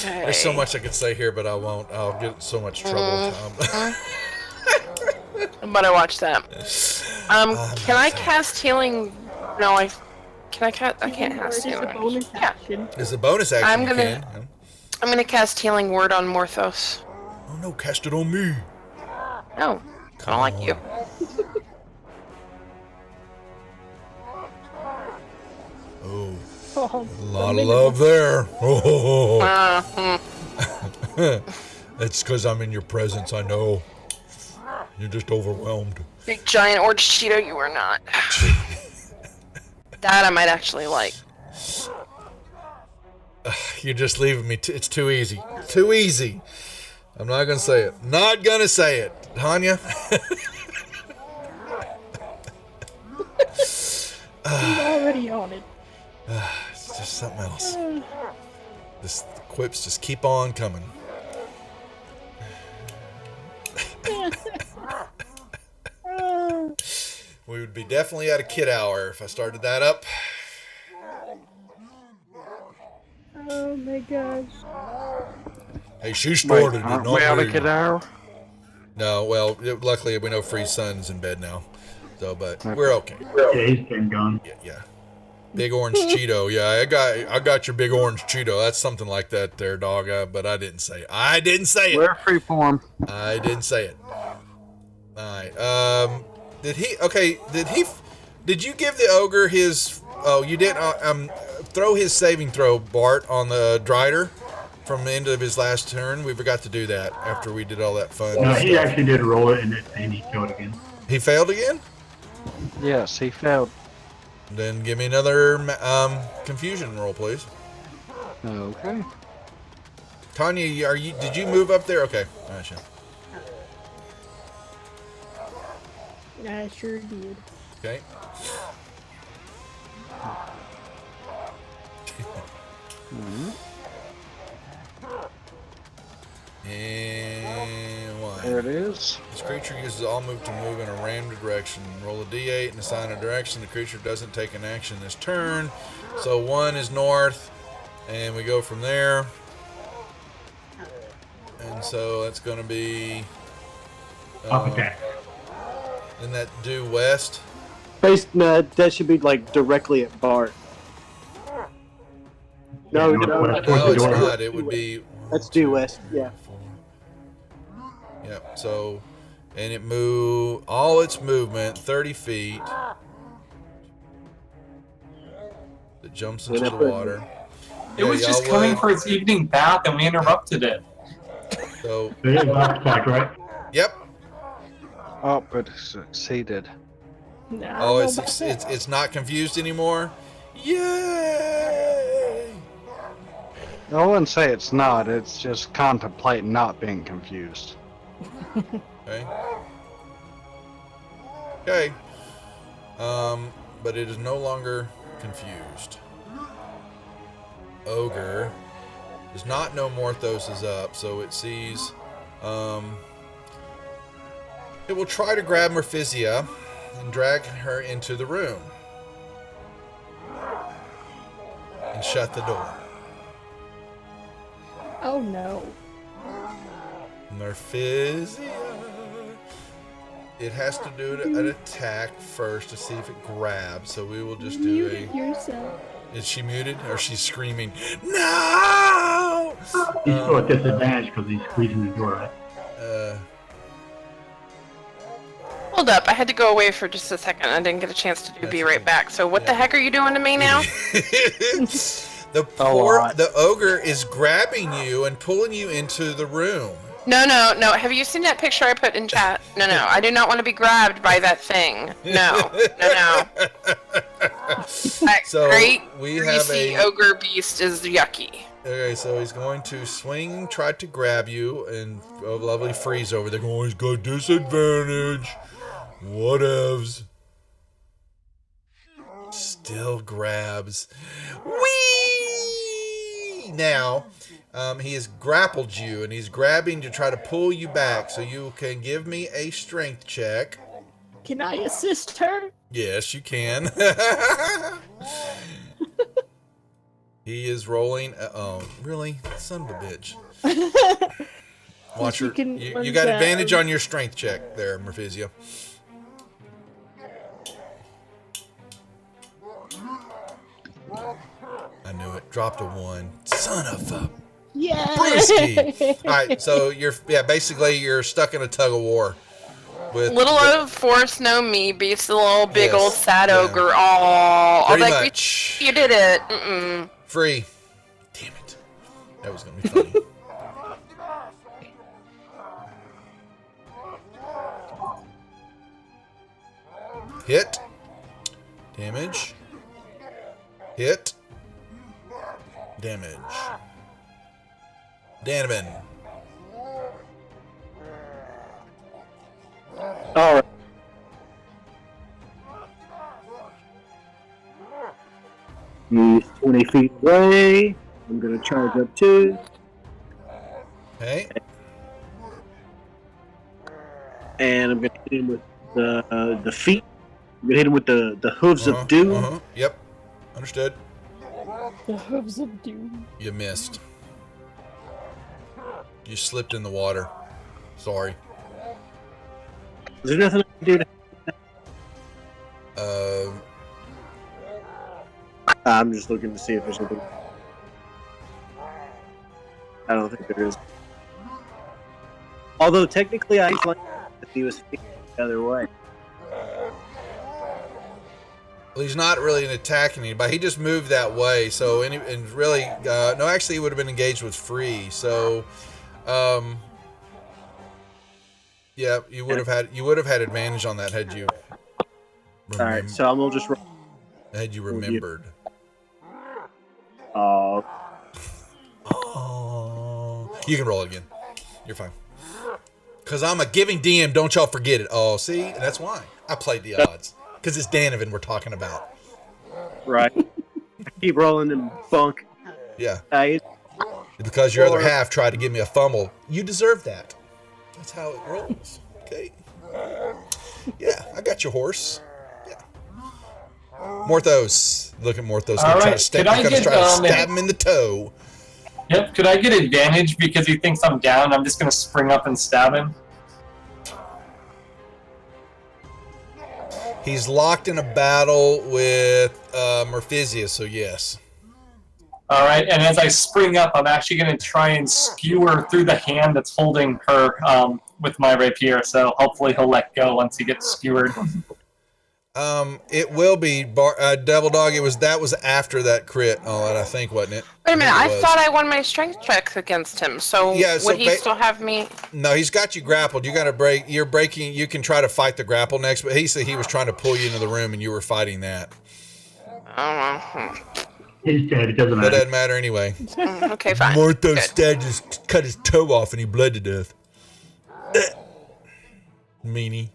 There's so much I could say here, but I won't. I'll get in so much trouble. But I watched that. Can I cast healing? No, Can I cast? I can't cast It's a healing. bonus Yeah. action. It's a bonus action. I'm you gonna- can. I'm gonna cast healing word on Morthos. Oh no, cast it on me. No, I don't like you. Oh, Oh, a lot of love there. Oh, it's because I'm in your presence. I know. You're just overwhelmed. Big giant orange Cheeto, you are not. That I might actually like. You're just leaving me. It's too easy. Too easy. I'm not gonna say it. Not gonna say it, Tanya. I'm already on it. It's just something else. This the quips just keep on coming. We would be definitely at a kid hour if I started that up. Oh my gosh. Hey, she started it, Aren't not we out me. of Kid Hour? No, well, luckily we know Free's son's in bed now, so but we're okay. Yeah, he's been gone. Yeah. Big orange Cheeto. Yeah, I got your big orange Cheeto. That's something like that there, dog. But I didn't say it. I didn't say it. We're freeform. I didn't say it. All right. Did you give the ogre his? Oh, you didn't. Throw his saving throw, Bart, on the Drider from the end of his last turn. We forgot to do that after we did all that fun. No, he stuff. actually did roll it, and he failed again. He failed again. Yes, he failed. Then give me another confusion roll, please. Okay. Tanya, did you move up there? Okay. Gotcha. I sure did. Okay. And one. There it is. This creature uses all move to move in a random direction. Roll a d8 and assign a direction. The creature doesn't take an action this turn. So 1 is north, and we go from there. And so that's going to be. Up attack. Isn't that due west? No, that should be like directly at Bart. No, Yeah, no, northwest. No, Towards the it's door. not. It would be. that's due west. Yeah. Yep. So, and it move all its movement 30 feet. It jumps into the water. It was just y'all coming would. for its evening bath, and we interrupted it. So, It is up attack, right? yep. Oh, but it succeeded. Nah, I Oh, don't know about that. it's not confused anymore. Yay! I wouldn't say it's not. It's just contemplating not being confused. Okay. Okay. But it is no longer confused. Ogre does not know Morthos is up, so it sees. It will try to grab Merphisia and drag her into the room and shut the door. Oh no. Merphisia. It has to do an attack first to see if it grabs. So we will just do Mute it yourself. Is she muted or she's screaming? No! He's still at disadvantage because he's squeezing the door, right? Hold up, I had to go away for just a second. I didn't get a chance to be right back. So what the heck are you doing to me now? The ogre is grabbing you and pulling you into the room. No. Have you seen that picture I put in chat? No. I do not want to be grabbed by that thing. No. That So great, we have greasy a ogre beast is yucky. Okay, so he's going to swing, try to grab you, and a lovely freeze over there. Going, he's got disadvantage. Whatevs. Still grabs. Whee! Now, he has grappled you, and he's grabbing to try to pull you back. So you can give me a strength check. Can I assist her? Yes, you can. He is rolling. Oh, really? Son of a bitch. Watch her. You got advantage on your strength check there, Merphisia. I knew it. Dropped a 1. Son of a brewski. All right, so basically you're stuck in a tug of war. With Little of force, no me, beats the little big Yes, old sad yeah. ogre. Oh, Pretty like much. you did it. Mm-mm. Free. Damn it. That was gonna be funny. Hit. Damage. Hit. Damage. Donovan. All right. He's 20 feet away. I'm going to charge up too. Okay. And I'm going to hit him with the feet. I'm going to hit him with the hooves of doom. Yep. Understood. The hooves of doom. You missed. You slipped in the water. Sorry. Is there nothing I can do to... I'm just looking to see if there's something. I don't think there is. Although technically I like if he was facing the other way. Well, he's not really attacking anybody. He just moved that way. So, and really, no, actually, he would have been engaged with free. So, yeah, you would have had advantage on that had you. All right, so I'm gonna just roll. Had you remembered. Oh. You can roll again. You're fine. Cause I'm a giving DM. Don't y'all forget it. Oh, see, and that's why I played the odds. Cause it's Donovan we're talking about. Right. Keep rolling and bunk. Yeah. It's because your other half tried to give me a fumble. You deserve that. That's how it rolls. Okay. Yeah, I got your horse. Yeah. Morthos. Look at Morthos. All Gonna right. try to stab him in the toe. Yep. Could I get advantage because he thinks I'm down? I'm just gonna spring up and stab him. He's locked in a battle with Merphisia, so yes. All right, and as I spring up, I'm actually going to try and skewer through the hand that's holding her with my rapier. So hopefully he'll let go once he gets skewered. It will be Devil Dog. That was after that crit. Oh, I think, wasn't it? Wait a minute, I thought I won my strength checks against him. So would he still have me? No, he's got you grappled. You got to break. You're breaking. You can try to fight the grapple next, but he said he was trying to pull you into the room, and you were fighting that. He's dead. It doesn't matter. That doesn't matter anyway. Okay, fine. Morthos dad just cut his toe off, and he bled to death. Meanie.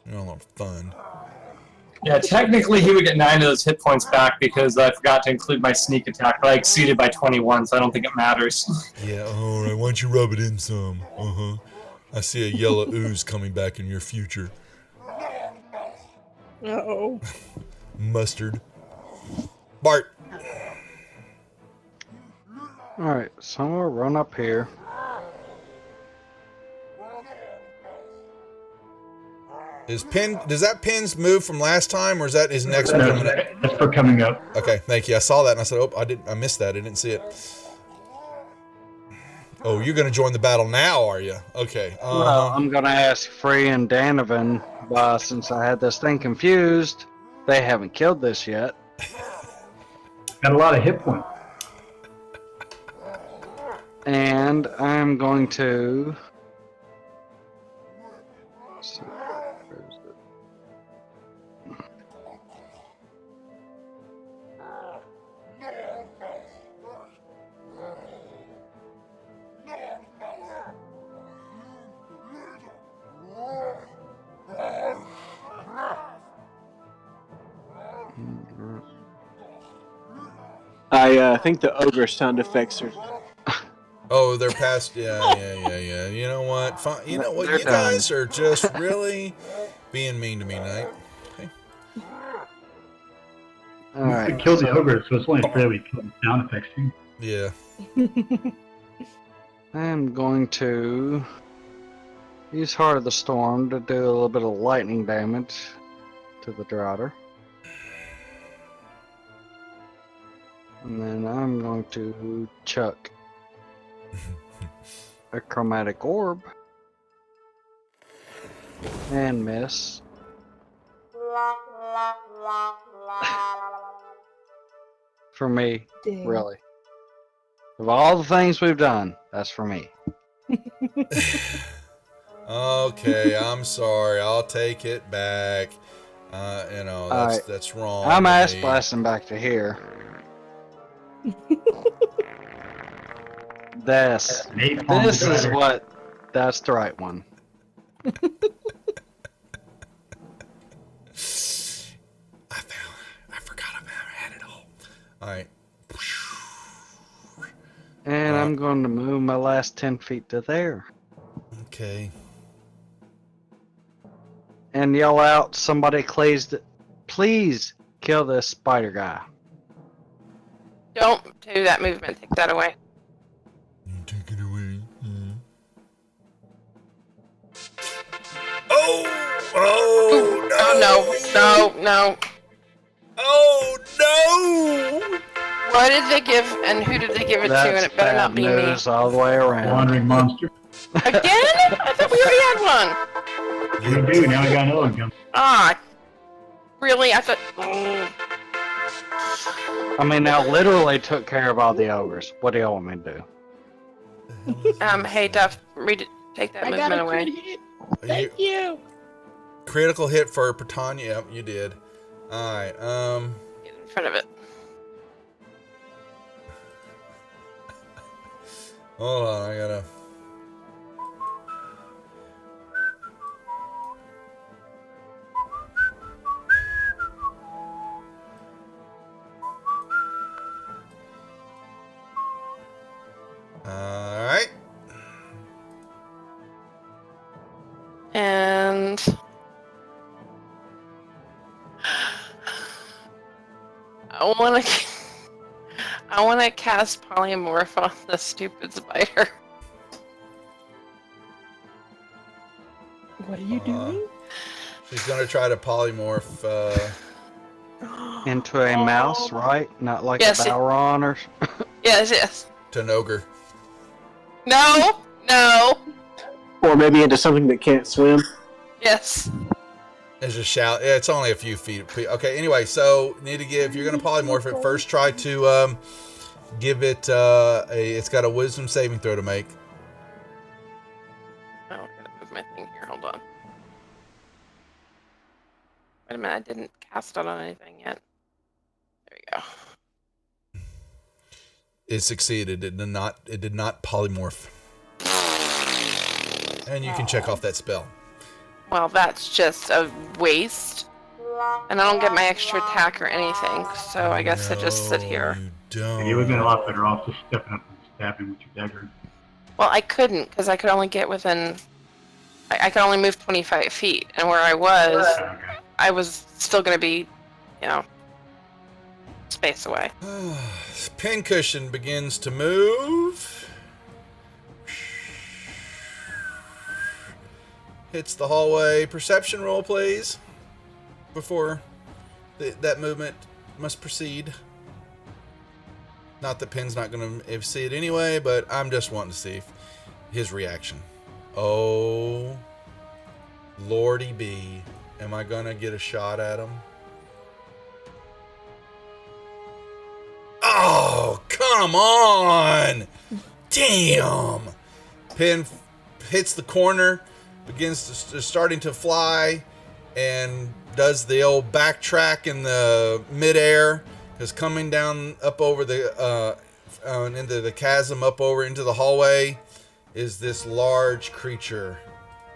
You're all fun. Yeah, technically he would get 9 of those hit points back because I forgot to include my sneak attack, but I exceeded by 21, so I don't think it matters. Yeah, all right. Why don't you rub it in some? I see a yellow ooze coming back in your future. Uh-oh. Mustard. Bart. Alright, so I'm gonna run up here. Does that pins move from last time, or is that his next one No, coming up? that's for coming up. Okay, thank you. I saw that and I said, I missed that. I didn't see it. Oh, you're going to join the battle now, are you? Okay. Well, I'm gonna ask Free and Danovan, since I had this thing confused. They haven't killed this yet. Got a lot of hit points. And I'm going to... let's see, where is it? I think the ogre sound effects are. Oh, they're past. Yeah. You know what? Fine. You know what? They're You guys are just really being mean to me tonight. Okay. We Alright. killed the ogre, so it's only fair we kill the sound effects too. Yeah. I'm going to use Heart of the Storm to do a little bit of lightning damage to the Drowder. And then I'm going to chuck a Chromatic Orb and miss. For me, Dang. really. Of all the things we've done, that's for me. Okay, I'm sorry. I'll take it back. That's wrong. I'm of ass me. blasting back to here. This is what. That's the right one. I forgot I had it all. All right. And I'm going to move my last 10 feet to there. Okay. And yell out, somebody please kill this spider guy. Don't do that movement. Take that away. You take it away. Oh No. Oh no! What did they give, and who did they give it to? And it better not be me. news all the way around. Wandering monster. Again? I thought we already had one. We do, now we got another one. Ah. Really? I thought. I mean, I literally took care of all the ogres. What do y'all want me to do? Hey, Duff, take that I got movement a away. crit hit. Thank you. Critical hit for Britannia. Yep, you did. Alright, Get in front of it. hold on, I gotta... Alright. And I want to cast polymorph on the stupid spider. What are you doing? She's gonna try to polymorph, Into a mouse, right? Not like Yes, a Balron or... Yes. to an ogre. No. Or maybe into something that can't swim. Yes. It's just shout. Yeah, it's only a few feet. Okay, anyway, so need to give. You're gonna polymorph it first. Try to give it it's got a wisdom saving throw to make. Oh, I gotta move my thing here. Hold on. Wait a minute. I didn't cast it on anything yet. There we go. It succeeded. It did not polymorph. And you can check off that spell. Well, that's just a waste. And I don't get my extra attack or anything, so I guess I just sit here. You don't. You would have been a lot better off just stepping up and stabbing with your dagger. Well, I couldn't, because I could only get within... I could only move 25 feet, and where I was, Okay. I was still going to be, space away. Pincushion begins to move. Hits the hallway. Perception roll, please. Before that movement must proceed. Not that Pin's not going to see it anyway, but I'm just wanting to see his reaction. Oh, Lordy B. Am I going to get a shot at him? Oh, come on! Damn! Pin hits the corner, begins to starting to fly, and does the old backtrack in the midair. Is coming down up over the into the chasm, up over into the hallway, is this large creature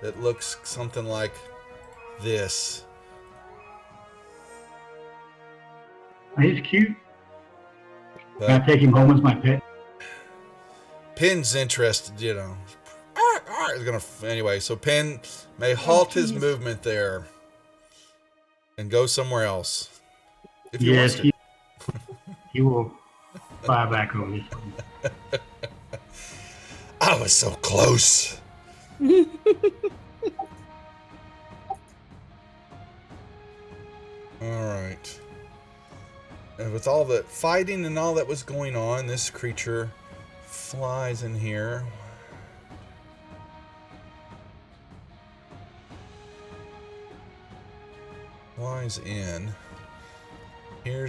that looks something like this. He's cute. But Can I take him home as my pet? Pin's interested, He's gonna anyway. So Pin may halt his movement there and go somewhere else if he wants to. He will fly back over this one. I was so close. All right. And with all the fighting and all that was going on, this creature flies in here. Flies in.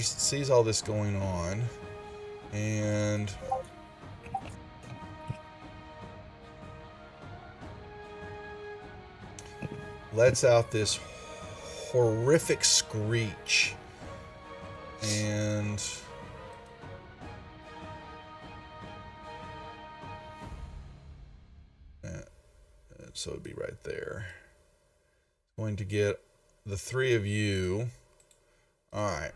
Sees all this going on, and lets out this horrific screech. And so it'd be right there. Going to get the three of you. All right.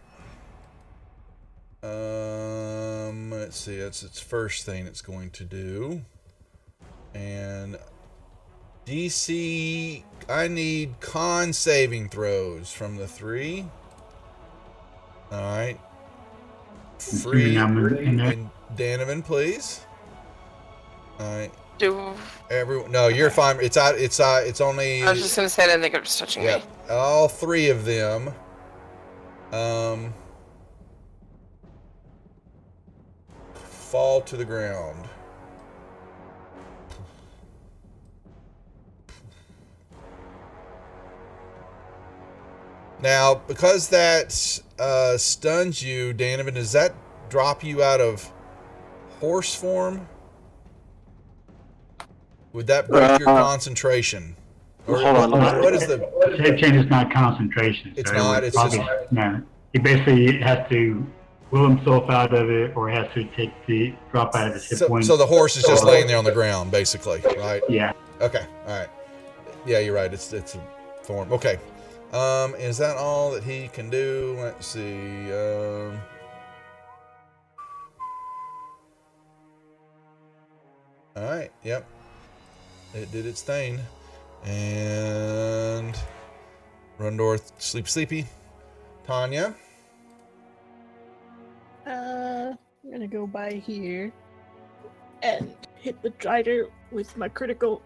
Let's see. That's its first thing it's going to do. And DC, I need con saving throws from the three. All right. Free and Danovan, please. All right. Everyone, no, you're fine. It's out. It's only. I was just gonna say, I didn't think it was touching me. All three of them. Fall to the ground. Now, because that stuns you, Danovan, does that drop you out of horse form? Would that break your concentration? Or Hold on. What is the Save change is not concentration. It's so not. It's probably, just no. He basically has to will himself out of it, or has to take the drop out of his hit points. So the horse is just laying there on the ground, basically, right? Yeah. Okay. All right. Yeah, you're right. It's a form. Okay. Is that all that he can do? Let's see. All right. Yep. It did its thing. And Rundor sleepy. Tanya. I'm gonna go by here and hit the drider with my critical.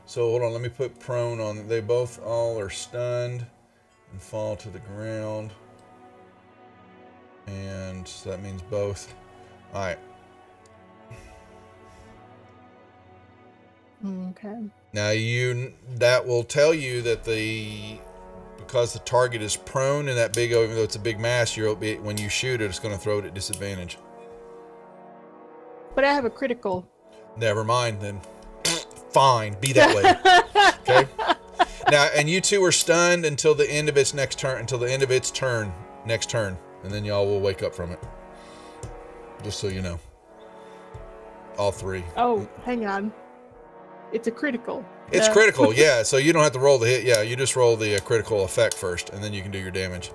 So hold on, let me put prone on. They both all are stunned and fall to the ground. And so that means both. All right. Okay. Now that will tell you that because the target is prone and that big, even though it's a big mass, when you shoot it, it's going to throw it at disadvantage. But I have a critical. Never mind then. Fine, be that way. Okay. Now, and you two are stunned until the end of its next turn. Next turn, and then y'all will wake up from it. Just so you know. All three. Oh, hang on. It's a critical. It's critical, yeah. So you don't have to roll the hit. Yeah, you just roll the critical effect first, and then you can do your damage.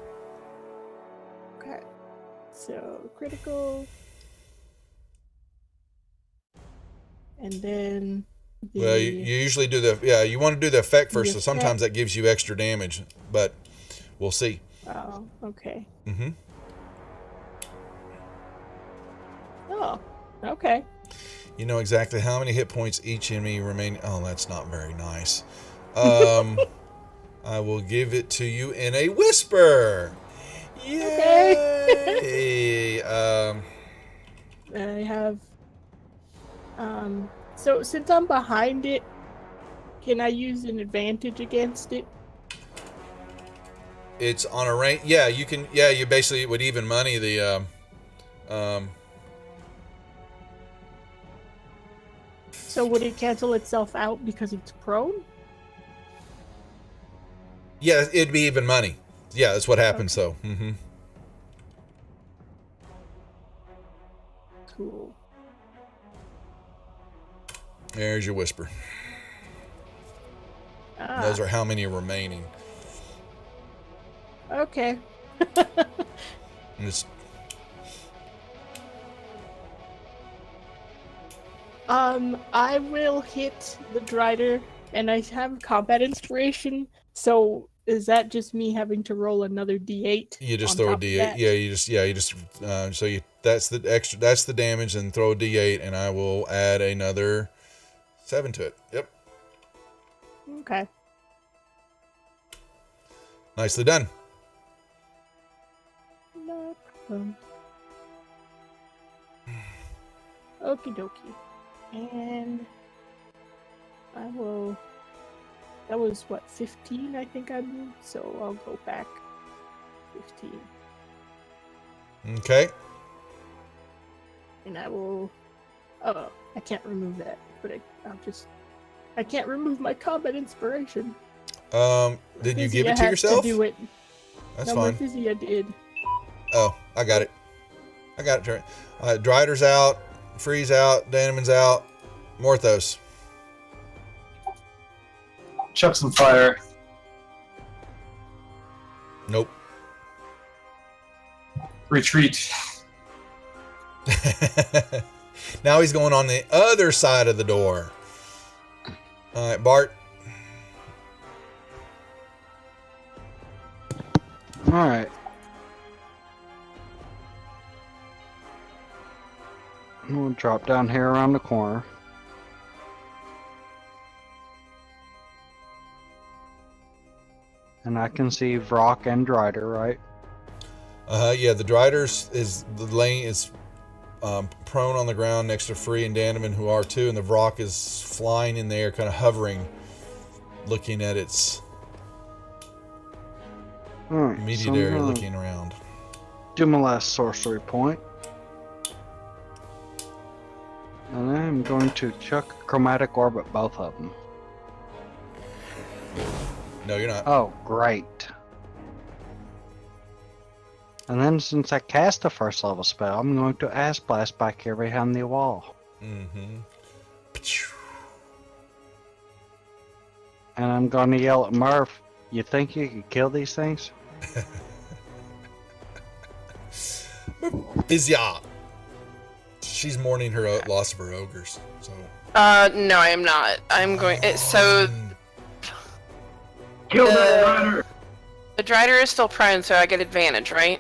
Okay. So critical. And then Well, you usually do the you want to do the effect first. So effect. sometimes that gives you extra damage, but we'll see. Oh, okay. Mm-hmm. Oh, okay. You know exactly how many hit points each enemy remain. Oh, that's not very nice. I will give it to you in a whisper. Yay! I have. So since I'm behind it, can I use an advantage against it? It's on a rank. Yeah, you can. Yeah, you basically would even money the. So would it cancel itself out because it's prone? Yeah, it'd be even money. Yeah, that's what happens. So. Mm-hmm. Cool. There's your whisper. Ah, Those are how many remaining. okay. And it's, I will hit the Drider, and I have combat inspiration. So is that just me having to roll another D8? you just on throw a top of D8. that? Yeah, you just so you that's the extra. That's the damage, and throw a D8, and I will add another 7 to it. Yep. Okay. Nicely done. No problem. Okie dokie. And I will. That was what, 15? I think I moved, so I'll go back 15. Okay. And I will. Oh, I can't remove that, but I can't remove my combat inspiration. Did you Fizzy, give I it to had yourself? do it. That's No, fine. Fizzy, I did. Oh, I got it. Terry. Drider's out. Freeze out. Danemon's out. Morthos. Chuck some fire. Nope. Retreat. Now he's going on the other side of the door. All right, Bart. Alright. I'm gonna drop down here around the corner. And I can see Vrock and Drider, right? Yeah, the Drider's is the lane is prone on the ground next to Free and Daneman, who are too, and the Vrock is flying in the air, kind of hovering, looking at its Alright, immediate so I'm area, gonna looking around. do my last sorcery point. And I'm going to chuck Chromatic Orb at both of them. No, you're not. Oh, great. And then since I cast a first level spell, I'm going to Ass Blast back here behind the wall. Mm-hmm. And I'm going to yell at Murph, you think you could kill these things? Bizya. She's mourning her loss of her ogres. So. No, I am not. I'm going. So Kill that rider! the Drider is still prone, so I get advantage, right?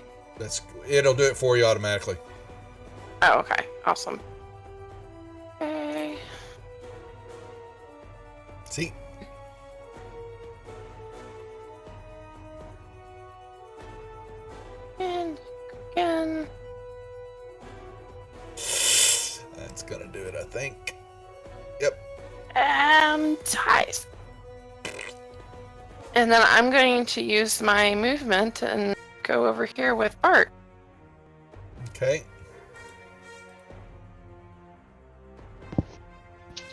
It'll do it for you automatically. Oh, okay. Awesome. Okay. See. And again. That's gonna do it, I think. Yep. Ties. And then I'm going to use my movement and go over here with Bart. Okay.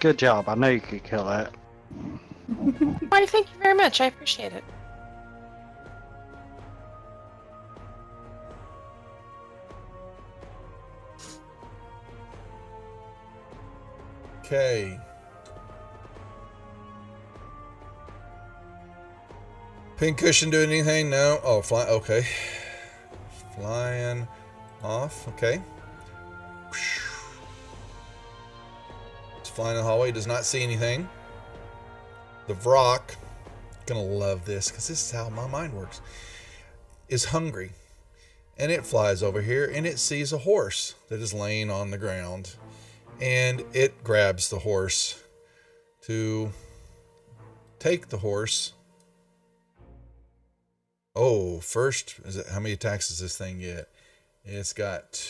Good job. I know you could kill that. Why, thank you very much. I appreciate it. Okay. Pincushion doing anything? No. Oh, fly. Okay. Flying off. Okay. It's flying in the hallway. Does not see anything. The Vrock, gonna love this because this is how my mind works, is hungry. And it flies over here and it sees a horse that is laying on the ground. And it grabs the horse to take the horse. Oh, first, is it, how many attacks does this thing get? It's got,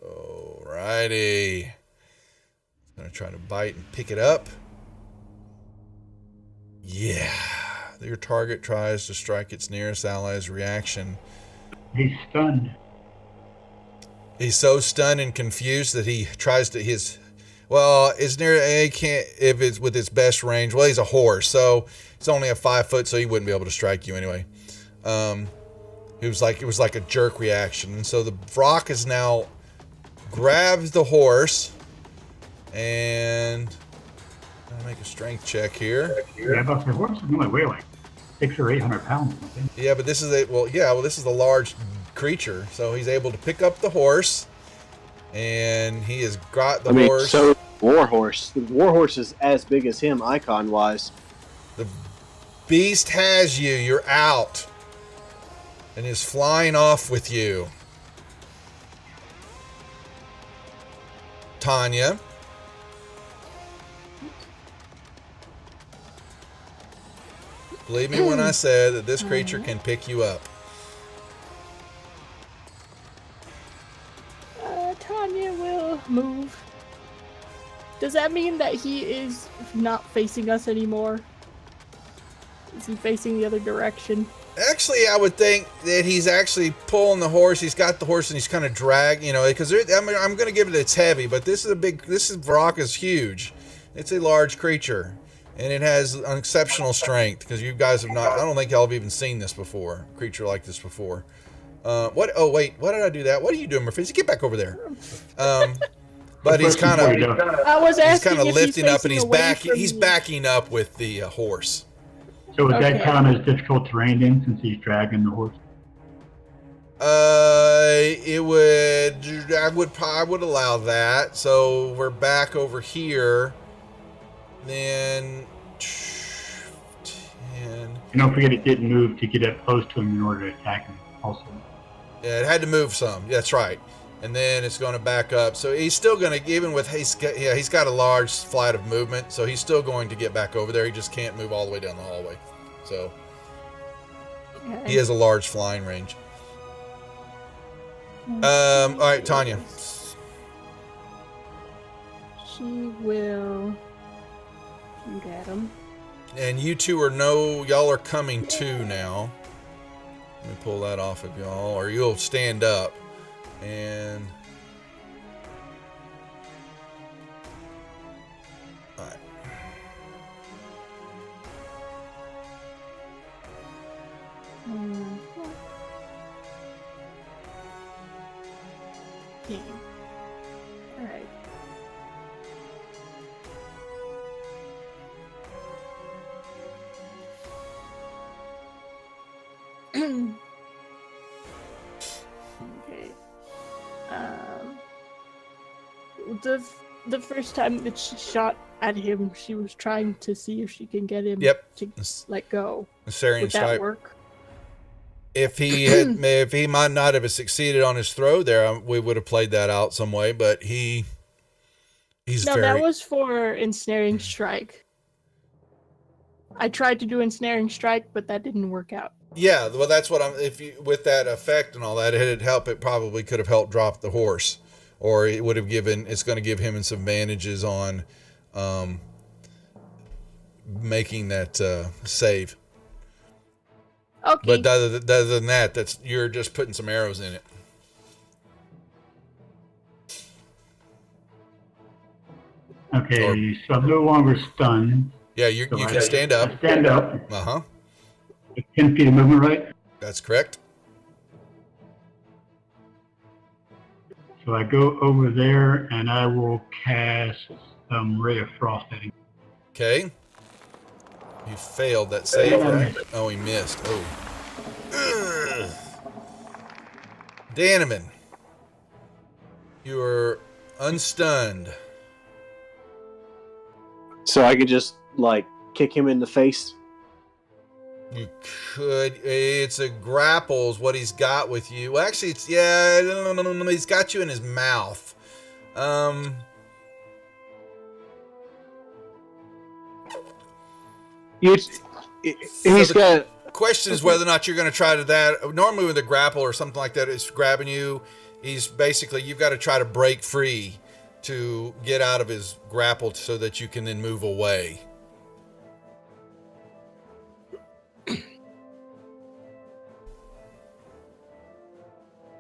alrighty. It's gonna try to bite and pick it up. Yeah. Your target tries to strike its nearest ally's reaction. He's stunned. He's so stunned and confused that he tries to it's near, he can't, if it's with its best range. Well, he's a horse, so it's only a 5 foot, so he wouldn't be able to strike you anyway. It was like a jerk reaction. And so the Vrock is now grabs the horse and I'll make a strength check here. Yeah, but the horse is only weigh like 600 or 800 pounds. I think. Yeah, but this is this is a large creature, so he's able to pick up the horse, and he has got the horse. So Warhorse. The Warhorse is as big as him, icon wise. The beast has you. You're out, and is flying off with you. Tanya. Believe me when I said that this creature can pick you up. Tanya will move. Does that mean that he is not facing us anymore? Is he facing the other direction? Actually, I would think that he's actually pulling the horse. He's got the horse and he's kind of dragging, because I'm going to give it it's heavy, but this Vrock is huge. It's a large creature. And it has an exceptional strength because you guys have not. I don't think y'all have even seen this before. A creature like this before. What? Oh wait, why did I do that? What are you doing, Murphy? Get back over there. But he's kind of. I was asking. He's kind of if lifting he's up and he's facing away He's from backing up with the horse. So is Okay. that count as difficult terrain then, since he's dragging the horse? It would. I would allow that. So we're back over here. Then 10. And don't forget it didn't move to get up close to him in order to attack him also. Yeah, it had to move some. That's right. And then it's going to back up. So he's still going to, even with, he's got a large flight of movement. So he's still going to get back over there. He just can't move all the way down the hallway. So he has a large flying range. All right, Tanya. She will shoot at him. And you two y'all are coming to now. Let me pull that off of y'all, or you'll stand up. And all right. Yeah. All right. Okay. The first time that she shot at him, she was trying to see if she can get him to let go. Syrian Would that stripe. work? If he might not have succeeded on his throw there, we would have played that out some way. But he's No, very. that was for ensnaring strike. I tried to do ensnaring strike, but that didn't work out. Yeah, well, that's what with that effect and all that, it'd help. It probably could have helped drop the horse, or it would have it's going to give him some advantages on, making that save. Okay. But other than that, you're just putting some arrows in it. Okay, so I'm no longer stunned. Yeah, you So can stand up. I stand up. Uh-huh. 10 feet of movement, right? That's correct. So I go over there and I will cast Ray of Frost at him. Okay. He failed that save, right? Oh, he missed. Oh. Ugh. Danaman, you are unstunned. So I could just like kick him in the face. You could. It's a grapple is what he's got with you. Well, actually, it's yeah. No. He's got you in his mouth. He's got. Question is whether or not you're going to try to that. Normally with a grapple or something like that, it's grabbing you. He's basically, you've got to try to break free to get out of his grapple so that you can then move away.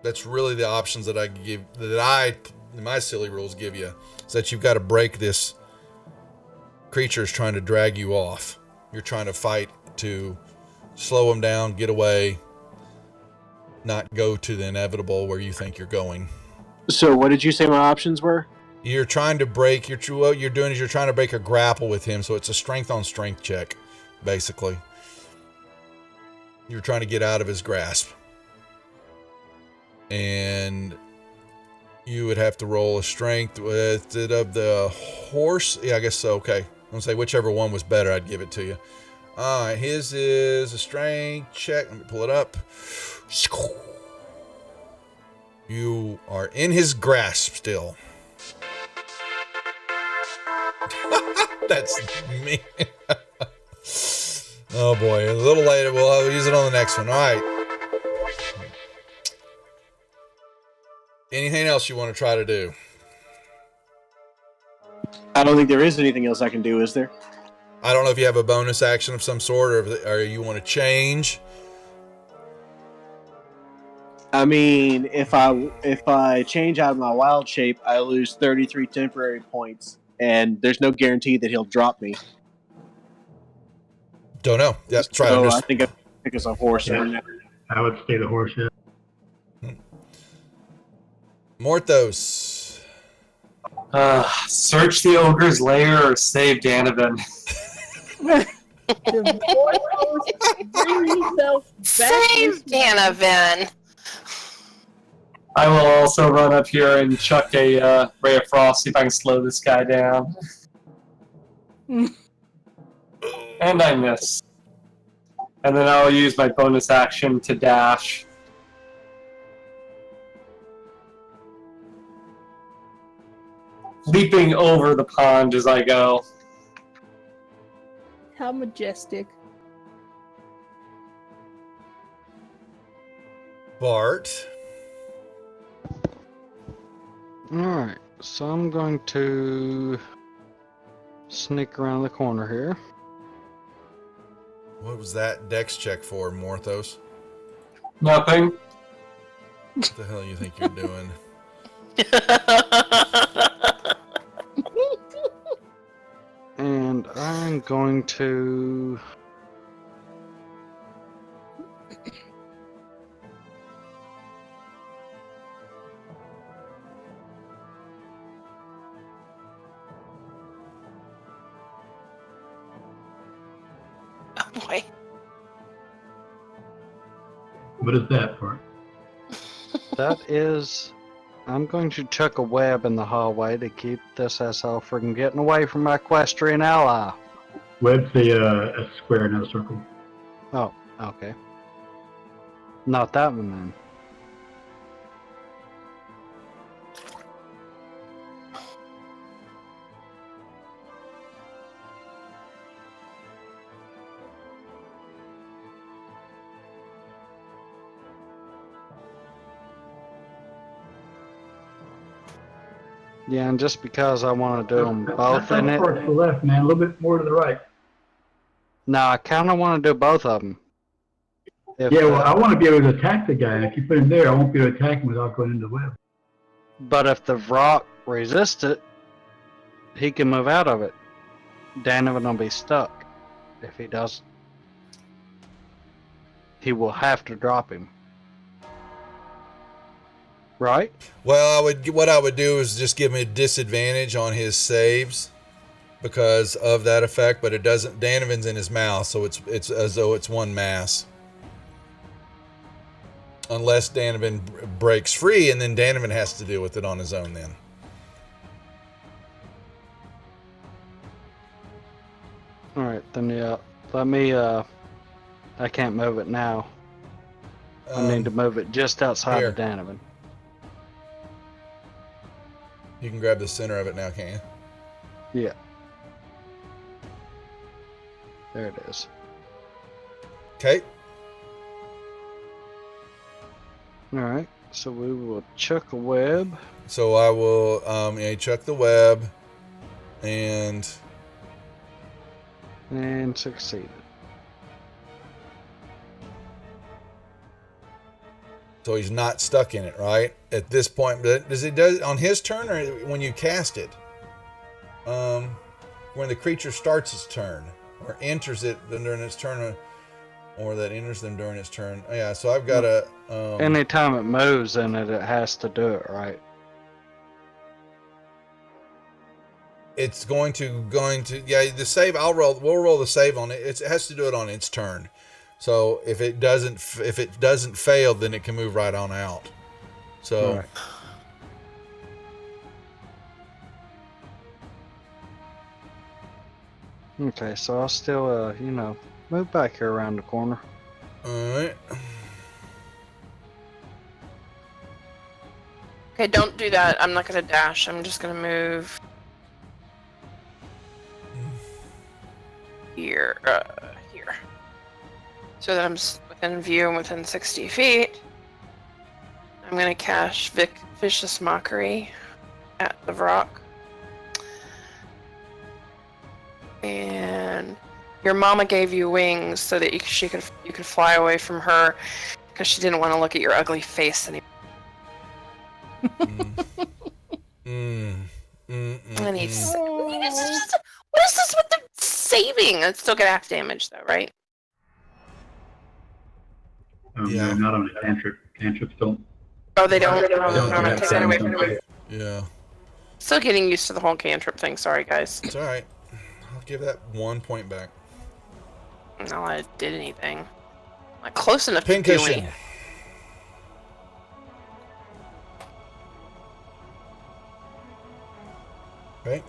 That's really the options that I give, my silly rules give you, is that you've got to break this creature's trying to drag you off. You're trying to fight to slow him down, get away, not go to the inevitable where you think you're going. So what did you say my options were? You're trying to break, what you're doing is you're trying to break a grapple with him, so it's a strength on strength check, basically. You're trying to get out of his grasp. And you would have to roll a strength with it of the horse. Yeah, I guess so. Okay. I'm going to say whichever one was better, I'd give it to you. All right. His is a strength check. Let me pull it up. You are in his grasp still. That's me. Oh boy. A little later, we'll use it on the next one. All right. Anything else you want to try to do? I don't think there is anything else I can do, is there? I don't know if you have a bonus action of some sort or you want to change. I mean, if I change out of my wild shape, I lose 33 temporary points, and there's no guarantee that he'll drop me. Don't know. Yeah, try so to I think it's a horse. Yeah. I would stay the horse, yeah. Morthos. Search the ogre's lair or save Danavan. Save Danavan. I will also run up here and chuck a ray of frost, see if I can slow this guy down. And I miss. And then I'll use my bonus action to dash. Leaping over the pond as I go. How majestic. Bart. Alright, so I'm going to sneak around the corner here. What was that dex check for, Morthos? Nothing. What the hell you think you're doing? And I'm going to... Oh boy. What is that for? That is... I'm going to chuck a web in the hallway to keep this asshole from getting away from my equestrian ally. Web's a square, not a circle. Oh, okay. Not that one then. Yeah, and just because I want to do them both in it. Far to the left, man. A little bit more to the right. No, I kind of want to do both of them. Yeah, well, I want to be able to attack the guy, and if you put him there, I won't be able to attack him without going into the web. But if the rock resists it, he can move out of it. Danavan will be stuck if he doesn't. He will have to drop him. Right? Well, what I would do is just give him a disadvantage on his saves. because of that effect, but it doesn't. Danovan's in his mouth, so it's as though it's one mass. Unless Danovan breaks free, and then Danovan has to deal with it on his own then. Alright, then yeah. Let me, I can't move it now. I need to move it just outside here. of Danovan. You can grab the center of it now, can't you? Yeah. There it is. Okay. Alright, so we will chuck a web. So I will chuck the web and Succeeded. so he's not stuck in it, right? At this point, does it do on his turn or when you cast it? When the creature starts its turn or enters it during its turn, or that enters them during its turn. Oh, yeah, so I've got a. Anytime it moves in it, it has to do it, right? It's going to the save. We'll roll the save on it. It has to do it on its turn. So if it doesn't fail, then it can move right on out. So. Right. Okay, so I'll still, move back here around the corner. Alright. Okay, don't do that. I'm not gonna dash. I'm just gonna move here, here, so that I'm within view and within 60 feet. I'm gonna cast Vicious Mockery at the Vrock. And your mama gave you wings so that you could fly away from her because she didn't want to look at your ugly face anymore. And he's what is this with the saving? It's still gonna have damage though, right? Yeah. No, not on a cantrip. Cantrips don't. Oh, they don't. have Take that away from damage. me. Yeah. Still getting used to the whole cantrip thing. Sorry, guys. It's alright. I'll give that 1 point back. No, I did anything. Not close enough to do Pincushion. anything. Okay.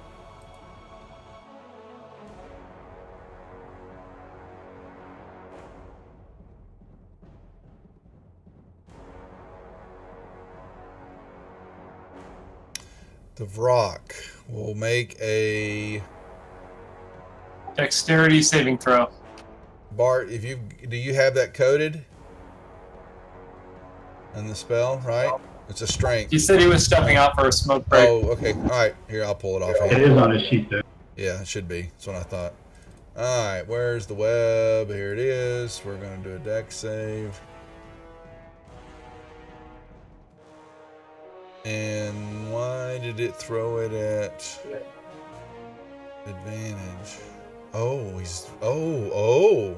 The Vrock will make a Dexterity saving throw. Bart. Do you have that coded? And the spell, right? It's a strength. He said he was stepping out for a smoke break. Oh, okay. All right. Here, I'll pull it off. It is on his sheet though. Yeah, it should be. That's what I thought. All right. Where's the web? Here it is. We're going to do a dex save. And why did it throw it at advantage? Oh,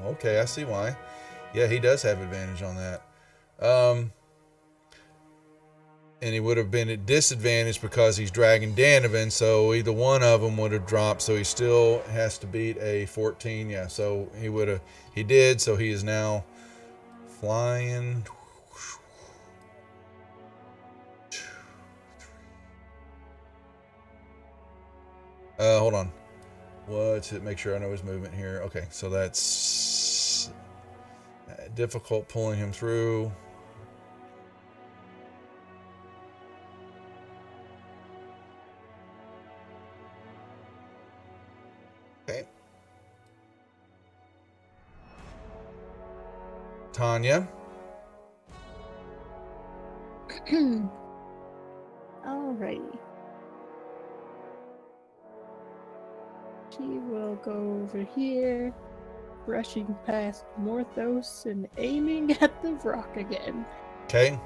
okay, I see why. Yeah, he does have advantage on that. And he would have been at disadvantage because he's dragging Danovan, so either one of them would have dropped, so he still has to beat a 14. Yeah, so he did, so he is now flying. Hold on. What's it? Make sure I know his movement here. Okay, so that's difficult pulling him through. Okay. Tanya. Alrighty. She will go over here, brushing past Morthos and aiming at the Vrock again. Okay.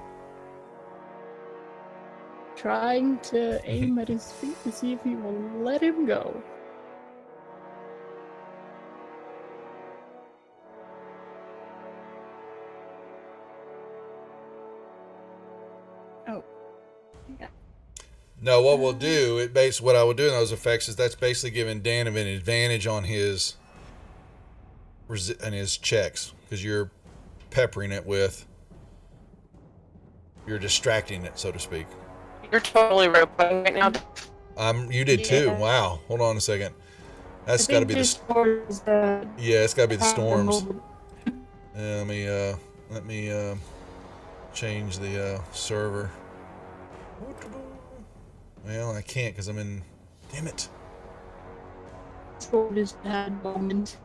Trying to aim at his feet to see if he will let him go. Oh. Yeah. No, what we'll do, what I will do in those effects is that's basically giving Dan an advantage on his checks because you're peppering it with, you're distracting it, so to speak. You're totally roboting right now. You did too. Yeah. Wow. Hold on a second. That's I got to think be the. Discord is, Yeah, it's got to be the storms. abnormal. Yeah, let me change the server. Well, I can't because I'm in. Damn it. Discord is a bad moment.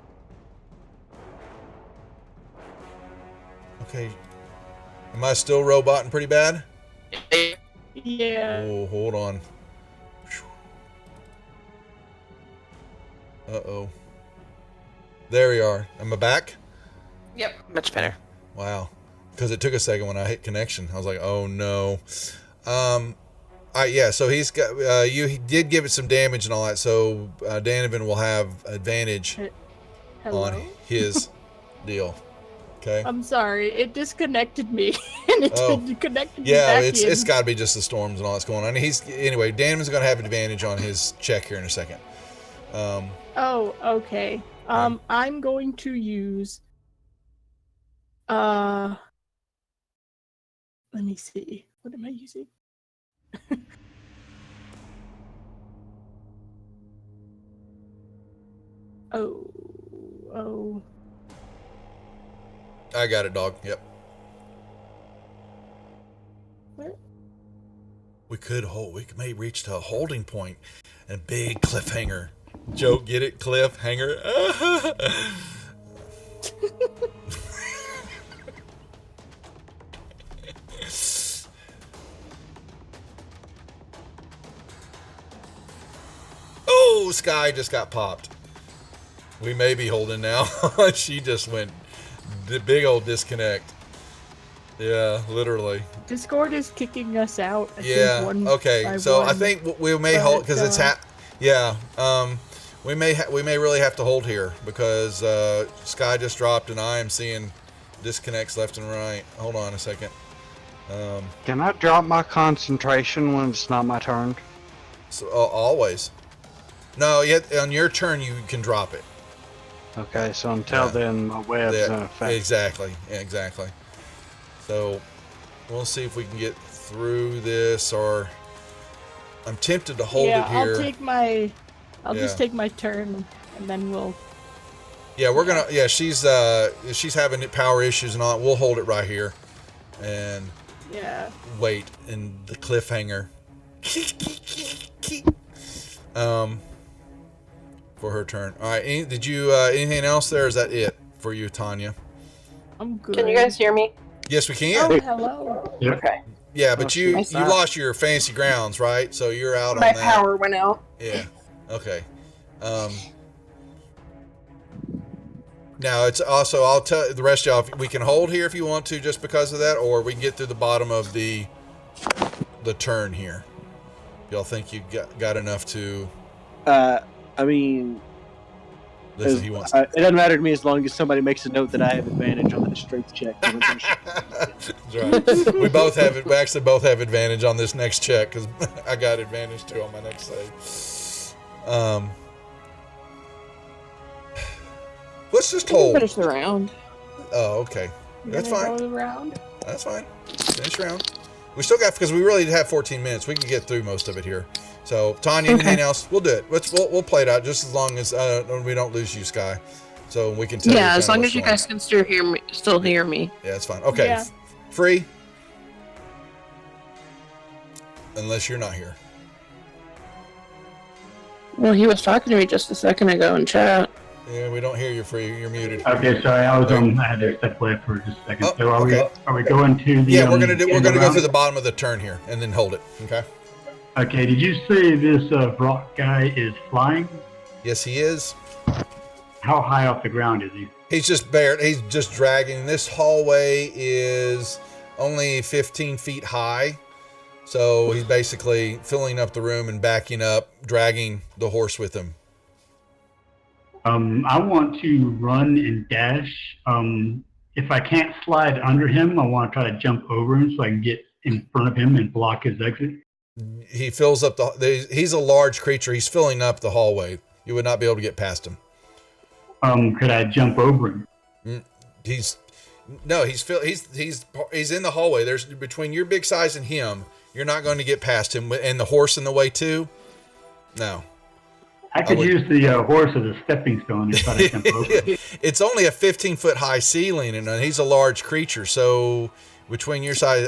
Okay. Am I still roboting pretty bad? Yeah. Oh, hold on. Uh-oh. There we are. Am I back? Yep, much better. Wow. Because it took a second when I hit connection. I was like, oh no. Yeah, so he's got, he did give it some damage and all that, so Danovan will have advantage Hello? on his deal. Okay? I'm sorry, it disconnected me, and it Oh. connected me Yeah, back in. it's got to be just the storms and all that's going on. Anyway, Danovan's going to have advantage on his check here in a second. Oh, okay. I'm going to use. Let me see. What am I using? Oh. I got it, dog. Yep. What? We may reach to a holding point and big cliffhanger. Joke, get it? Cliffhanger. Oh, Sky just got popped. We may be holding now. She just went the big old disconnect. Yeah, literally. Discord is kicking us out. I Yeah. think one Okay. by So I one. think we may hold because it's But, yeah. We may really have to hold here because Sky just dropped and I am seeing disconnects left and right. Hold on a second. Can I drop my concentration when it's not my turn? So always. No, yet on your turn you can drop it. Okay, so until Yeah. then, my web's in Yeah, effect. exactly. Yeah, exactly. So we'll see if we can get through this, or I'm tempted to hold yeah, it here. I'll just take my turn, and then we'll. Yeah, we're gonna. Yeah, she's having power issues and all. We'll hold it right here, and Yeah. wait in the cliffhanger. For her turn. All right. Did you anything else there? Or is that it for you, Tanya? I'm good. Can you guys hear me? Yes, we can. Oh, hello. Okay. Yeah, but you nice. lost your fancy grounds, right? So you're out My on that. power went out. Yeah. Okay. Now it's also, I'll tell the rest of y'all, we can hold here if you want to, just because of that, or we can get through the bottom of the turn here. Y'all think you got enough to? I mean, Listen, he wants. it doesn't matter to me as long as somebody makes a note that I have advantage on the strength check. That's right. We actually both have advantage on this next check because I got advantage too on my next save. Let's just hold. Finish the round. Oh, okay. That's fine. Go around. That's fine. Finish round. We still got, because we really have 14 minutes. We can get through most of it here. So, Tanya, anything else? We'll do it. We'll play it out just as long as we don't lose you, Sky. So we can tell Yeah, you as long what's as you going on. guys can still hear me. Yeah, it's fine. Okay. Yeah. Free. Unless you're not here. Well, he was talking to me just a second ago in chat. Yeah, we don't hear you, Free. You're muted. Okay, sorry, I had to step away for just a second. Oh, So are okay. we going to the? Yeah, we're gonna end go round? through the bottom of the turn here and then hold it. Okay. Okay, did you say this Brock guy is flying? Yes, he is. How high off the ground is he? He's just dragging. This hallway is only 15 feet high. So he's basically filling up the room and backing up, dragging the horse with him. I want to run and dash. If I can't slide under him, I want to try to jump over him so I can get in front of him and block his exit. he fills up he's a large creature. He's filling up the hallway. You would not be able to get past him. Could I jump over him? He's in the hallway. There's between your big size and him, you're not going to get past him, and the horse in the way too. No. I could use the horse as a stepping stone if I jump over. It's only a 15-foot high ceiling, and he's a large creature. So between your size,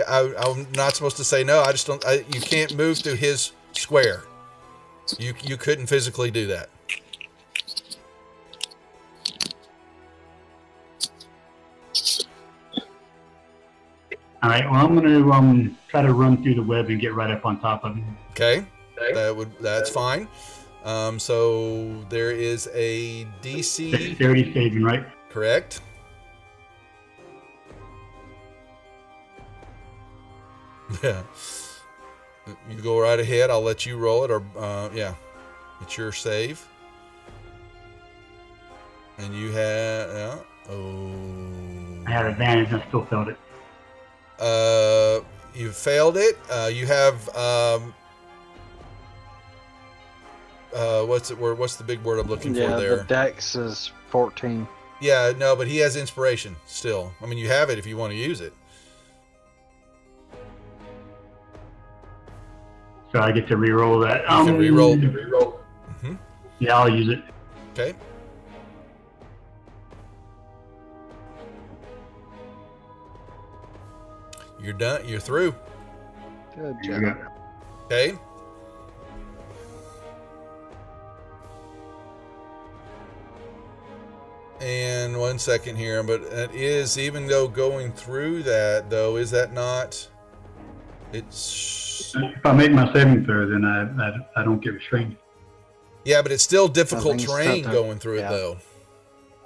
I'm not supposed to say no. I just don't. You can't move through his square. You couldn't physically do that. All right. Well, I'm going to try to run through the web and get right up on top of him. Okay, that's fine. So there is a DC dexterity saving, right? Correct. Yeah. You go right ahead. I'll let you roll it, or yeah, it's your save. And you have I had advantage and I still failed it. You failed it. You have what's the big word I'm looking for there? The dex is 14. Yeah, no, but he has inspiration still. I mean, you have it if you want to use it. So I get to re-roll that. You can re-roll. Mm-hmm. Yeah, I'll use it. Okay. You're done. You're through. Good Here we job. go. Okay. And 1 second here, but it is, even though going through that, though, is that not? It's. If I make my saving throw, then I don't get restrained. Yeah, but it's still difficult I think it's terrain still going through it, though.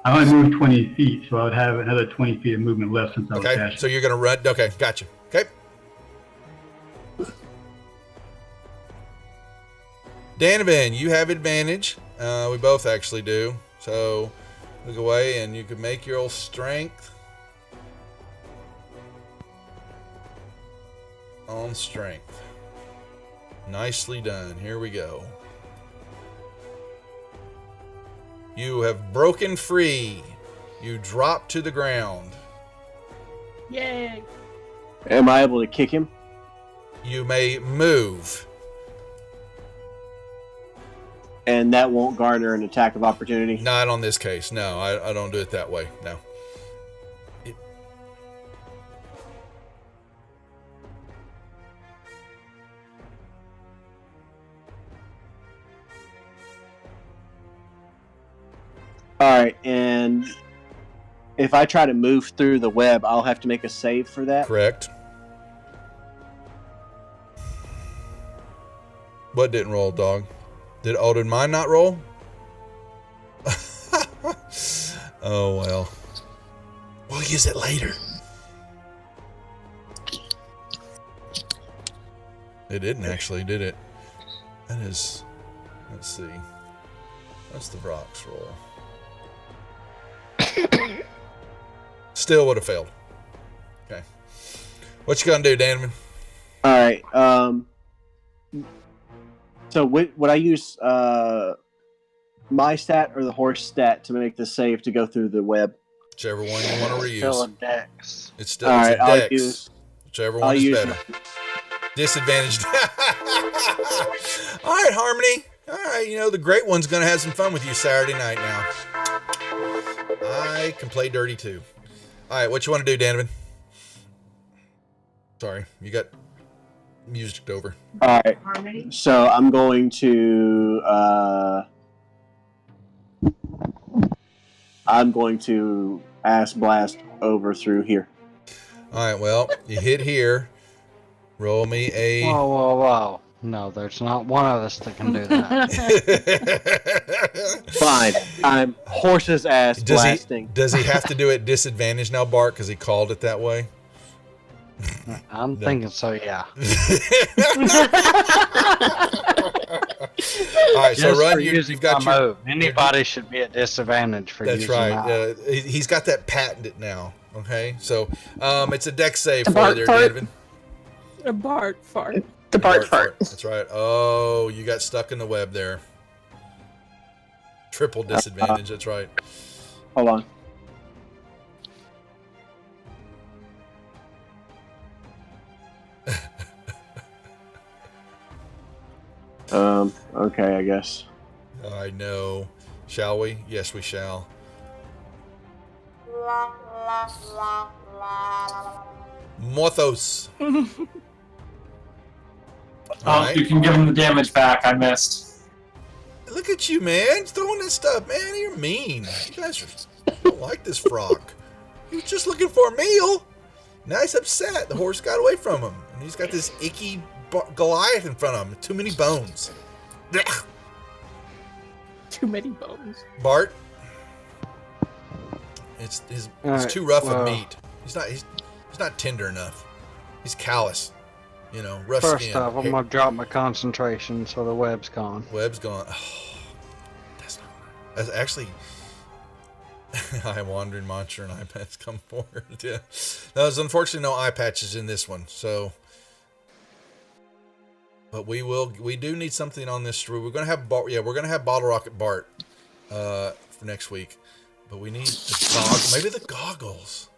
I only moved 20 feet, so I would have another 20 feet of movement left since I was Okay, dashing. so you're going to run. Okay, gotcha. Okay. Donovan, you have advantage. We both actually do. So look away, and you can make your old strength. On strength. Nicely done. Here we go. You have broken free. You drop to the ground. Yay! Am I able to kick him? You may move. And that won't garner an attack of opportunity? Not on this case. No, I don't do it that way. No. All right, and if I try to move through the web, I'll have to make a save for that? Correct. What didn't roll, dog? Did mine not roll? Oh, well. We'll use it later. It didn't actually, did it? That is... Let's see. That's the Brock's roll. Still would have failed. Okay. What you gonna do, Danman? All right. So would I use my stat or the horse stat to make the save to go through the web? Whichever one you want to Still a reuse. dex. It's still All it's right, a I'll dex. use. Whichever I'll one is use better. Disadvantaged. All right, Harmony. All right, you know, the great one's going to have some fun with you Saturday night now. I can play dirty too. All right, what you want to do, Donovan? Sorry, you got music over. All right. So I'm going to. I'm going to ass blast over through here. All right, well, you hit here. Roll me a. Whoa, whoa, whoa. No, there's not one of us that can do that. Fine. I'm horse's ass blasting. Does he have to do it disadvantage now, Bart, because he called it that way? I'm thinking so, yeah. All right, so Just run. for using You've got my your. move. Anybody should be at disadvantage for That's using right. that. He's got that patented now. Okay, so it's a dex save A for you Bart there, fart. Donovan. A Bart fart. The Bart fart. That's right. Oh, you got stuck in the web there. Triple disadvantage. That's right. Hold on. Okay, I guess. I know. Shall we? Yes, we shall. Morthos. Oh, you can give him the damage back. I missed. Look at you, man. Throwing that stuff, man. You're mean. You guys don't like this frog. He was just looking for a meal. Now he's upset. The horse got away from him. And he's got this icky Goliath in front of him. Too many bones. Blech. Too many bones. Bart. It's too rough of meat. He's not tender enough. He's callous. You know, rough First skin. off, I'm gonna drop my concentration so the web's gone. Web's gone. Oh, that's actually. I wandering monster and eye patch come forward. Yeah, there's unfortunately no eye patches in this one. So, but we do need something on this. We're gonna have we're gonna have Bottle Rocket Bart for next week. But we need the goggles. Maybe the goggles.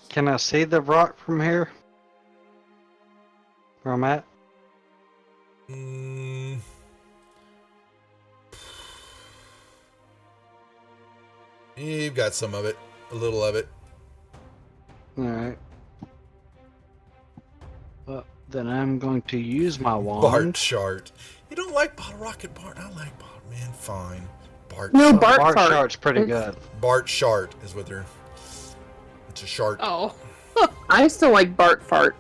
Can I see the rock from here? Where I'm at? You've got some of it. A little of it. Alright. Well, then I'm going to use my wand. Bart Shart. You don't like Bottle Rocket Bart? I like Bart. Man, fine. Bart No, Shart. Bart Bart fart. Shart's pretty good. Bart Shart is what they're... It's a shart. Oh. I still like Bart fart.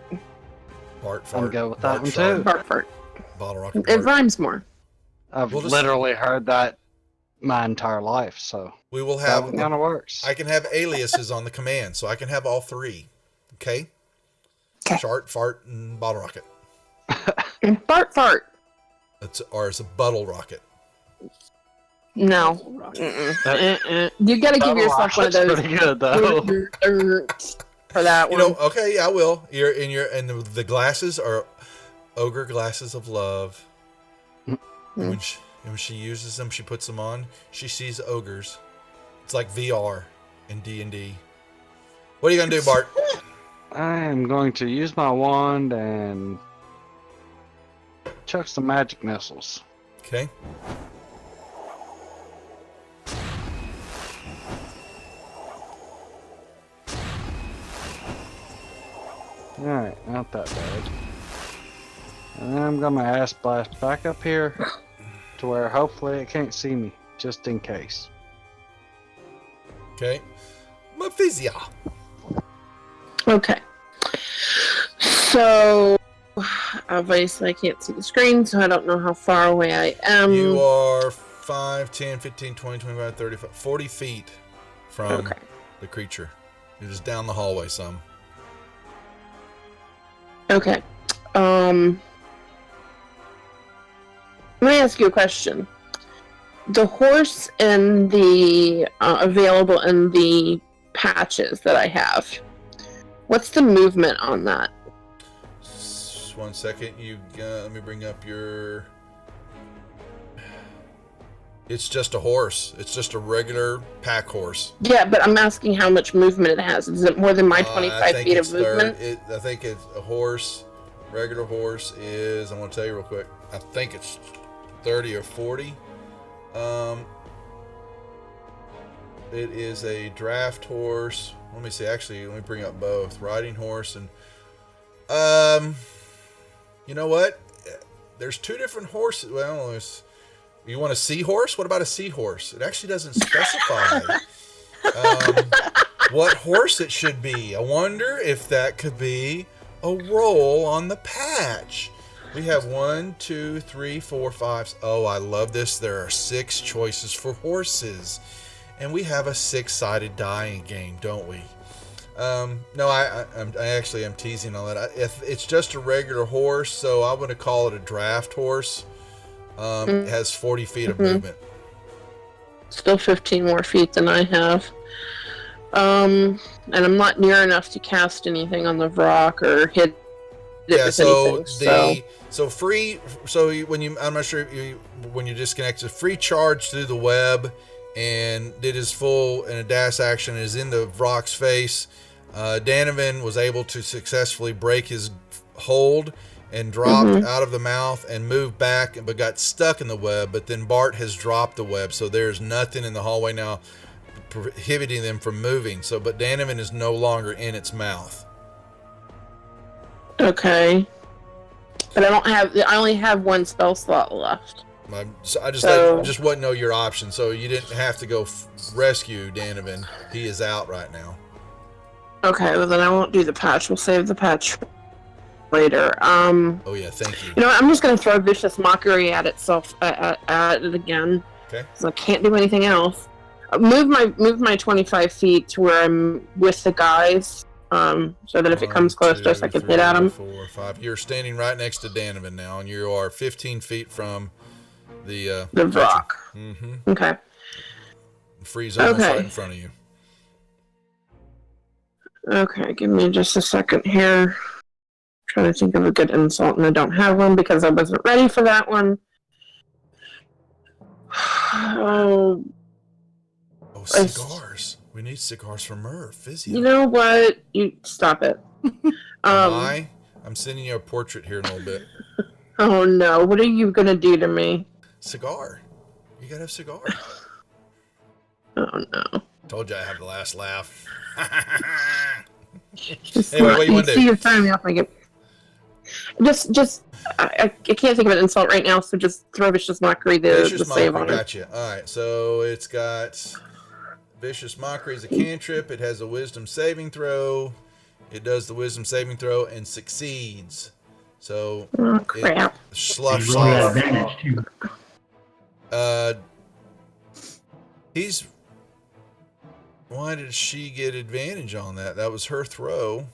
Bart Fart. I'm good with Bart that one Shart, too. Bart fart. Bottle Rocket It Bart. rhymes more. I've We'll just- literally heard that my entire life, so We will that have... one kind of works. I can have aliases on the command, so I can have all three. Okay? Okay. Shart, Fart, and Bottle Rocket. Bart fart. It's a Bottle Rocket. No. You gotta give yourself one of those pretty good though. for that You one. know, okay, yeah, I will. And the glasses are ogre glasses of love. And when she uses them, she puts them on. She sees ogres. It's like VR in D&D. What are you gonna do, Bart? I am going to use my wand and chuck some magic missiles. Okay. Alright, not that bad. And then I'm gonna ass blast back up here to where hopefully it can't see me, just in case. Okay. Maphisia. Okay. So, obviously I can't see the screen, so I don't know how far away I am. You are 5, 10, 15, 20, 25, 30, 40 feet from the creature. You're just down the hallway some. Okay. Let me ask you a question. The horse and the available in the patches that I have, what's the movement on that? 1 second. Let me bring up your... It's just a horse. It's just a regular pack horse. Yeah, but I'm asking how much movement it has. Is it more than my 25 feet of movement? I think it's a horse. Regular horse is, I'm going to tell you real quick, I think it's 30 or 40. It is a draft horse. Let me see. Actually, let me bring up both. Riding horse and... you know what? There's two different horses. Well, you want a seahorse? What about a seahorse? It actually doesn't specify what horse it should be. I wonder if that could be a roll on the patch. We have 1, 2, 3, 4, 5. Oh, I love this. There are 6 choices for horses. And we have a 6-sided die game, don't we? No, I actually am teasing on that. It's just a regular horse, so I'm going to call it a draft horse. It has 40 feet of movement. Still 15 more feet than I have. And I'm not near enough to cast anything on the rock or hit Yeah, with so anything. I'm not sure when you disconnect, a free charge through the web and did his full and a dash action is in the Vrock's face. Danovan was able to successfully break his hold and dropped out of the mouth and moved back, but got stuck in the web. But then Bart has dropped the web, so there's nothing in the hallway now prohibiting them from moving. So, but Danovan is no longer in its mouth. Okay. But I only have one spell slot left. I just wouldn't know your option, so you didn't have to go rescue Danovan. He is out right now. Okay, well then I won't do the patch. We'll save the patch later. Oh yeah, thank you. You know what? I'm just gonna throw Vicious Mockery at itself at it again. Okay. Because I can't do anything else. Move my 25 feet to where I'm with the guys. So that if it comes close to us, I can hit at him. 4, 5. You're standing right next to Danovan now, and you are 15 feet from the Vrock. Mm-hmm. Okay. Freeze almost right in front of you. Okay, give me just a second here. Trying to think of a good insult, and I don't have one because I wasn't ready for that one. Oh, cigars. We need cigars for Merv. Fizzy. You know what? You stop it. I'm sending you a portrait here in a little bit. Oh no! What are you gonna do to me? Cigar. You gotta have cigar. Oh no! Told you I have the last laugh. Anyway, what do you want to do? You're throwing me off my game. I can't think of an insult right now, so just throw Vicious Mockery the save on it. Gotcha. All right, so it's got Vicious Mockery as a cantrip. It has a Wisdom saving throw. It does the Wisdom saving throw and succeeds. So oh crap! It sloughs roll that off. advantage too. Why did she get advantage on that? That was her throw.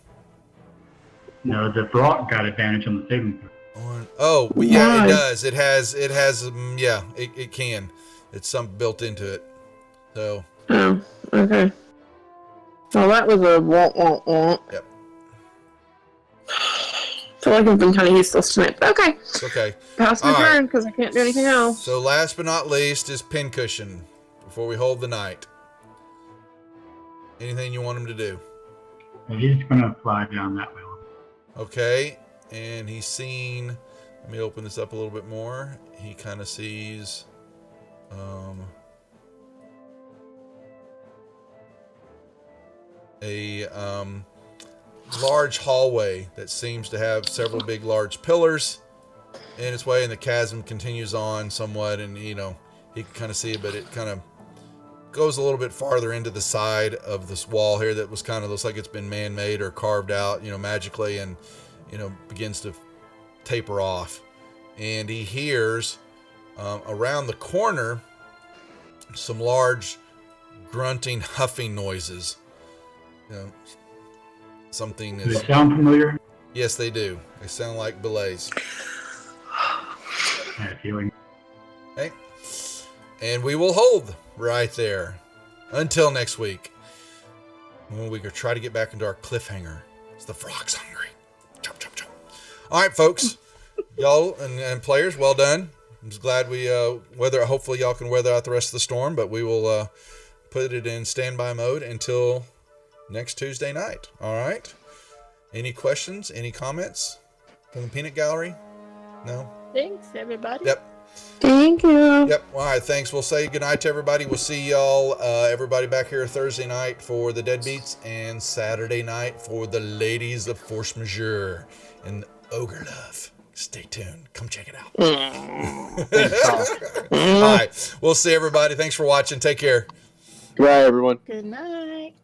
No, the Vrock got advantage on the saving throw. Yeah, it does. It has, yeah, it can. It's something built into it. So. Oh, okay. Well, that was a won't. Yep. I feel like I've been kind of useless tonight, but okay. Okay. Pass my turn because I can't do anything else. So last but not least is Pincushion before we hold the night. Anything you want him to do? He's gonna fly down that way. Okay, and he's seen. Let me open this up a little bit more. He kind of sees. A large hallway that seems to have several big, large pillars in its way, and the chasm continues on somewhat, and he can kind of see it, but it kind of goes a little bit farther into the side of this wall here that was kind of looks like it's been man-made or carved out, magically, and begins to taper off. And he hears around the corner some large grunting, huffing noises. Something is. Do they sound familiar? Yes, they do. They sound like belays. I have a feeling. Okay. And we will hold right there until next week, when we could try to get back into our cliffhanger. It's the Vrock's hungry. Chomp, chomp, chomp. All right, folks, y'all and players, well done. I'm just glad we hopefully y'all can weather out the rest of the storm, but we will put it in standby mode until next Tuesday night. All right. Any questions? Any comments from the Peanut Gallery? No. Thanks, everybody. Yep. Thank you. Yep. All right. Thanks. We'll say goodnight to everybody. We'll see y'all, everybody back here Thursday night for the Deadbeats and Saturday night for the Ladies of Force Majeure and Ogre Love. Stay tuned. Come check it out. All right. We'll see everybody. Thanks for watching. Take care. Goodbye, everyone. Good night.